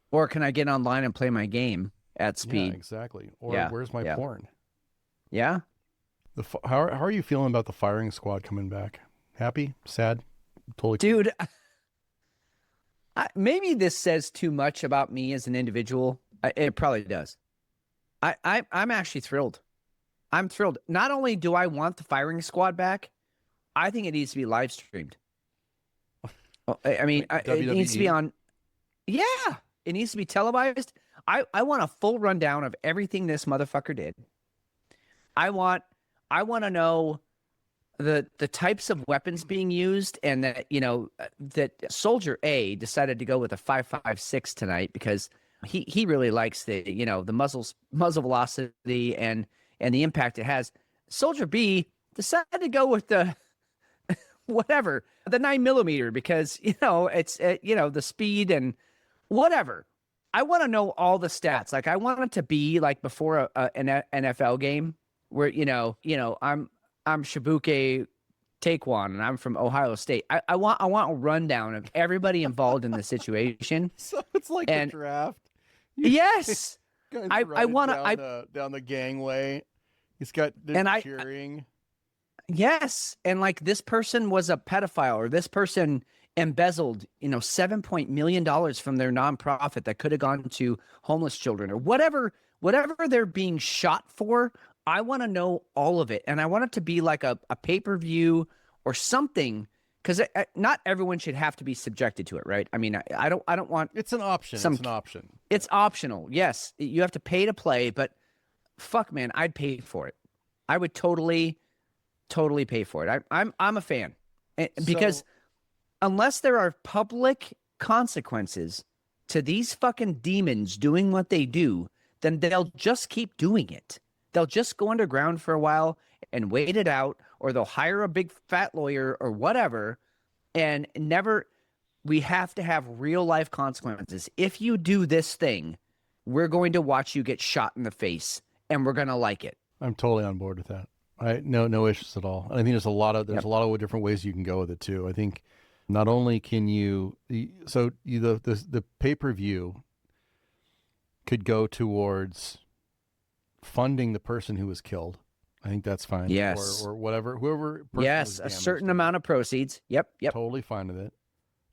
Or can I get online and play my game at speed? Yeah, exactly. Or where's my porn? Yeah. How are you feeling about the firing squad coming back? Happy? Sad? Totally. Dude, maybe this says too much about me as an individual. It probably does. I'm actually thrilled. I'm thrilled. Not only do I want the firing squad back, I think it needs to be live streamed. I mean, it needs to be on. Yeah, it needs to be televised. I want a full rundown of everything this motherfucker did. I want to know the types of weapons being used, and that that Soldier A decided to go with a 5.56 tonight because he really likes the the muzzle velocity and the impact it has. Soldier B decided to go with the whatever, the 9mm because it's the speed and whatever. I want to know all the stats. Like I want it to be like before an NFL game where I'm Shibuke Taekwon and I'm from Ohio State. I want a rundown of everybody involved in the situation. So it's like a draft. Yes. I want to down the gangway. He's got cheering. Yes, and like this person was a pedophile, or this person embezzled, $7 million from their nonprofit that could have gone to homeless children, or whatever they're being shot for. I want to know all of it, and I want it to be like a pay-per-view or something, because not everyone should have to be subjected to it, right? I mean, I don't want. It's an option. It's an option. It's optional. Yes, you have to pay to play, but fuck, man, I'd pay for it. I would totally pay for it. I'm a fan, because unless there are public consequences to these fucking demons doing what they do, then they'll just keep doing it. They'll just go underground for a while and wait it out, or they'll hire a big fat lawyer or whatever, and never. We have to have real life consequences. If you do this thing, we're going to watch you get shot in the face, and we're going to like it. I'm totally on board with that. No issues at all. I think there's a lot of different ways you can go with it too. I think not only can the pay-per-view could go towards funding the person who was killed. I think that's fine. Yes. Or whoever. Yes, a certain amount of proceeds. Yep. Totally fine with it.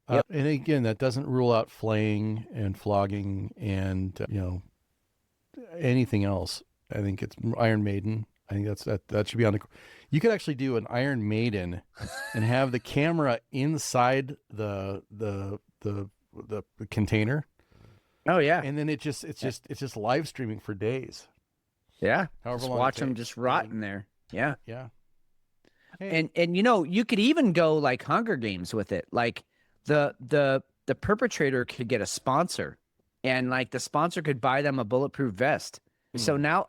And again, that doesn't rule out flaying and flogging and anything else. I think it's Iron Maiden. I think that should be on the. You could actually do an Iron Maiden, and have the camera inside the container. Oh yeah, and then it's just live streaming for days. Yeah, however just long. Watch them just rot in there. Yeah, yeah. Hey. And you could even go like Hunger Games with it. Like the perpetrator could get a sponsor, and like the sponsor could buy them a bulletproof vest. So now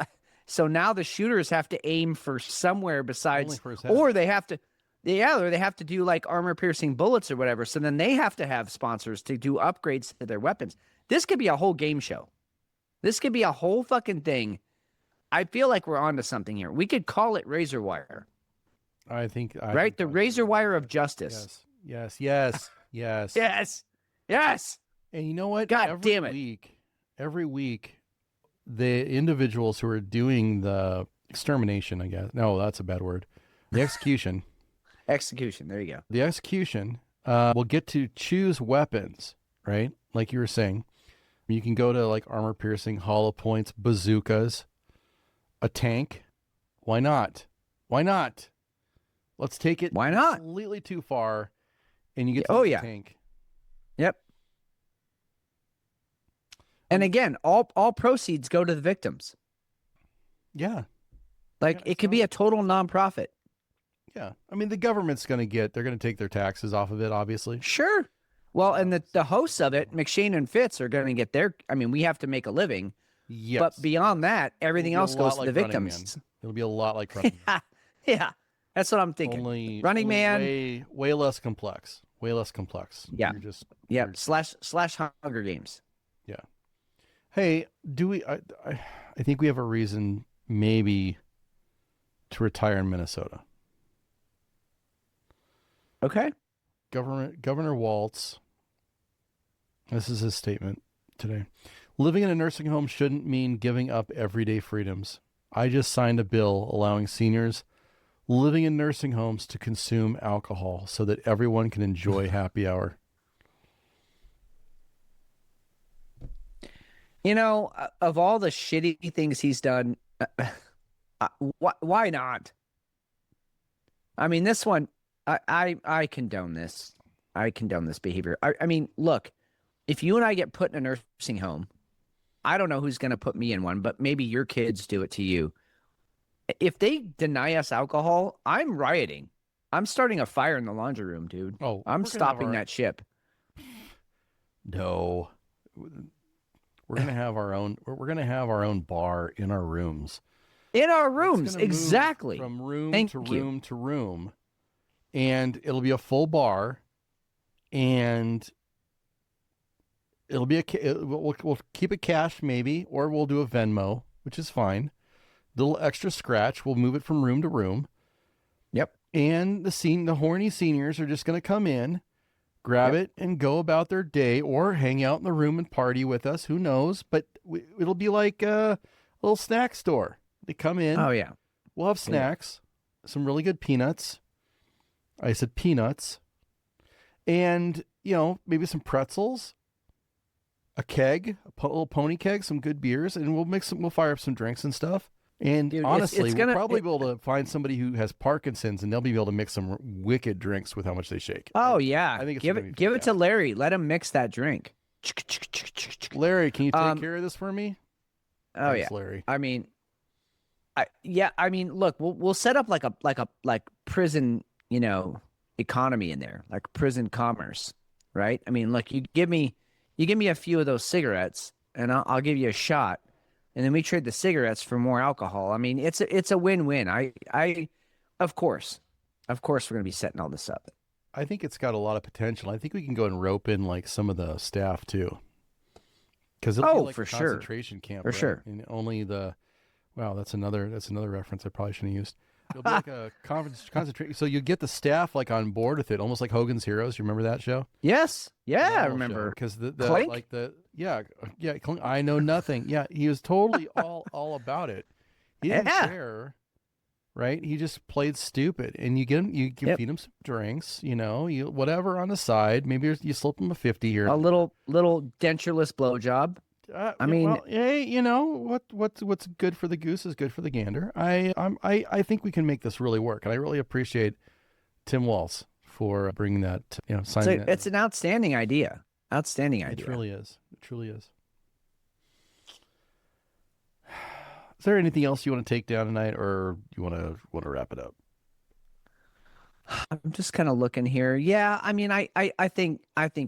the shooters have to aim for somewhere besides, or they have to do like armor-piercing bullets or whatever. So then they have to have sponsors to do upgrades to their weapons. This could be a whole game show. This could be a whole fucking thing. I feel like we're onto something here. We could call it Razor Wire. I think the Razor Wire of justice. Yes. And you know what? God damn it! Every week. The individuals who are doing the extermination, I guess. No, that's a bad word. The execution. There you go. The execution will get to choose weapons, right? Like you were saying. You can go to like armor-piercing, hollow points, bazookas, a tank. Why not? Let's take it Why not? completely too far, and you get to the tank. Yep. And again, all proceeds go to the victims. Yeah. Like it could be a total nonprofit. Yeah. I mean, the government's they're going to take their taxes off of it, obviously. Sure. Well, and the hosts of it, McShane and Fitz, are going to get we have to make a living. Yes. But beyond that, everything else goes to the victims. It'll be a lot like Running Man. Yeah. That's what I'm thinking. Running Man. Way less complex. Yeah. You're just. Slash Hunger Games. Yeah. Hey, do we? I think we have a reason maybe to retire in Minnesota. Okay. Governor Walz. This is his statement today. Living in a nursing home shouldn't mean giving up everyday freedoms. I just signed a bill allowing seniors living in nursing homes to consume alcohol so that everyone can enjoy happy hour. You know, of all the shitty things he's done, why not? I mean, this one, I condone this. I condone this behavior. I mean, look, if you and I get put in a nursing home, I don't know who's going to put me in one, but maybe your kids do it to you. If they deny us alcohol, I'm rioting. I'm starting a fire in the laundry room, dude. Oh, I'm stopping that ship. No. We're gonna have our own. We're gonna have our own bar in our rooms. In our rooms, exactly. From room to room to room, and it'll be a full bar, and it'll be we'll keep it cash maybe, or we'll do a Venmo, which is fine. Little extra scratch. We'll move it from room to room. Yep. And the horny seniors are just gonna come in, grab it, and go about their day, or hang out in the room and party with us. Who knows? But it'll be like a little snack store. They come in. Oh, yeah. We'll have snacks, some really good peanuts. I said peanuts. And, maybe some pretzels, a keg, a little pony keg, some good beers, and we'll fire up some drinks and stuff. And dude, honestly, we'll probably be able to find somebody who has Parkinson's, and they'll be able to mix some wicked drinks with how much they shake. Oh yeah, I think it's give it to Larry. Let him mix that drink. Larry, can you take care of this for me? Oh Thanks, yeah, Larry. I mean, look, we'll set up like prison, economy in there, like prison commerce, right? I mean, look, you give me a few of those cigarettes, and I'll give you a shot. And then we trade the cigarettes for more alcohol. I mean, it's a win-win. Of course, we're going to be setting all this up. I think it's got a lot of potential. I think we can go and rope in like some of the staff too, because it'll be like for a sure, concentration camp. For right? sure. And only that's another reference I probably shouldn't have used. It'll be like a concentration. So you get the staff like on board with it, almost like Hogan's Heroes. You remember that show? Yes. Yeah, I remember. Because Clink? Clink, I know nothing. Yeah, he was totally all about it. He didn't care, right? He just played stupid, and you feed him some drinks, you whatever on the side. Maybe you slip him a 50 here, a little dentureless blowjob. I mean, hey, what's good for the goose is good for the gander. I think we can make this really work, and I really appreciate Tim Walz for bringing that. Signing that. It's an outstanding idea. Outstanding idea. It truly is. It truly is. Is there anything else you want to take down tonight, or you want to wrap it up? I'm just kind of looking here. Yeah, I mean, I think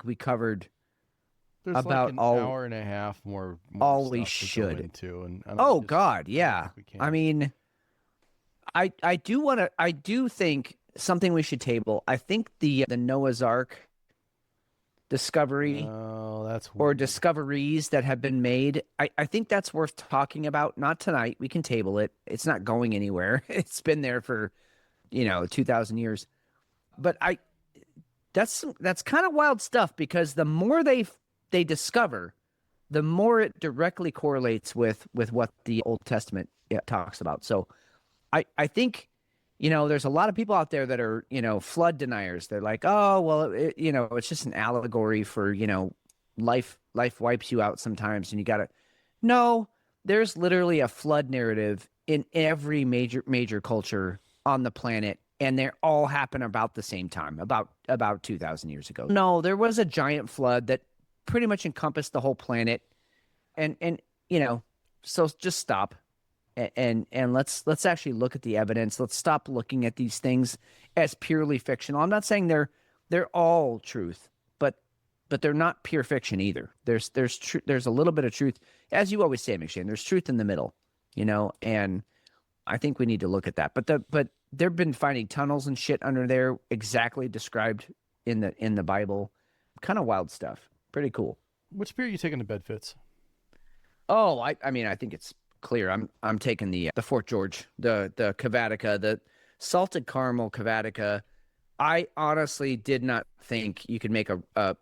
we covered. There's about like an hour and a half more all we stuff to should go into, and God, yeah. I mean, I do think something we should table. I think the Noah's Ark discovery, or discoveries that have been made. I think that's worth talking about. Not tonight. We can table it. It's not going anywhere. It's been there for 2,000 years. But that's kind of wild stuff, because the more they discover, the more it directly correlates with what the Old Testament talks about. So I think, there's a lot of people out there that are, flood deniers. They're like, oh, well, it's just an allegory for, life wipes you out sometimes, and you got to. No, there's literally a flood narrative in every major culture on the planet, and they all happen about the same time, about 2,000 years ago. No, there was a giant flood that pretty much encompassed the whole planet, and so just stop and let's actually look at the evidence. Let's stop looking at these things as purely fictional. I'm not saying they're all truth, but they're not pure fiction either. There's a little bit of truth, as you always say, McShane. There's truth in the middle, and I think we need to look at that. But they've been finding tunnels and shit under there exactly described in the Bible. Kind of wild stuff. Pretty cool. Which beer are you taking to bed, Fitz? Oh, I mean, I think it's clear. I'm taking the Fort George, the Cavatica, the salted caramel Cavatica. I honestly did not think you could make a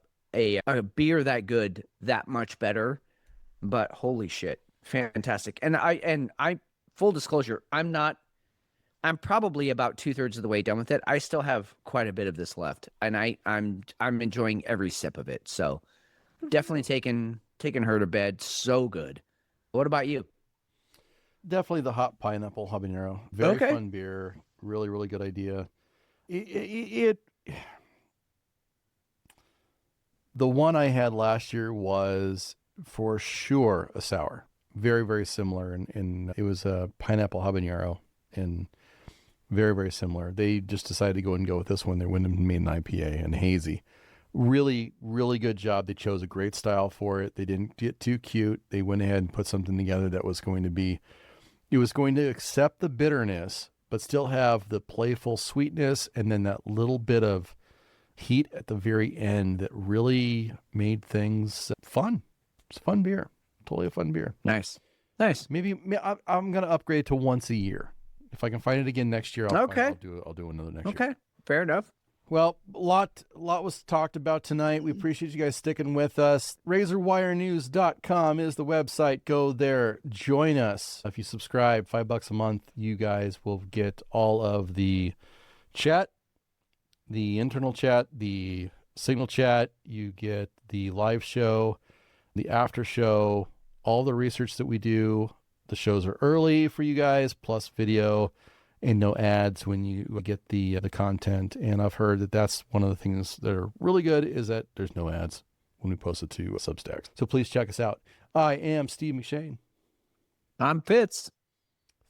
beer that good that much better, but holy shit, fantastic. And I full disclosure, I'm probably about 2/3 of the way done with it. I still have quite a bit of this left, and I'm enjoying every sip of it. So definitely taking her to bed. So good. What about you? Definitely the hot pineapple habanero. Very fun beer. Really, really good idea. The one I had last year was for sure a sour. Very, very similar. And it was a pineapple habanero and very, very similar. They just decided to go with this one. They went and made an IPA and hazy. Really, really good job. They chose a great style for it. They didn't get too cute. They went ahead and put something together that was going to accept the bitterness, but still have the playful sweetness and then that little bit of heat at the very end that really made things fun. It's a fun beer. Totally a fun beer. Nice. Maybe I'm going to upgrade to once a year. If I can find it again next year, I'll do another next year. Okay. Fair enough. Well, a lot was talked about tonight. We appreciate you guys sticking with us. RazorWireNews.com is the website. Go there. Join us. If you subscribe, $5 a month, you guys will get all of the chat, the internal chat, the signal chat. You get the live show, the after show, all the research that we do. The shows are early for you guys, plus video. And no ads when you get the content. And I've heard that that's one of the things that are really good is that there's no ads when we post it to Substack. So please check us out. I am Steve McShane. I'm Fitz.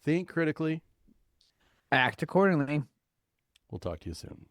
Think critically. Act accordingly. We'll talk to you soon.